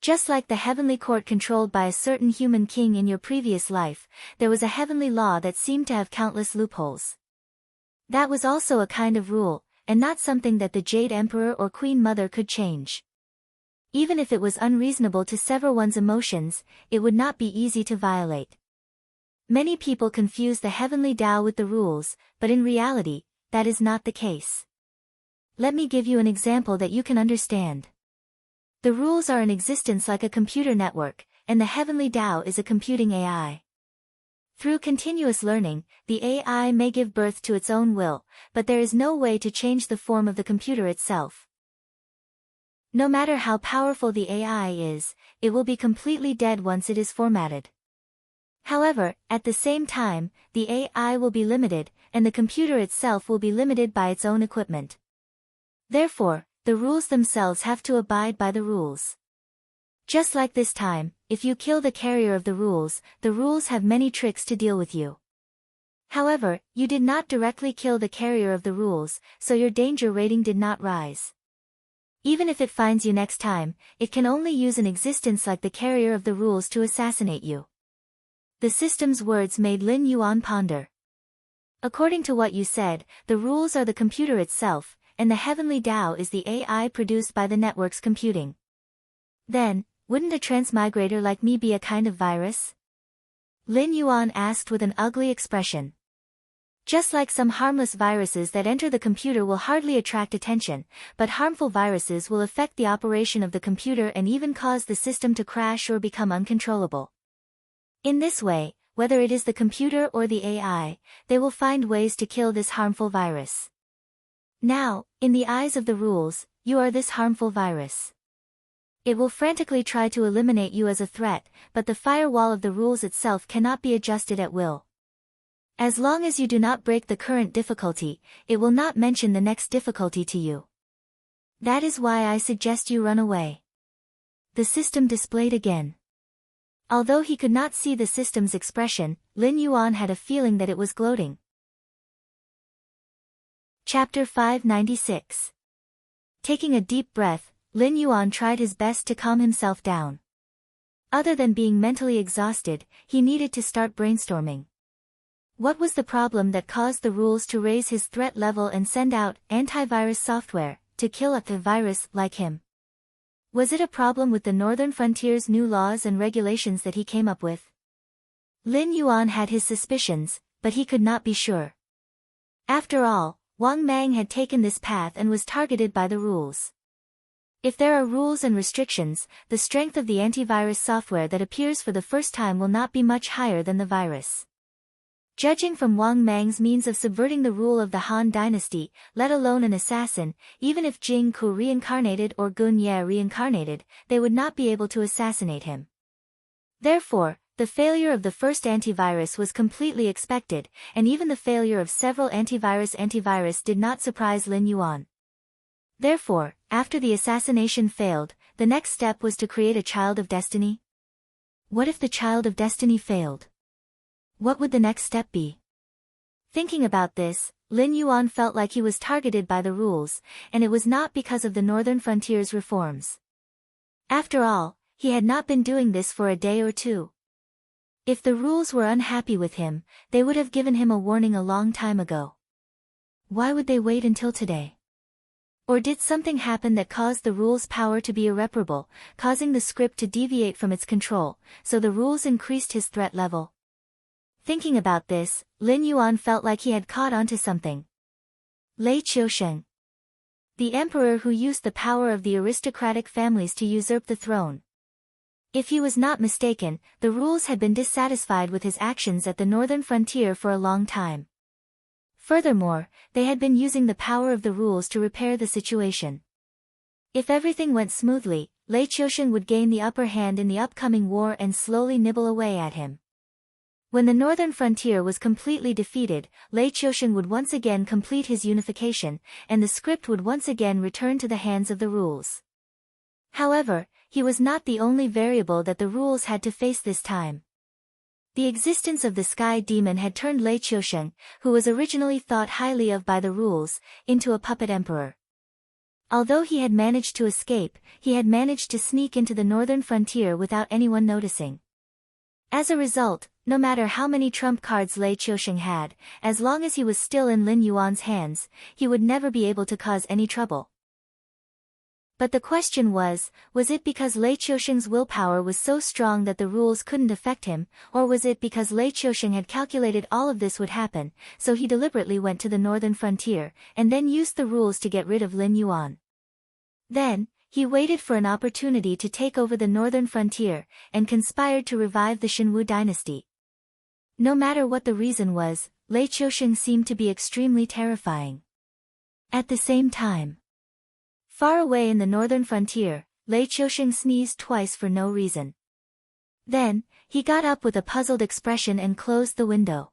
Just like the heavenly court controlled by a certain human king in your previous life, there was a heavenly law that seemed to have countless loopholes. That was also a kind of rule, and not something that the Jade Emperor or Queen Mother could change. Even if it was unreasonable to sever one's emotions, it would not be easy to violate. Many people confuse the heavenly Tao with the rules, but in reality, that is not the case. Let me give you an example that you can understand. The rules are in existence like a computer network, and the heavenly Tao is a computing AI. Through continuous learning, the AI may give birth to its own will, but there is no way to change the form of the computer itself. No matter how powerful the AI is, it will be completely dead once it is formatted. However, at the same time, the AI will be limited, and the computer itself will be limited by its own equipment. Therefore, the rules themselves have to abide by the rules. Just like this time, if you kill the carrier of the rules have many tricks to deal with you. However, you did not directly kill the carrier of the rules, so your danger rating did not rise. Even if it finds you next time, it can only use an existence like the carrier of the rules to assassinate you. The system's words made Lin Yuan ponder. According to what you said, the rules are the computer itself, and the heavenly Tao is the AI produced by the network's computing. Then, wouldn't a transmigrator like me be a kind of virus? Lin Yuan asked with an ugly expression. Just like some harmless viruses that enter the computer will hardly attract attention, but harmful viruses will affect the operation of the computer and even cause the system to crash or become uncontrollable. In this way, whether it is the computer or the AI, they will find ways to kill this harmful virus. Now, in the eyes of the rules, you are this harmful virus. It will frantically try to eliminate you as a threat, but the firewall of the rules itself cannot be adjusted at will. As long as you do not break the current difficulty, it will not mention the next difficulty to you. That is why I suggest you run away. The system displayed again. Although he could not see the system's expression, Lin Yuan had a feeling that it was gloating. Chapter 596. Taking a deep breath, Lin Yuan tried his best to calm himself down. Other than being mentally exhausted, he needed to start brainstorming. What was the problem that caused the rules to raise his threat level and send out antivirus software to kill a virus like him? Was it a problem with the Northern Frontier's new laws and regulations that he came up with? Lin Yuan had his suspicions, but he could not be sure. After all, Wang Mang had taken this path and was targeted by the rules. If there are rules and restrictions, the strength of the antivirus software that appears for the first time will not be much higher than the virus. Judging from Wang Mang's means of subverting the rule of the Han dynasty, let alone an assassin, even if Jing Ku reincarnated or Gun Ye reincarnated, they would not be able to assassinate him. Therefore, the failure of the first antivirus was completely expected, and even the failure of several antivirus did not surprise Lin Yuan. Therefore, after the assassination failed, the next step was to create a child of destiny. What if the child of destiny failed? What would the next step be? Thinking about this, Lin Yuan felt like he was targeted by the rules, and it was not because of the Northern Frontier's reforms. After all, he had not been doing this for a day or two. If the rules were unhappy with him, they would have given him a warning a long time ago. Why would they wait until today? Or did something happen that caused the rules' power to be irreparable, causing the script to deviate from its control, so the rules increased his threat level? Thinking about this, Lin Yuan felt like he had caught onto something. Lei Qiusheng, the emperor who used the power of the aristocratic families to usurp the throne. If he was not mistaken, the rules had been dissatisfied with his actions at the Northern Frontier for a long time. Furthermore, they had been using the power of the rules to repair the situation. If everything went smoothly, Lei Qiusheng would gain the upper hand in the upcoming war and slowly nibble away at him. When the Northern Frontier was completely defeated, Lei Qiusheng would once again complete his unification, and the script would once again return to the hands of the rules. However, he was not the only variable that the rules had to face this time. The existence of the Sky Demon had turned Lei Qiusheng, who was originally thought highly of by the rules, into a puppet emperor. Although he had managed to escape, he had managed to sneak into the Northern Frontier without anyone noticing. As a result, no matter how many trump cards Lei Qiusheng had, as long as he was still in Lin Yuan's hands, he would never be able to cause any trouble. But the question was it because Lei Qiusheng's willpower was so strong that the rules couldn't affect him, or was it because Lei Qiusheng had calculated all of this would happen, so he deliberately went to the Northern Frontier, and then used the rules to get rid of Lin Yuan? Then, he waited for an opportunity to take over the Northern Frontier, and conspired to revive the Shenwu dynasty. No matter what the reason was, Lei Qiusheng seemed to be extremely terrifying. At the same time, far away in the Northern Frontier, Lei Qiusheng sneezed twice for no reason. Then, he got up with a puzzled expression and closed the window.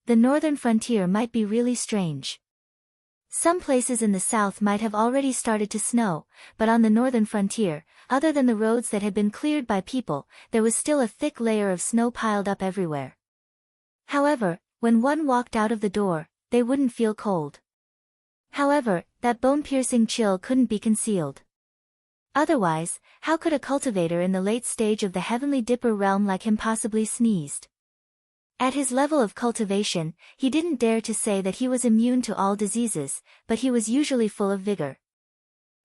The Northern Frontier might be really strange. Some places in the south might have already started to snow, but on the Northern Frontier, other than the roads that had been cleared by people, there was still a thick layer of snow piled up everywhere. However, when one walked out of the door, they wouldn't feel cold. However, that bone-piercing chill couldn't be concealed. Otherwise, how could a cultivator in the late stage of the Heavenly Dipper realm like him possibly sneezed? At his level of cultivation, he didn't dare to say that he was immune to all diseases, but he was usually full of vigor.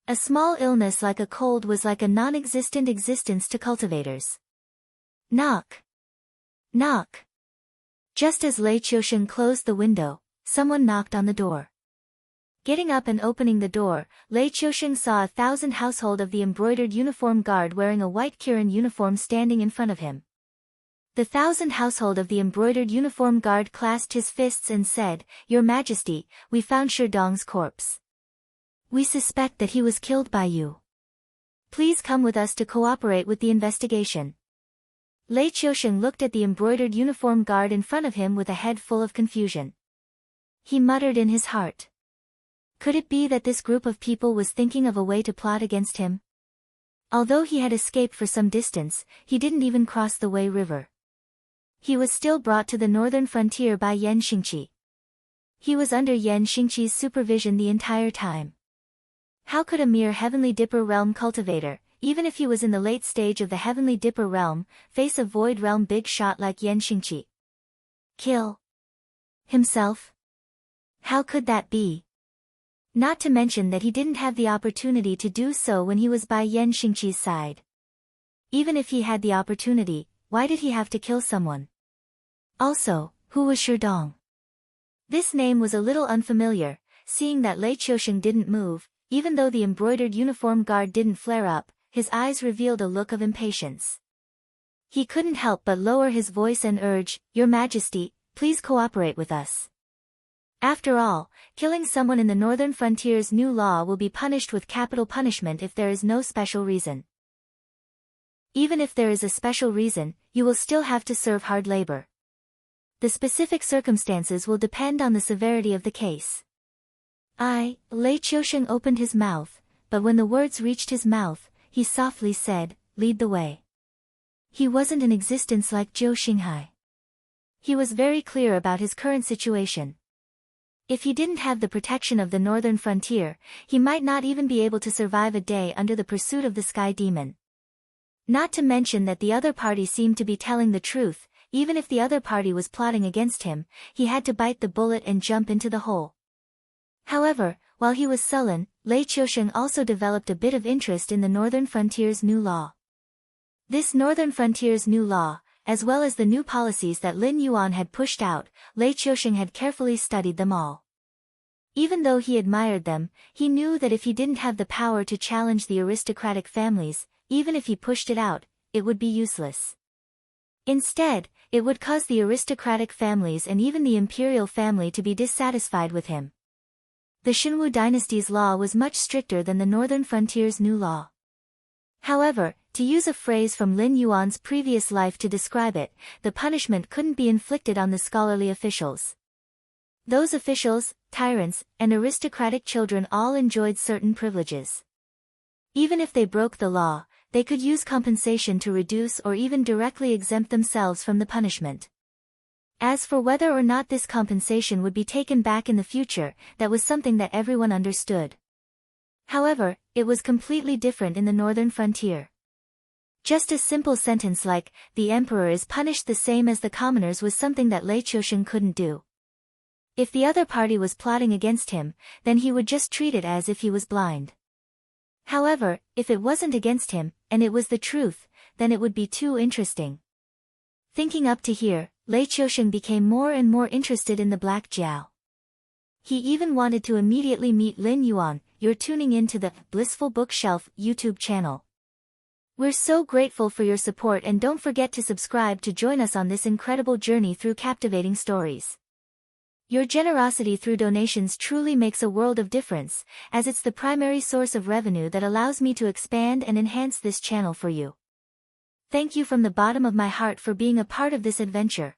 A small illness like a cold was like a non-existent existence to cultivators. Knock. Knock. Just as Lei Qiusheng closed the window, someone knocked on the door. Getting up and opening the door, Lei Qiusheng saw 1,000 household of the embroidered uniform guard wearing a white Kirin uniform standing in front of him. The 1,000 household of the embroidered uniform guard clasped his fists and said, "Your Majesty, we found Sherdong's corpse. We suspect that he was killed by you. Please come with us to cooperate with the investigation." Lei Qiusheng looked at the embroidered uniform guard in front of him with a head full of confusion. He muttered in his heart. Could it be that this group of people was thinking of a way to plot against him? Although he had escaped for some distance, he didn't even cross the Wei River. He was still brought to the northern frontier by Yan Xingqi. He was under Yan Xingqi's supervision the entire time. How could a mere Heavenly Dipper realm cultivator, even if he was in the late stage of the Heavenly Dipper realm, face a void realm big shot like Yan Xingqi? Kill himself? How could that be? Not to mention that he didn't have the opportunity to do so when he was by Yan Xingqi's side. Even if he had the opportunity, why did he have to kill someone? Also, who was Sherdong? This name was a little unfamiliar, seeing that Lei Qiusheng didn't move, even though the embroidered uniform guard didn't flare up, his eyes revealed a look of impatience. He couldn't help but lower his voice and urge, "Your Majesty, please cooperate with us. After all, killing someone in the northern frontier's new law will be punished with capital punishment if there is no special reason. Even if there is a special reason, you will still have to serve hard labor. The specific circumstances will depend on the severity of the case." Lei Qiusheng opened his mouth, but when the words reached his mouth, he softly said, "Lead the way." He wasn't in existence like Zhou Xinghai. He was very clear about his current situation. If he didn't have the protection of the northern frontier, he might not even be able to survive a day under the pursuit of the Sky Demon. Not to mention that the other party seemed to be telling the truth. Even if the other party was plotting against him, he had to bite the bullet and jump into the hole. However, while he was sullen, Lei Qiusheng also developed a bit of interest in the northern frontier's new law. This northern frontier's new law, as well as the new policies that Lin Yuan had pushed out, Lei Qiusheng had carefully studied them all. Even though he admired them, he knew that if he didn't have the power to challenge the aristocratic families, even if he pushed it out, it would be useless. Instead, it would cause the aristocratic families and even the imperial family to be dissatisfied with him. The Xinwu dynasty's law was much stricter than the northern frontier's new law. However, to use a phrase from Lin Yuan's previous life to describe it, the punishment couldn't be inflicted on the scholarly officials. Those officials, tyrants, and aristocratic children all enjoyed certain privileges. Even if they broke the law, they could use compensation to reduce or even directly exempt themselves from the punishment. As for whether or not this compensation would be taken back in the future, that was something that everyone understood. However, it was completely different in the northern frontier. Just a simple sentence like, "The emperor is punished the same as the commoners" was something that Lei Qiusheng couldn't do. If the other party was plotting against him, then he would just treat it as if he was blind. However, if it wasn't against him, and it was the truth, then it would be too interesting. Thinking up to here, Lei Qiusheng became more and more interested in the Black Jiao. He even wanted to immediately meet Lin Yuan. You're tuning in to the Blissful Bookshelf YouTube channel. We're so grateful for your support, and don't forget to subscribe to join us on this incredible journey through captivating stories. Your generosity through donations truly makes a world of difference, as it's the primary source of revenue that allows me to expand and enhance this channel for you. Thank you from the bottom of my heart for being a part of this adventure.